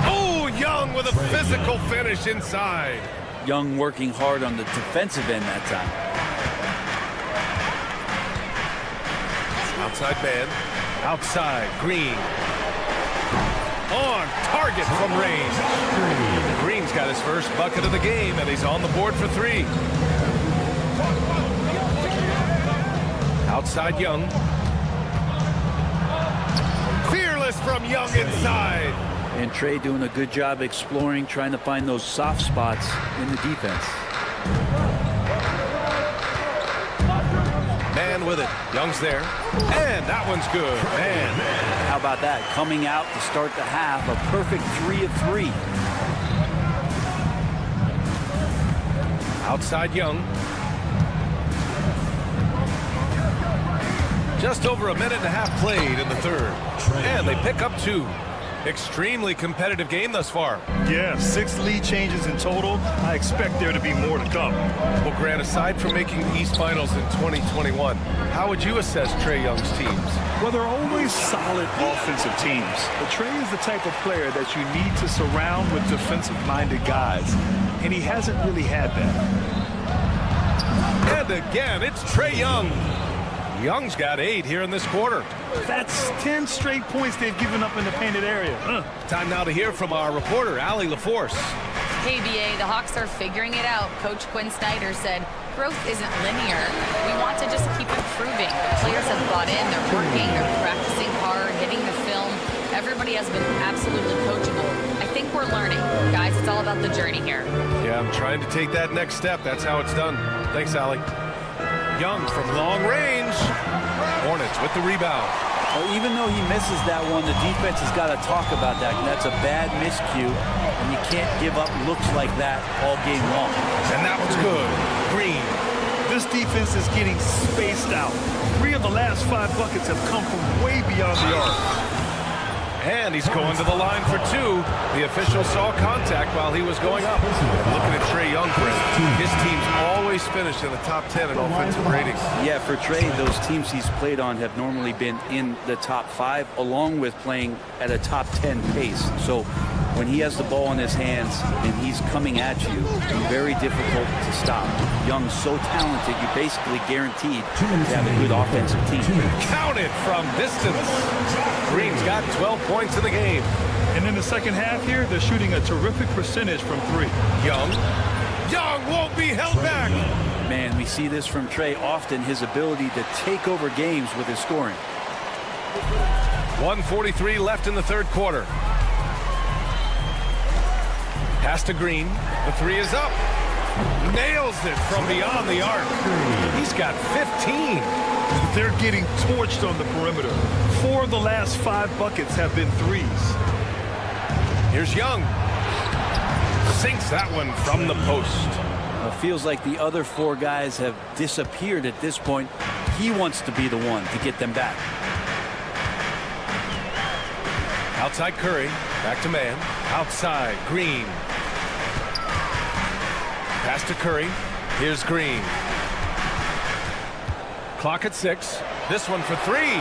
Oh, Young with a physical finish inside. Young working hard on the defensive end that time. Outside man. Outside. Green. On target from range. Green's got his first bucket of the game, and he's on the board for 3. Outside Young. Fearless from Young inside. And Trae doing a good job exploring, trying to find those soft spots in the defense. Man with it. Young's there. And that one's good. Man. How about that? Coming out to start the half, a perfect 3 of 3. Outside Young. Just over a minute and a half played in the third. And they pick up 2. Extremely competitive game thus far. Yeah, 6 lead changes in total. I expect there to be more to come. Well, Grant, aside from making the East Finals in 2021, how would you assess Trae Young's teams? Well, they're always solid offensive teams. But Trae is the type of player that you need to surround with defensive-minded guys. And he hasn't really had that. And again, it's Trae Young. Young's got 8 here in this quarter. That's 10 straight points they've given up in the painted area. Time now to hear from our reporter, Allie LaForce. Hey, BA, the Hawks are figuring it out. Coach Quinn Snyder said, growth isn't linear. We want to just keep improving. The players have bought in. They're working. They're practicing hard, hitting the film. Everybody has been absolutely coachable. I think we're learning. Guys, it's all about the journey here. Yeah, I'm trying to take that next step. That's how it's done. Thanks, Allie. Young from long range. Hornets with the rebound. Well, even though he misses that one, the defense has got to talk about that. That's a bad miscue, and you can't give up looks like that all game long. And that was good. Green. This defense is getting spaced out. 3 of the last 5 buckets have come from way beyond the arc. And he's going to the line for 2. The official saw contact while he was going up. Looking at Trae Young, his team's always finished in the top 10 in offensive ratings. Yeah, for Trae, those teams he's played on have normally been in the top 5, along with playing at a top 10 pace. So when he has the ball in his hands and he's coming at you, it's very difficult to stop. Young's so talented, you're basically guaranteed to have a good offensive team. Counted from distance. Green's got 12 points in the game. And in the second half here, they're shooting a terrific percentage from 3. Young won't be held back. Man, we see this from Trae often, his ability to take over games with his scoring. 1:43 left in the third quarter. Pass to Green. The 3 is up. Nails it from beyond the arc. He's got 15. They're getting torched on the perimeter. 4 of the last 5 buckets have been 3s. Here's Young. Sinks that one from the post. It feels like the other 4 guys have disappeared at this point. He wants to be the one to get them back. Outside Curry. Back to man. Outside Green. Pass to Curry. Here's Green. Clock at 6. This one for 3.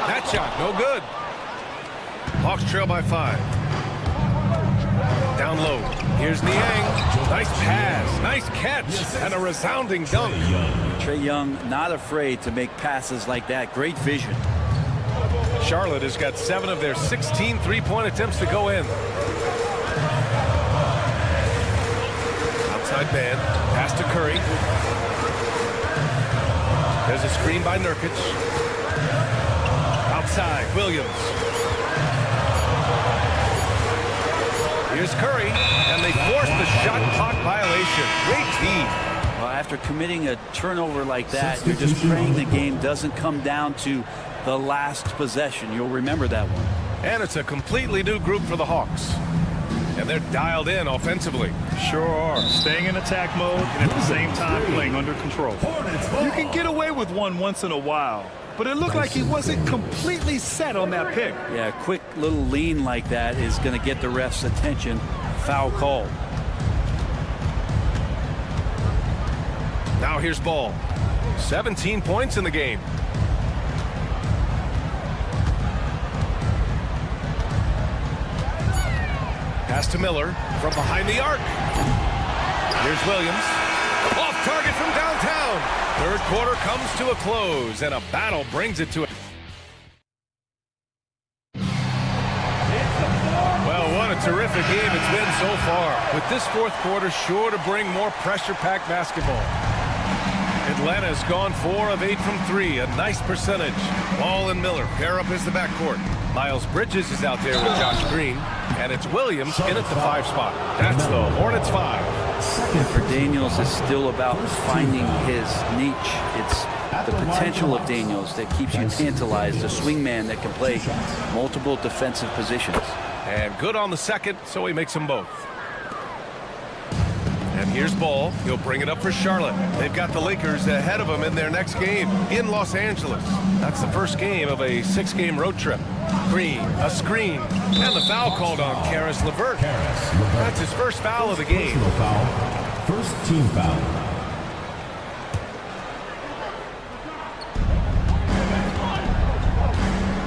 That shot, no good. Hawks trail by 5. Down low. Here's Niang. Nice pass, nice catch, and a resounding dunk. Trae Young not afraid to make passes like that. Great vision. Charlotte has got 7 of their 16 three-point attempts to go in. Outside man. Pass to Curry. There's a screen by Nurkic. Outside, Williams. Here's Curry, and they force the shot clock violation. Great team. Well, after committing a turnover like that, you're just praying the game doesn't come down to the last possession. You'll remember that one. And it's a completely new group for the Hawks. And they're dialed in offensively. Sure are. Staying in attack mode and at the same time playing under control. You can get away with one once in a while, but it looked like he wasn't completely set on that pick. Yeah, a quick little lean like that is going to get the ref's attention. Foul call. Now here's Ball. 17 points in the game. Pass to Miller from behind the arc. Here's Williams. Off target from downtown. Third quarter comes to a close, and a battle brings it to it. Well, what a terrific game it's been so far. With this fourth quarter sure to bring more pressure-packed basketball. Atlanta's gone 4 of 8 from 3, a nice percentage. Ball and Miller pair up as the backcourt. Miles Bridges is out there with Josh Green, and it's Williams in at the 5 spot. That's the Hornets 5. And for Daniels, it's still about finding his niche. It's the potential of Daniels that keeps you tantalized, a swingman that can play multiple defensive positions. And good on the second, so he makes them both. And here's Ball. He'll bring it up for Charlotte. They've got the Lakers ahead of them in their next game in Los Angeles. That's the first game of a 6-game road trip. Green, a screen, and the foul called on Karis LeVert. That's his first foul of the game. First team foul.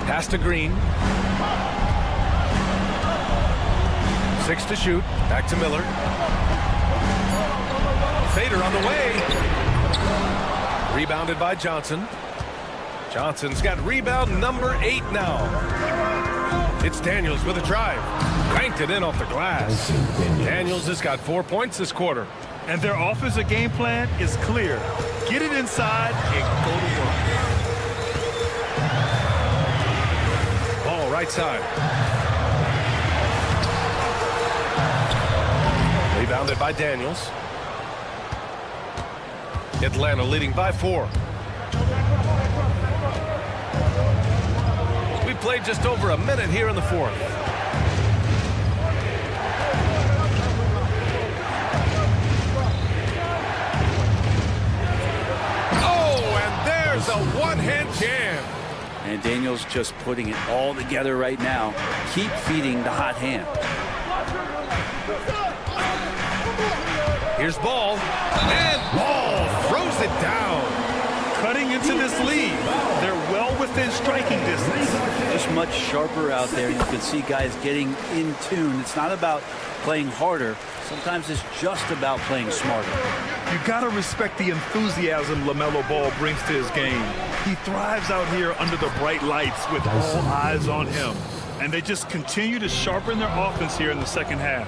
Pass to Green. 6 to shoot. Back to Miller. Fader on the way. Rebounded by Johnson. Johnson's got rebound number 8 now. It's Daniels with a drive. Banked it in off the glass. Daniels has got 4 points this quarter. And their offensive game plan is clear. Get it inside and go to work. Ball right side. Rebounded by Daniels. Atlanta leading by 4. We played just over a minute here in the fourth. A one-hand jam. And Daniels just putting it all together right now. Keep feeding the hot hand. Here's Ball. And Ball throws it down. Cutting into this lead. They're well within striking distance. Just much sharper out there. You can see guys getting in tune. It's not about playing harder. Sometimes it's just about playing smarter. You gotta respect the enthusiasm LaMelo Ball brings to his game. He thrives out here under the bright lights with all eyes on him. And they just continue to sharpen their offense here in the second half.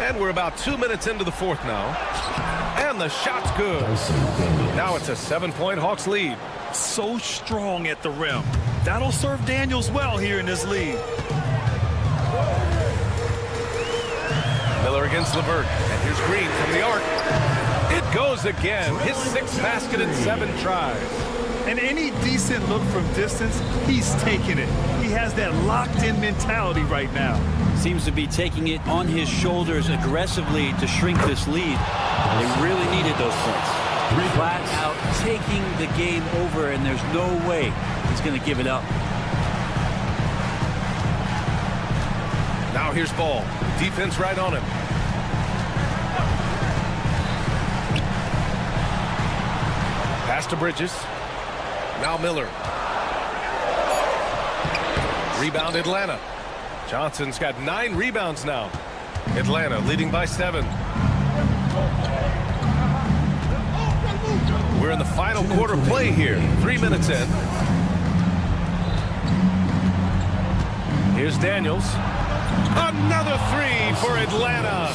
And we're about 2 minutes into the fourth now. And the shot's good. Now it's a 7-point Hawks lead. So strong at the rim. That'll serve Daniels well here in this lead. Miller against LeVert. And here's Green from the arc. It goes again. His 6th basket in 7 tries. And any decent look from distance, he's taking it. He has that locked-in mentality right now. Seems to be taking it on his shoulders aggressively to shrink this lead. They really needed those points. Flat out taking the game over, and there's no way he's going to give it up. Now here's Ball. Defense right on him. Pass to Bridges. Now Miller. Rebound Atlanta. Johnson's got 9 rebounds now. Atlanta leading by 7. We're in the final quarter play here. 3 minutes in. Here's Daniels. Another 3 for Atlanta.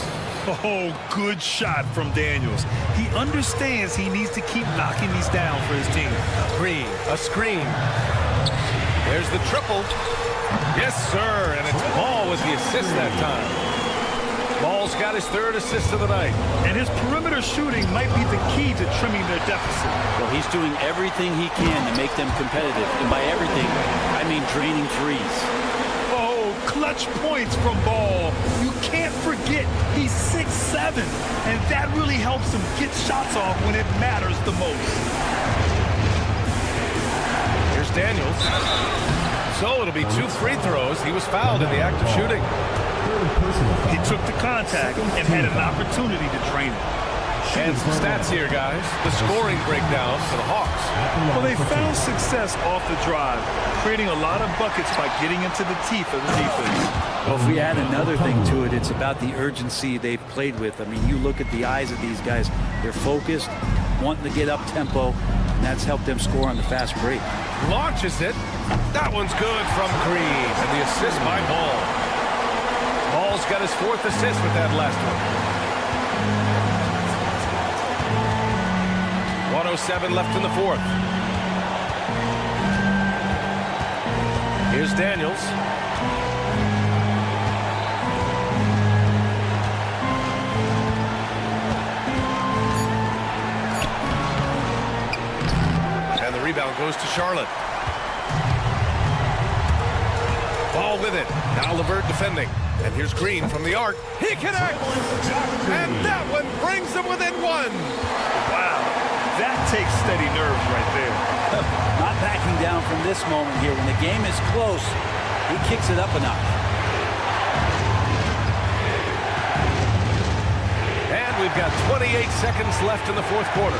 Oh, good shot from Daniels. He understands he needs to keep knocking these down for his team. Green, a screen. There's the triple. Yes, sir, and it's Ball with the assist that time. Ball's got his 3rd assist of the night. And his perimeter shooting might be the key to trimming their deficit. Well, he's doing everything he can to make them competitive. And by everything, I mean draining threes. Oh, clutch points from Ball. You can't forget he's 6'7", and that really helps him get shots off when it matters the most. Here's Daniels. So it'll be 2 free throws. He was fouled in the act of shooting. He took the contact and had an opportunity to drain it. And some stats here, guys. The scoring breakdown for the Hawks. Well, they found success off the drive, creating a lot of buckets by getting into the teeth of the defense. Well, if we add another thing to it, it's about the urgency they've played with. I mean, you look at the eyes of these guys. They're focused, wanting to get up tempo, and that's helped them score on the fast break. Launches it. That one's good from Green. And the assist by Ball. Ball's got his 4th assist with that last one. 1:07 left in the fourth. Here's Daniels. And the rebound goes to Charlotte. Ball with it. Now LeVert defending. And here's Green from the arc. He connects! And that one brings them within 1. Wow. That takes steady nerves right there. Not backing down from this moment here. When the game is close, he kicks it up a notch. And we've got 28 seconds left in the fourth quarter.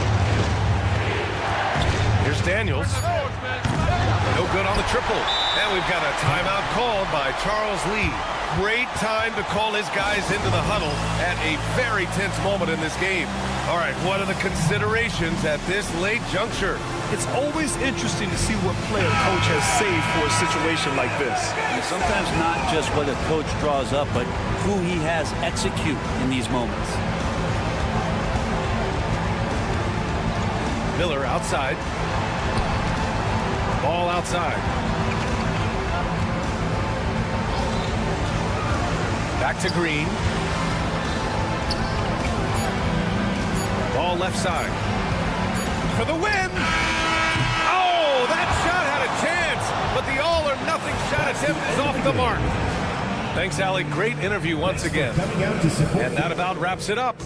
Here's Daniels. No good on the triple. And we've got a timeout called by Charles Lee. Great time to call his guys into the huddle at a very tense moment in this game. All right, what are the considerations at this late juncture? It's always interesting to see what play a coach has saved for a situation like this. And sometimes not just what a coach draws up, but who he has execute in these moments. Miller outside. Ball outside. Back to Green. Ball left side. For the win! Oh, that shot had a chance, but the all-or-nothing shot attempt is off the mark. Thanks, Allie. Great interview once again. And that about wraps it up.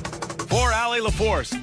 For Allie LaForce.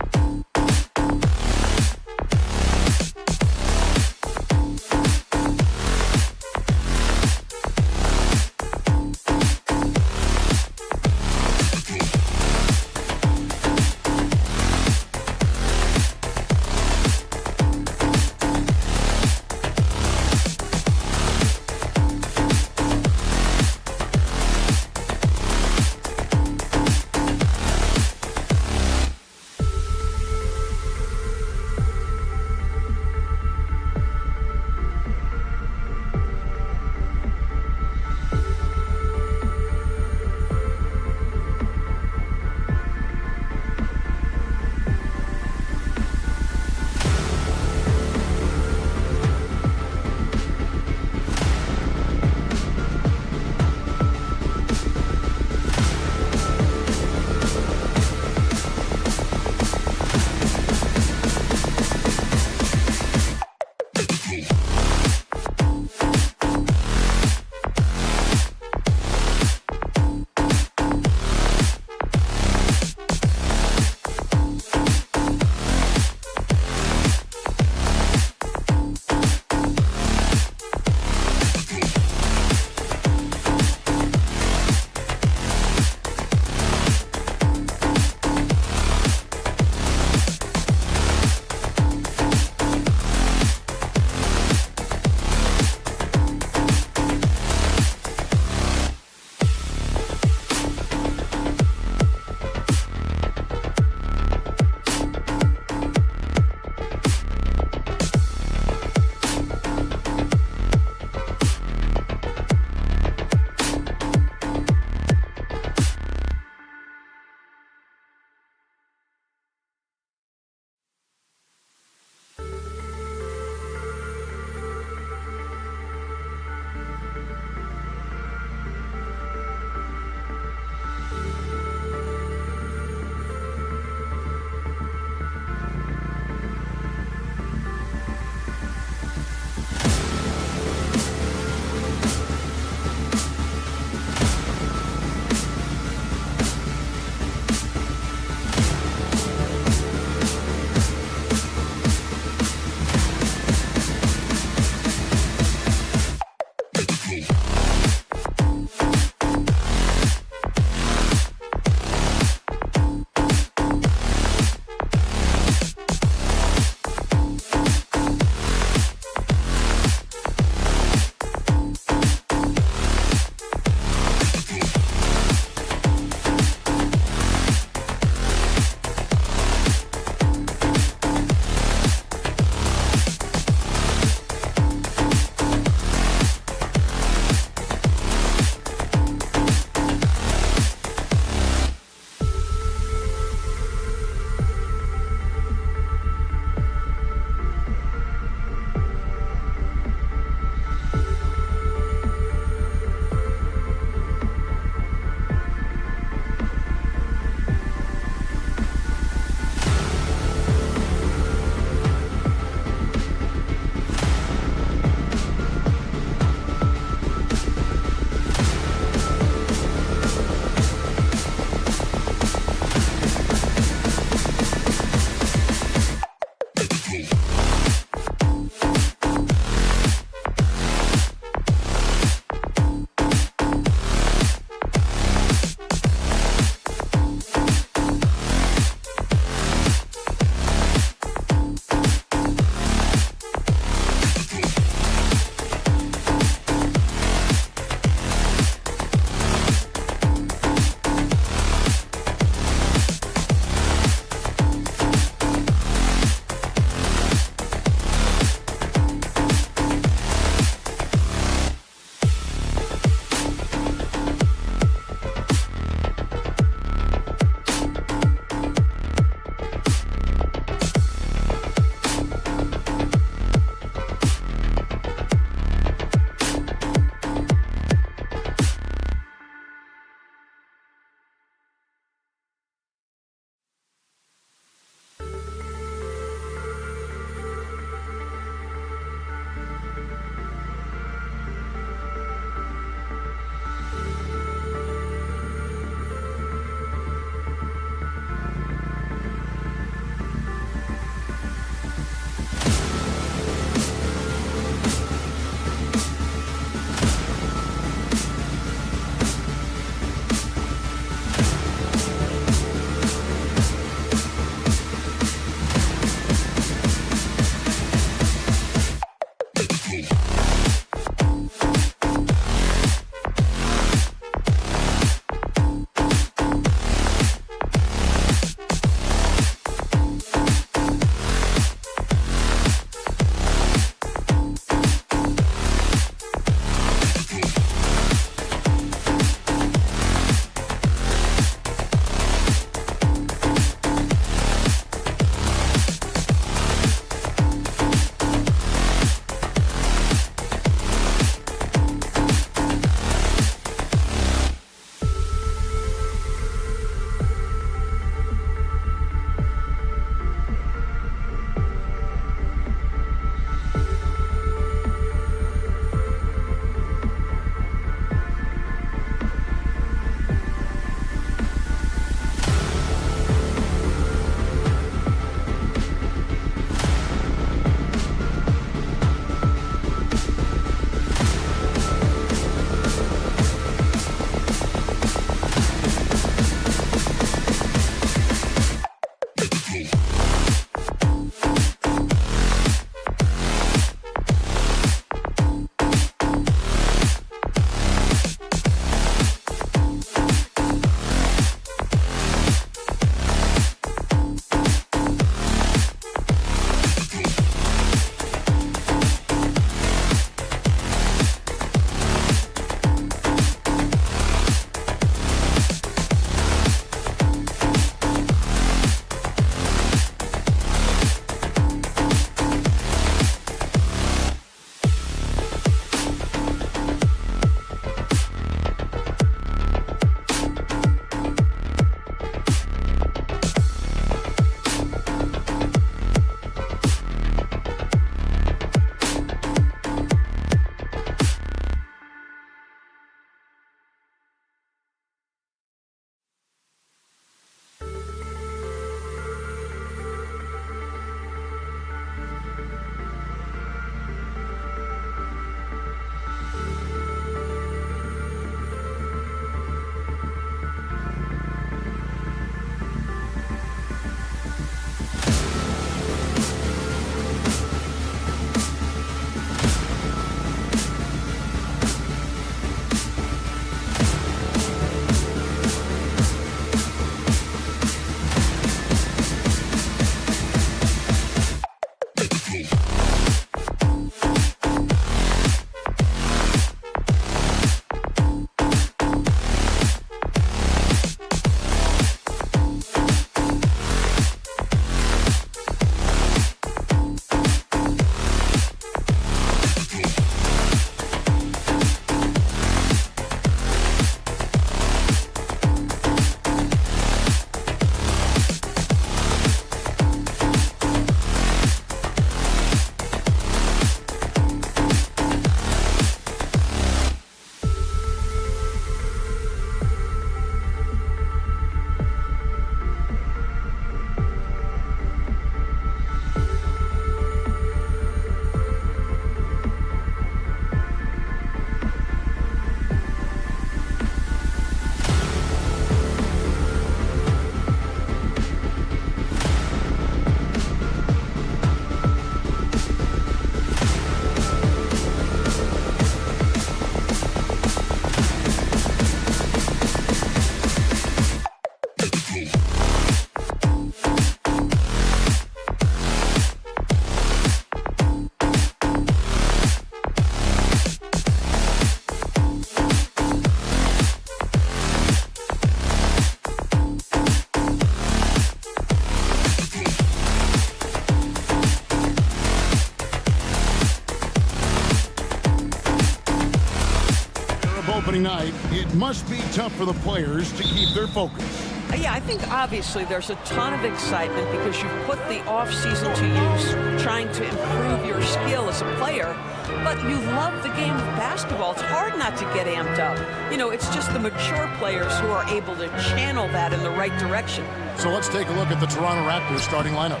opening night, it must be tough for the players to keep their focus. Yeah, I think obviously there's a ton of excitement because you've put the offseason to use trying to improve your skill as a player, but you love the game of basketball. It's hard not to get amped up. You know, it's just the mature players who are able to channel that in the right direction. So let's take a look at the Toronto Raptors starting lineup.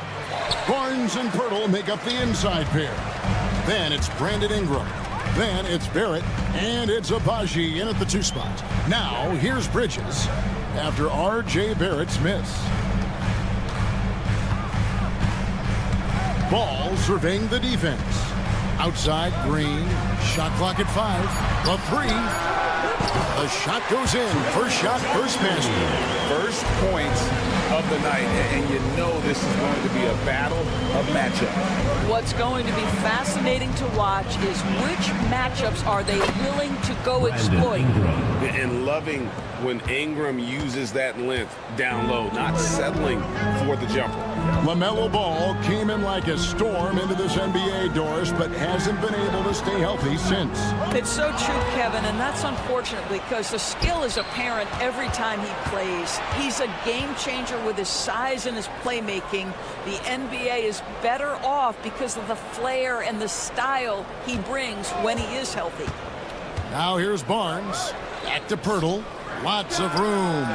Barnes and Pirtle make up the inside pair. Then it's Brandon Ingram. Then it's Barrett, and it's Abaji in at the 2 spot. Now, here's Bridges after R.J. Barrett's miss. Ball surveying the defense. Outside, Green. Shot clock at 5. The 3. The shot goes in. First shot, first basket. First points of the night, and you know this is going to be a battle of matchups. What's going to be fascinating to watch is which matchups are they willing to go exploit. And loving when Ingram uses that length down low, not settling for the jumper. LaMelo Ball came in like a storm into this NBA, Doris, but hasn't been able to stay healthy since. It's so true, Kevin, and that's unfortunate because the skill is apparent every time he plays. He's a game changer with his size and his playmaking. The NBA is better off because of the flair and the style he brings when he is healthy. Now here's Barnes. Back to Pirtle. Lots of room.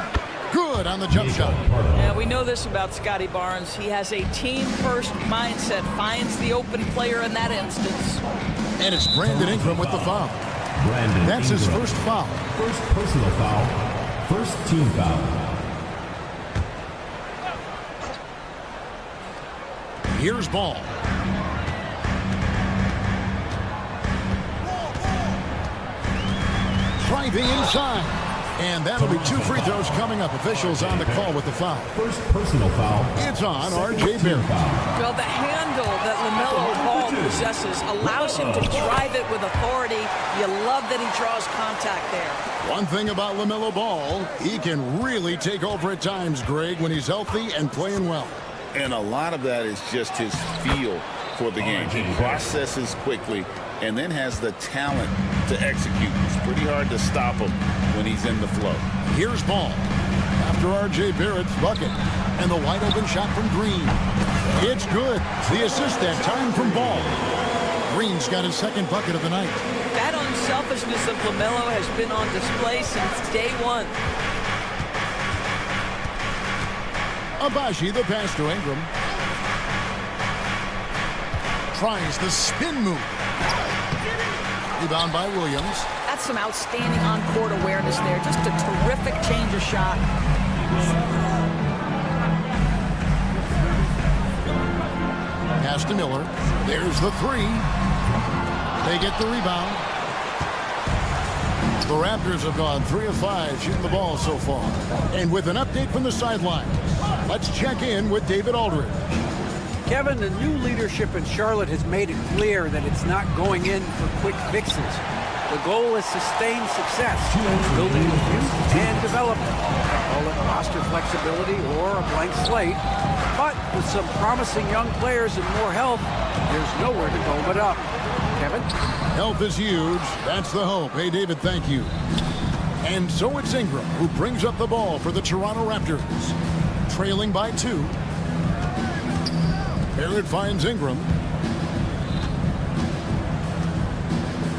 Good on the jump shot. Yeah, we know this about Scotty Barnes. He has a team-first mindset, finds the open player in that instance. And it's Brandon Ingram with the foul. That's his first foul. First personal foul. First team foul. Here's Ball. Driving inside. And that'll be 2 free throws coming up. Officials on the call with the foul. First personal foul. It's on R.J. Barrett. Well, the handle that LaMelo Ball possesses allows him to drive it with authority. You love that he draws contact there. One thing about LaMelo Ball, he can really take over at times, Greg, when he's healthy and playing well. And a lot of that is just his feel for the game. He processes quickly and then has the talent to execute. It's pretty hard to stop him when he's in the flow. Here's Ball after R.J. Barrett's bucket. And the wide open shot from Green. It's good. The assist that time from Ball. Green's got his second bucket of the night. That unselfishness of LaMelo has been on display since day one. Abaji, the pass to Ingram. Tries the spin move. Rebound by Williams. That's some outstanding on-court awareness there. Just a terrific change of shot. Pass to Miller. There's the 3. They get the rebound. The Raptors have gone 3 of 5 shooting the ball so far. And with an update from the sideline, let's check in with David Aldridge. Kevin, the new leadership in Charlotte has made it clear that it's not going in for quick fixes. The goal is sustained success, building youth and development. Call it roster flexibility or a blank slate. But with some promising young players and more health, there's nowhere to go but up. Kevin? Health is huge. That's the hope. Hey, David, thank you. And so it's Ingram who brings up the ball for the Toronto Raptors. Trailing by 2. Barrett finds Ingram.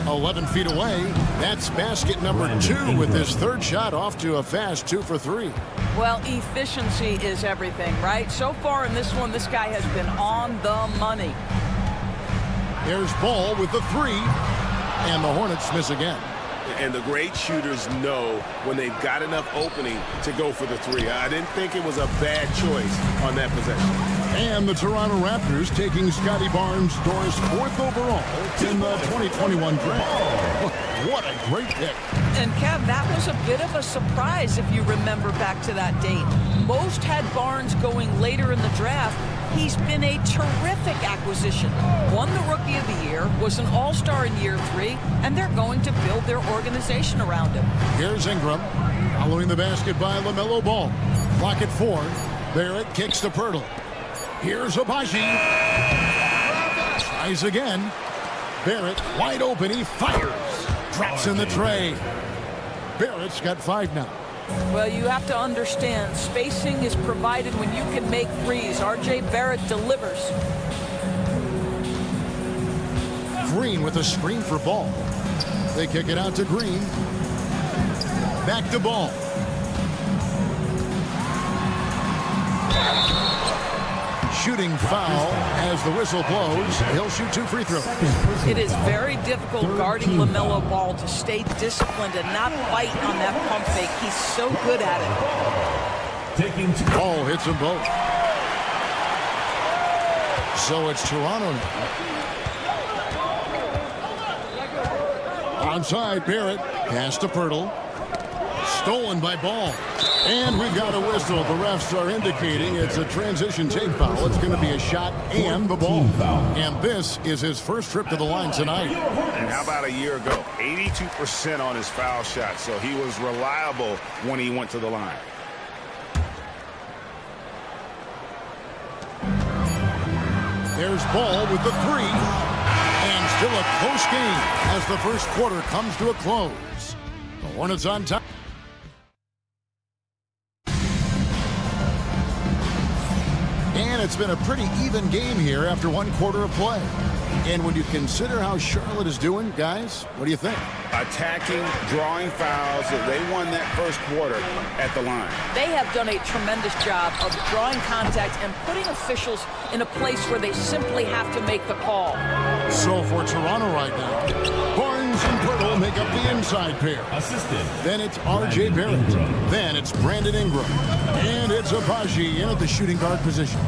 11 feet away. That's basket number 2 with his third shot off to a fast 2 for 3. Well, efficiency is everything, right? So far in this one, this guy has been on the money. There's Ball with the 3. And the Hornets miss again. And the great shooters know when they've got enough opening to go for the 3. I didn't think it was a bad choice on that possession. And the Toronto Raptors taking Scotty Barnes, Doris, 4th overall in the 2021 draft. What a great pick. And Kev, that was a bit of a surprise if you remember back to that date. Most had Barnes going later in the draft. He's been a terrific acquisition. Won the Rookie of the Year, was an All-Star in year 3, and they're going to build their organization around him. Here's Ingram, following the basket by LaMelo Ball. Clock at 4. Barrett kicks to Pirtle. Here's Abaji. Tries again. Barrett wide open. He fires. Drops in the tray. Barrett's got 5 now. Well, you have to understand, spacing is provided when you can make threes. R.J. Barrett delivers. Green with a screen for Ball. They kick it out to Green. Back to Ball. Shooting foul as the whistle blows. He'll shoot 2 free throws. It is very difficult guarding LaMelo Ball to stay disciplined and not bite on that pump fake. He's so good at it. Ball hits them both. So it's Toronto now. Onside, Barrett. Pass to Pirtle. Stolen by Ball. And we've got a whistle. The refs are indicating it's a transition tape foul. It's going to be a shot and the ball. And this is his first trip to the line tonight. And how about a year ago? 82% on his foul shot. So he was reliable when he went to the line. There's Ball with the 3. And still a close game as the first quarter comes to a close. The Hornets on top. And it's been a pretty even game here after 1 quarter of play. And when you consider how Charlotte is doing, guys, what do you think? Attacking, drawing fouls. They won that first quarter at the line. They have done a tremendous job of drawing contact and putting officials in a place where they simply have to make the call. So for Toronto right now, Barnes and Pirtle make up the inside pair. Assistant. Then it's R.J. Barrett. Then it's Brandon Ingram. And it's Abaji in at the shooting guard position.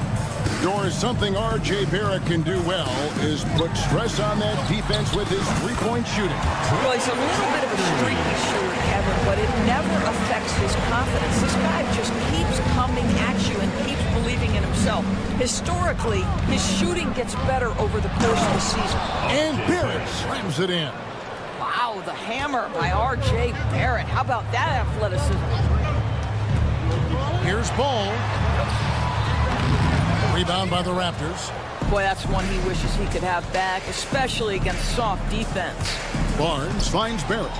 Doris, something R.J. Barrett can do well is put stress on that defense with his three-point shooting. Well, he's a little bit of a streaky shooter, Kevin, but it never affects his confidence. This guy just keeps coming at you and keeps believing in himself. Historically, his shooting gets better over the course of the season. And Barrett slams it in. Wow, the hammer by R.J. Barrett. How about that athleticism? Here's Ball. Rebound by the Raptors. Boy, that's one he wishes he could have back, especially against soft defense. Barnes finds Barrett.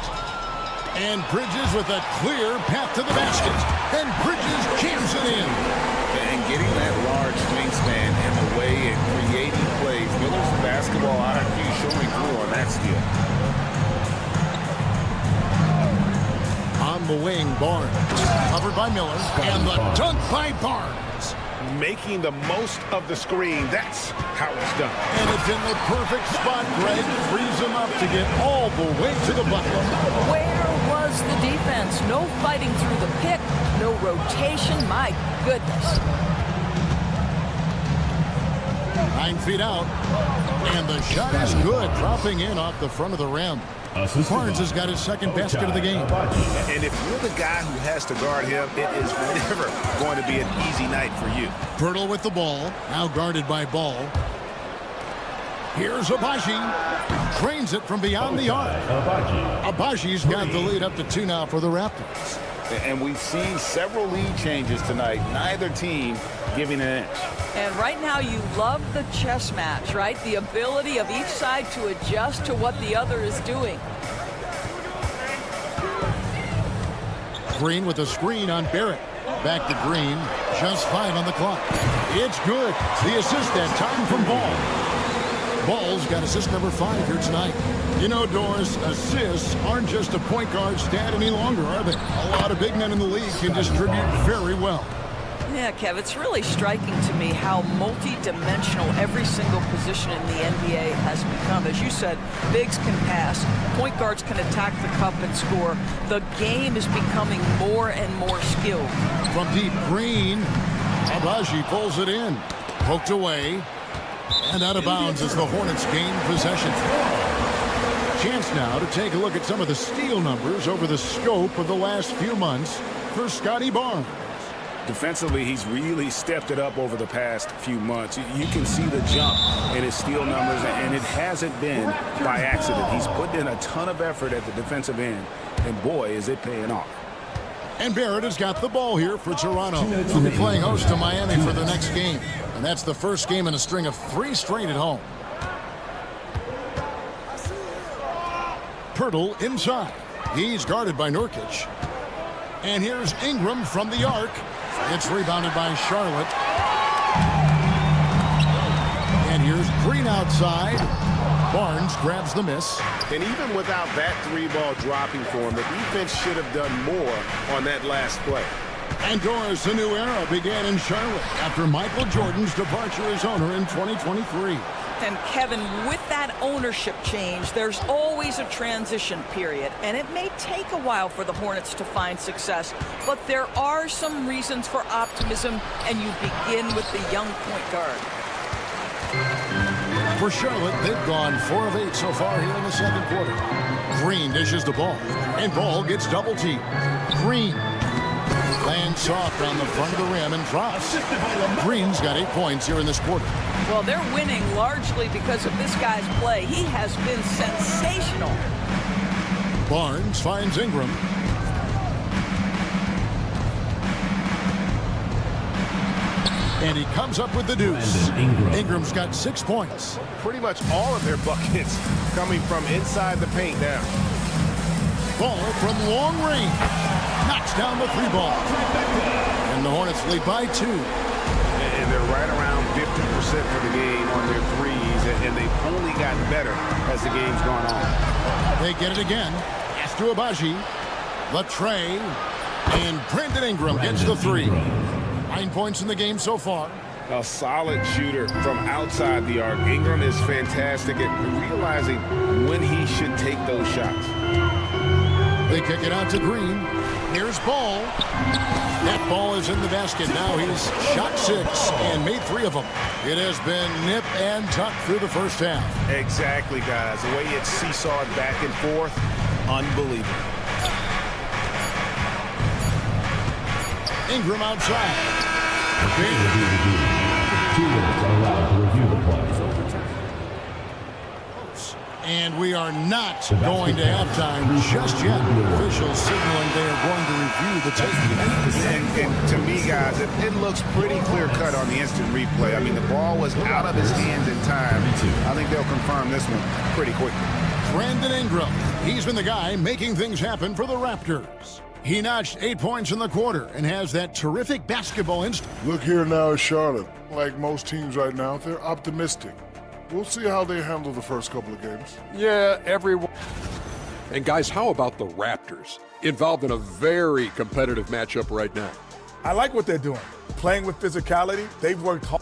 And Bridges with a clear path to the basket. And Bridges jams it in. And getting that large wingspan in the way and creating plays. Miller's basketball IQ showing through on that steal. On the wing, Barnes. Covered by Miller. And the dunk by Barnes. Making the most of the screen. That's how it's done. And it's in the perfect spot. Greg frees him up to get all the way to the bucket. Where was the defense? No fighting through the pick. No rotation. My goodness. 9 feet out. And the shot is good. Dropping in off the front of the rim. Barnes has got his second basket of the game. And if you're the guy who has to guard him, it is never going to be an easy night for you. Pirtle with the ball. Now guarded by Ball. Here's Abaji. Trains it from beyond the arc. Abaji's got the lead up to 2 now for the Raptors. And we've seen several lead changes tonight. Neither team giving an inch. And right now you love the chess match, right? The ability of each side to adjust to what the other is doing. Green with a screen on Barrett. Back to Green. Just 5 on the clock. It's good. The assist that time from Ball. Ball's got assist number 5 here tonight. You know, Doris, assists aren't just a point guard stat any longer, are they? A lot of big men in the league can distribute very well. Yeah, Kev, it's really striking to me how multi-dimensional every single position in the NBA has become. As you said, bigs can pass, point guards can attack the cup and score. The game is becoming more and more skilled. From deep, Green. Abaji pulls it in. Poked away. And out of bounds as the Hornets gain possession. Chance now to take a look at some of the steal numbers over the scope of the last few months for Scotty Barnes. Defensively, he's really stepped it up over the past few months. You can see the jump in his steal numbers, and it hasn't been by accident. He's put in a ton of effort at the defensive end, and boy, is it paying off. And Barrett has got the ball here for Toronto. They'll be playing host to Miami for their next game. And that's the first game in a string of 3 straight at home. Pirtle inside. He's guarded by Nurkic. And here's Ingram from the arc. It's rebounded by Charlotte. And here's Green outside. Barnes grabs the miss. And even without that three ball dropping for him, the defense should have done more on that last play. And Doris, a new era began in Charlotte after Michael Jordan's departure as owner in 2023. And Kevin, with that ownership change, there's always a transition period, and it may take a while for the Hornets to find success, but there are some reasons for optimism, and you begin with the young point guard. For Charlotte, they've gone 4 of 8 so far here in the second quarter. Green dishes the ball, and Ball gets double teamed. Green lands soft on the front of the rim and drops. Green's got 8 points here in this quarter. Well, they're winning largely because of this guy's play. He has been sensational. Barnes finds Ingram. And he comes up with the deuce. Ingram's got 6 points. Pretty much all of their buckets coming from inside the paint now. Ball from long range. Knocks down the 3 ball. And the Hornets lead by 2. And they're right around 50% for the game on their threes. And they've only gotten better as the game's gone on. They get it again. Pass to Abaji. Latre. And Brandon Ingram gets the 3. 9 points in the game so far. A solid shooter from outside the arc. Ingram is fantastic at realizing when he should take those shots. They kick it out to Green. Here's Ball. That ball is in the basket. Now he's shot 6 and made 3 of them. It has been nip and tuck through the first half. Exactly, guys. The way it's seesawed back and forth, unbelievable. Ingram outside. 2 minutes are allowed to review the play. And we are not going to halftime just yet. Officials signaling they are going to review the tape. And to me, guys, it looks pretty clear-cut on the instant replay. I mean, the ball was out of his hands in time. I think they'll confirm this one pretty quickly. Brandon Ingram. He's been the guy making things happen for the Raptors. He notched 8 points in the quarter and has that terrific basketball instinct. Look here now, Charlotte. Like most teams right now, they're optimistic. We'll see how they handle the first couple of games. Yeah, everyone. And guys, how about the Raptors? Involved in a very competitive matchup right now. I like what they're doing. Playing with physicality, they've worked hard.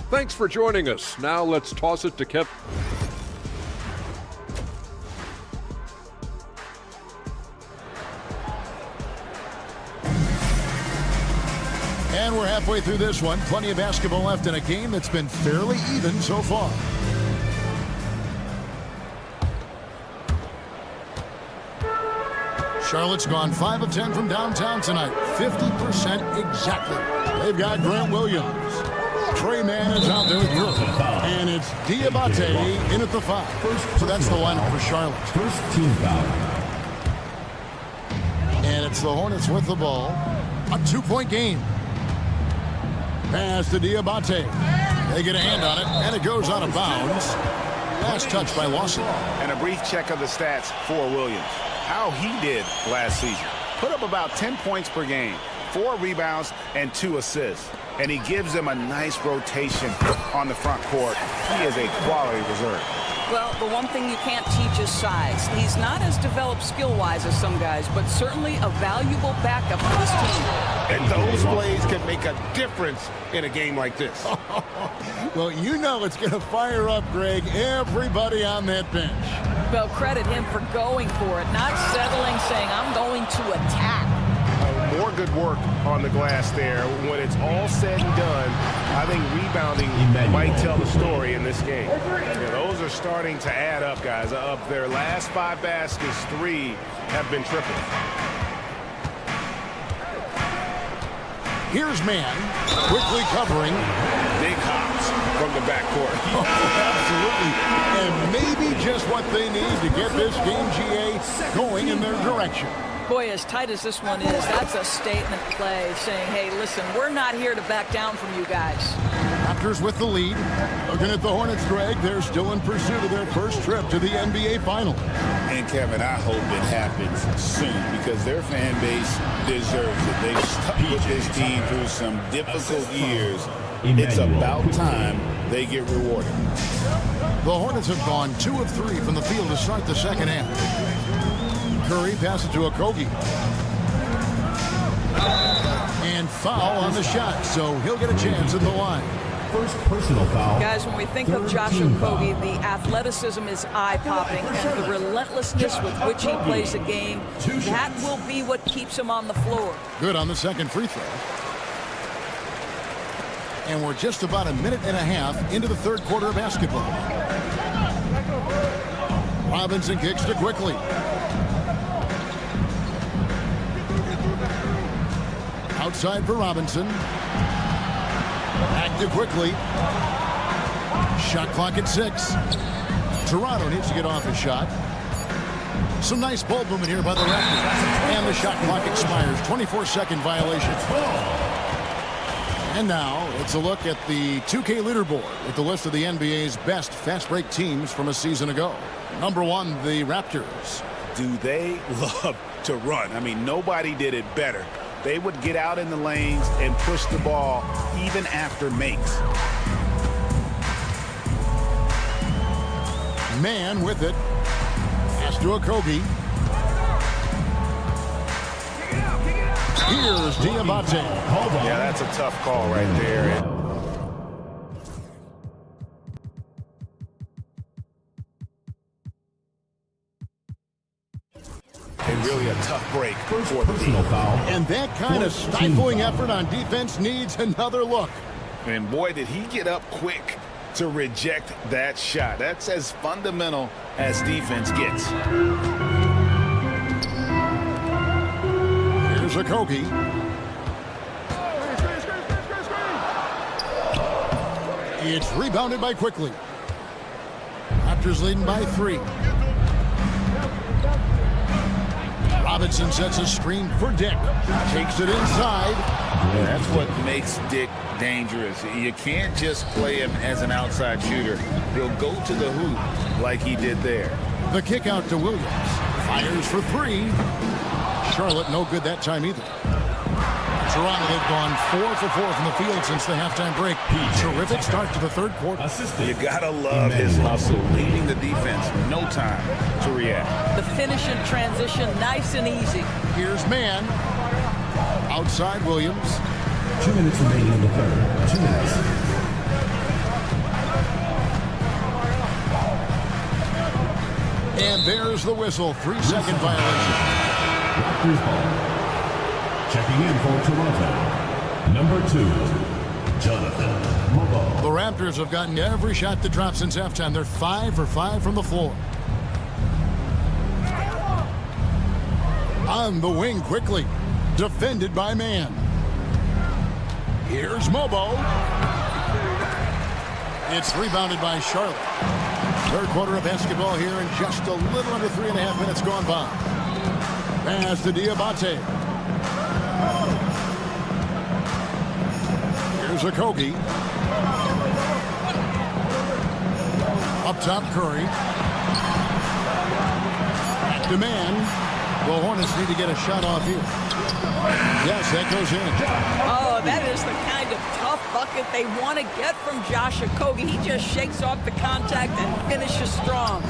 Thanks for joining us. Now let's toss it to Kevin. And we're halfway through this one. Plenty of basketball left in a game that's been fairly even so far. Charlotte's gone 5 of 10 from downtown tonight. 50% exactly. They've got Grant Williams. Trey Mann is out there with Brooke. And it's Diabate in at the 5. So that's the lineup for Charlotte. First team foul. And it's the Hornets with the ball. A 2-point game. Pass to Diabate. They get a hand on it, and it goes out of bounds. Last touch by Lawson. And a brief check of the stats for Williams. How he did last season. Put up about 10 points per game, 4 rebounds, and 2 assists. And he gives them a nice rotation on the front court. He is a quality reserve. Well, the one thing you can't teach is size. He's not as developed skill-wise as some guys, but certainly a valuable backup for this team. And those plays can make a difference in a game like this. Well, you know it's going to fire up, Greg, everybody on that bench. Well, credit him for going for it, not settling, saying, I'm going to attack. More good work on the glass there. When it's all said and done, I think rebounding might tell the story in this game. Yeah, those are starting to add up, guys. Of their last 5 baskets, 3 have been triple. Here's Mann, quickly covering. Big hops from the backcourt. Oh, absolutely. And maybe just what they need to get this game, GA, going in their direction. Boy, as tight as this one is, that's a statement play saying, hey, listen, we're not here to back down from you guys. At Raptors with the lead. Looking at the Hornets, Greg, they're still in pursuit of their first trip to the NBA Finals. And, Kevin, I hope it happens soon because their fan base deserves it. They've stuck with this team through some difficult years. It's about time they get rewarded. The Hornets have gone 2 of 3 from the field to start the second half. Curry passes to Okogie. And foul on the shot, so he'll get a chance at the line. First personal foul. Guys, when we think of Josh Okogie, the athleticism is eye-popping, and the relentlessness with which he plays the game, that will be what keeps him on the floor. Good on the second free throw. And we're just about a minute and a half into the third quarter of basketball. Robinson kicks to Quickly. Outside for Robinson. Back to Quickly. Shot clock at 6. Toronto needs to get off his shot. Some nice ball movement here by the Raptors. And the shot clock expires. 24-second violation. And now it's a look at the 2K leaderboard with the list of the NBA's best fast break teams from a season ago. Number 1, the Raptors. Do they love to run? I mean, nobody did it better. They would get out in the lanes and push the ball even after makes. Man with it. Pass to Okogie. Here's Diabate. Yeah, that's a tough call right there. And really a tough break for the team. And that kind of stifling effort on defense needs another look. And boy, did he get up quick to reject that shot. That's as fundamental as defense gets. Here's Okogie. It's rebounded by Quickly. Raptors leading by 3. Robinson sets a screen for Dick. Takes it inside. That's what makes Dick dangerous. You can't just play him as an outside shooter. He'll go to the hoop like he did there. The kick out to Williams. Fires for 3. Charlotte no good that time either. Toronto, they've gone 4 for 4 from the field since the halftime break. Terrific start to the third quarter. You gotta love his hustle, leading the defense. No time to react. The finish in transition, nice and easy. Here's Man. Outside Williams. 2 minutes remaining in the third. 2 minutes. And there's the whistle. 3-second violation. Raptors ball. Checking in for Toronto, number 2, Jonathan Mobo. The Raptors have gotten every shot that dropped since halftime. They're 5 for 5 from the floor. On the wing Quickly. Defended by Man. Here's Mobo. It's rebounded by Charlotte. Third quarter of basketball here and just a little under 3.5 minutes gone by. Pass to Diabate. Here's Okogie. Up top, Curry. Back to Man. The Hornets need to get a shot off here. Yes, that goes in. Oh, that is the kind of tough bucket they want to get from Josh Okogie. He just shakes off the contact and finishes strong.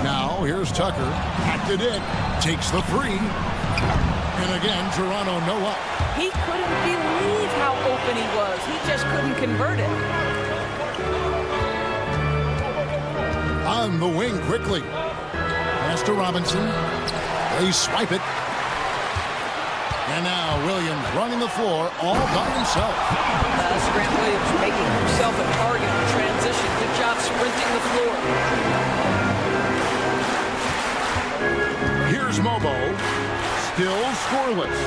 Now, here's Tucker. Acted it. Takes the 3. And again, Toronto no up. He couldn't believe how open he was. He just couldn't convert it. On the wing Quickly. Pass to Robinson. They swipe it. And now Williams running the floor all by himself. Grant Williams making himself a target in transition. Good job sprinting the floor. Here's Mobo. Still scoreless.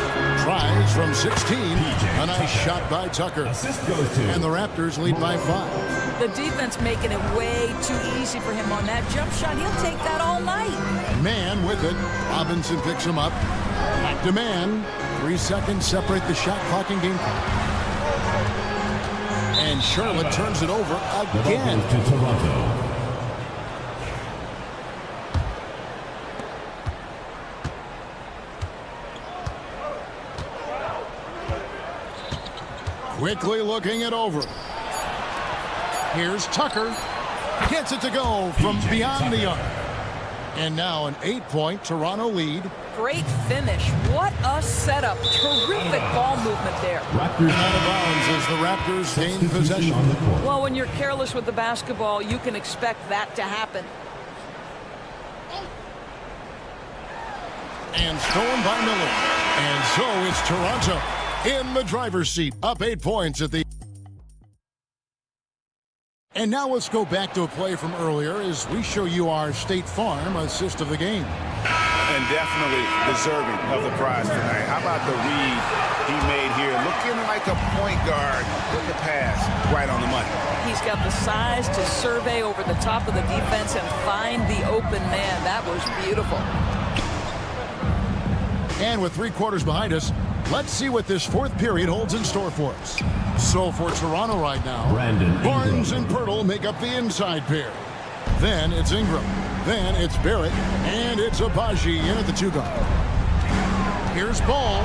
Tries from 16. A nice shot by Tucker. And the Raptors lead by 5. The defense making it way too easy for him on that jump shot. He'll take that all night. Man with it. Robinson picks him up. Back to Man. 3 seconds separate the shot clock and game clock. And Charlotte turns it over again. To Toronto. Quickly looking it over. Here's Tucker. Gets it to go from beyond the arc. And now an 8-point Toronto lead. Great finish. What a setup. Terrific ball movement there. Raptors out of bounds as the Raptors gain possession. Well, when you're careless with the basketball, you can expect that to happen. And stolen by Miller. And so it's Toronto in the driver's seat, up 8 points at the... And now let's go back to a play from earlier as we show you our State Farm assist of the game. And definitely deserving of the prize tonight. How about the read he made here? Looking like a point guard with the pass right on the money. He's got the size to survey over the top of the defense and find the open man. That was beautiful. And with 3 quarters behind us, let's see what this fourth period holds in store for us. So for Toronto right now, Barnes and Pirtle make up the inside pair. Then it's Ingram. Then it's Barrett. And it's Abaji in at the 2-guard. Here's Ball.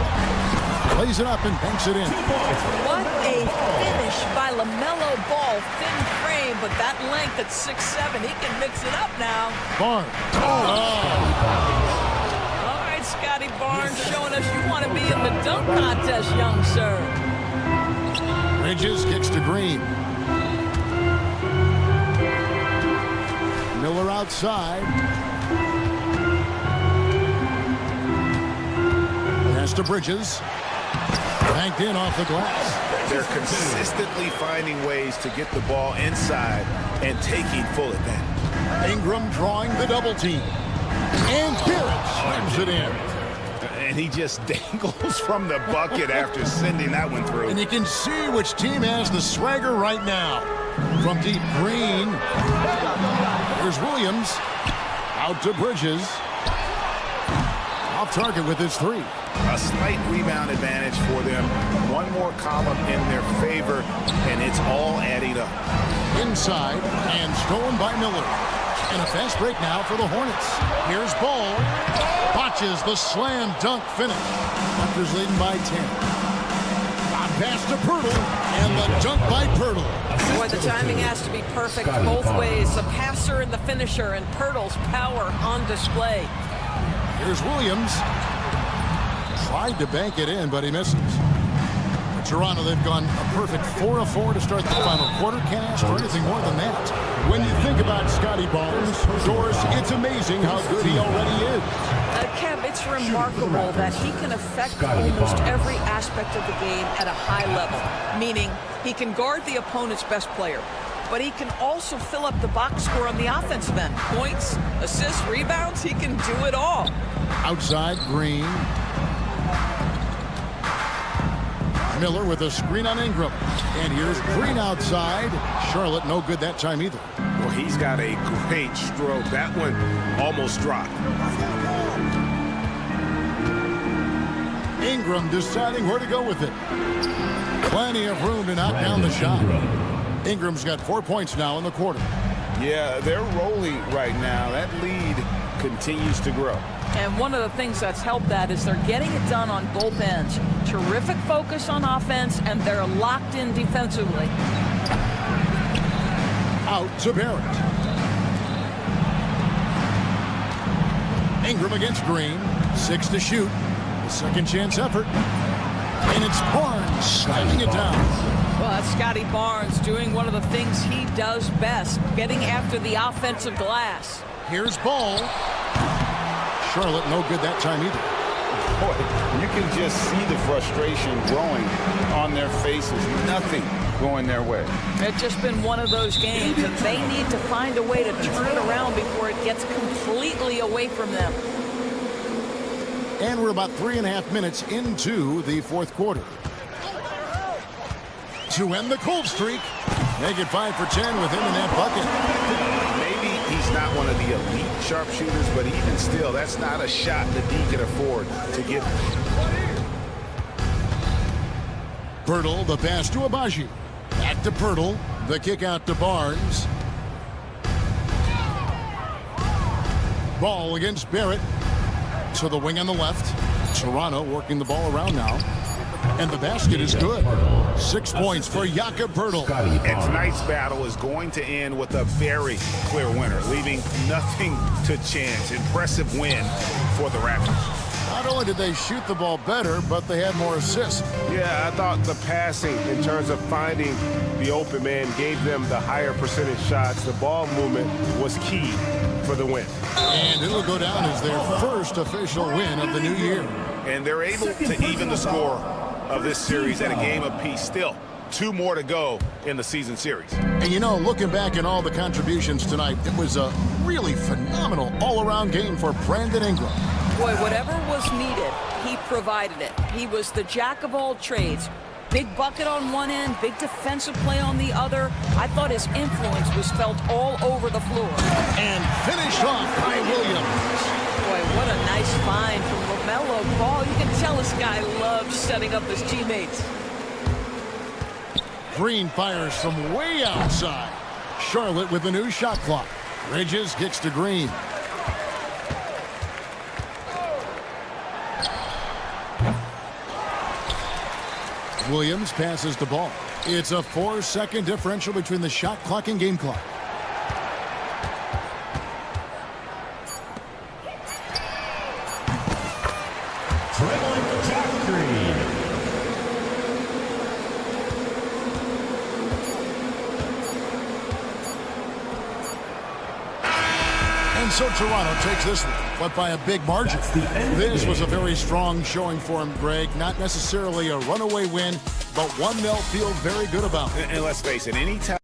Plays it up and banks it in. What a finish by LaMelo Ball. Thin frame, but that length at 6'7", he can mix it up now. Barnes. All right, Scotty Barnes showing us you want to be in the dunk contest, young sir. Bridges kicks to Green. Miller outside. Pass to Bridges. Banked in off the glass. They're consistently finding ways to get the ball inside and taking full advantage. Ingram drawing the double team. And Barrett slams it in. And he just dangles from the bucket after sending that one through. And you can see which team has the swagger right now. From deep, Green. Here's Williams. Out to Bridges. Off target with his 3. A slight rebound advantage for them. One more column in their favor, and it's all adding up. Inside, and stolen by Miller. And a fast break now for the Hornets. Here's Ball. Botches the slam dunk finish. Raptors leading by 10. On pass to Pirtle. And the dunk by Pirtle. Boy, the timing has to be perfect both ways. The passer and the finisher, and Pirtle's power on display. Here's Williams. Tried to bank it in, but he misses. For Toronto, they've gone a perfect 4 of 4 to start the final quarter. Can't ask for anything more than that. When you think about Scotty Barnes, Doris, it's amazing how good he already is. Kev, it's remarkable that he can affect almost every aspect of the game at a high level, meaning he can guard the opponent's best player, but he can also fill up the box score on the offensive end. Points, assists, rebounds, he can do it all. Outside, Green. Miller with a screen on Ingram. And here's Green outside. Charlotte no good that time either. Well, he's got a great stroke. That one almost dropped. Ingram deciding where to go with it. Plenty of room to knock down the shot. Ingram's got 4 points now in the quarter. Yeah, they're rolling right now. That lead continues to grow. And one of the things that's helped that is they're getting it done on both ends. Terrific focus on offense, and they're locked in defensively. Out to Barrett. Ingram against Green. 6 to shoot. A second chance effort. And it's Barnes slamming it down. Well, that's Scotty Barnes doing one of the things he does best, getting after the offensive glass. Here's Ball. Charlotte no good that time either. Boy, you can just see the frustration growing on their faces. Nothing going their way. It's just been one of those games, and they need to find a way to turn it around before it gets completely away from them. And we're about 3.5 minutes into the fourth quarter. To end the cold streak, make it 5 for 10 with him in that bucket. Maybe he's not one of the elite sharpshooters, but even still, that's not a shot that he can afford to get. Pirtle, the pass to Abaji. Back to Pirtle. The kick out to Barnes. Ball against Barrett. To the wing on the left. Toronto working the ball around now. And the basket is good. 6 points for Jakob Pirtle. And tonight's battle is going to end with a very clear winner, leaving nothing to chance. Impressive win for the Raptors. Not only did they shoot the ball better, but they had more assists. Yeah, I thought the passing in terms of finding the open man gave them the higher percentage shots. The ball movement was key for the win. And it'll go down as their first official win of the new year. And they're able to even the score of this series at a game apiece. Still, 2 more to go in the season series. And you know, looking back at all the contributions tonight, it was a really phenomenal all-around game for Brandon Ingram. Boy, whatever was needed, he provided it. He was the jack of all trades. Big bucket on one end, big defensive play on the other. I thought his influence was felt all over the floor. And finished off by Williams. Boy, what a nice find from LaMelo Ball. You can tell this guy loves setting up his teammates. Green fires from way outside. Charlotte with the new shot clock. Bridges kicks to Green. Williams passes the ball. It's a 4-second differential between the shot clock and game clock. And so Toronto takes this one, but by a big margin. This was a very strong showing for him, Greg. Not necessarily a runaway win, but one they'll feel very good about. And let's face it, anytime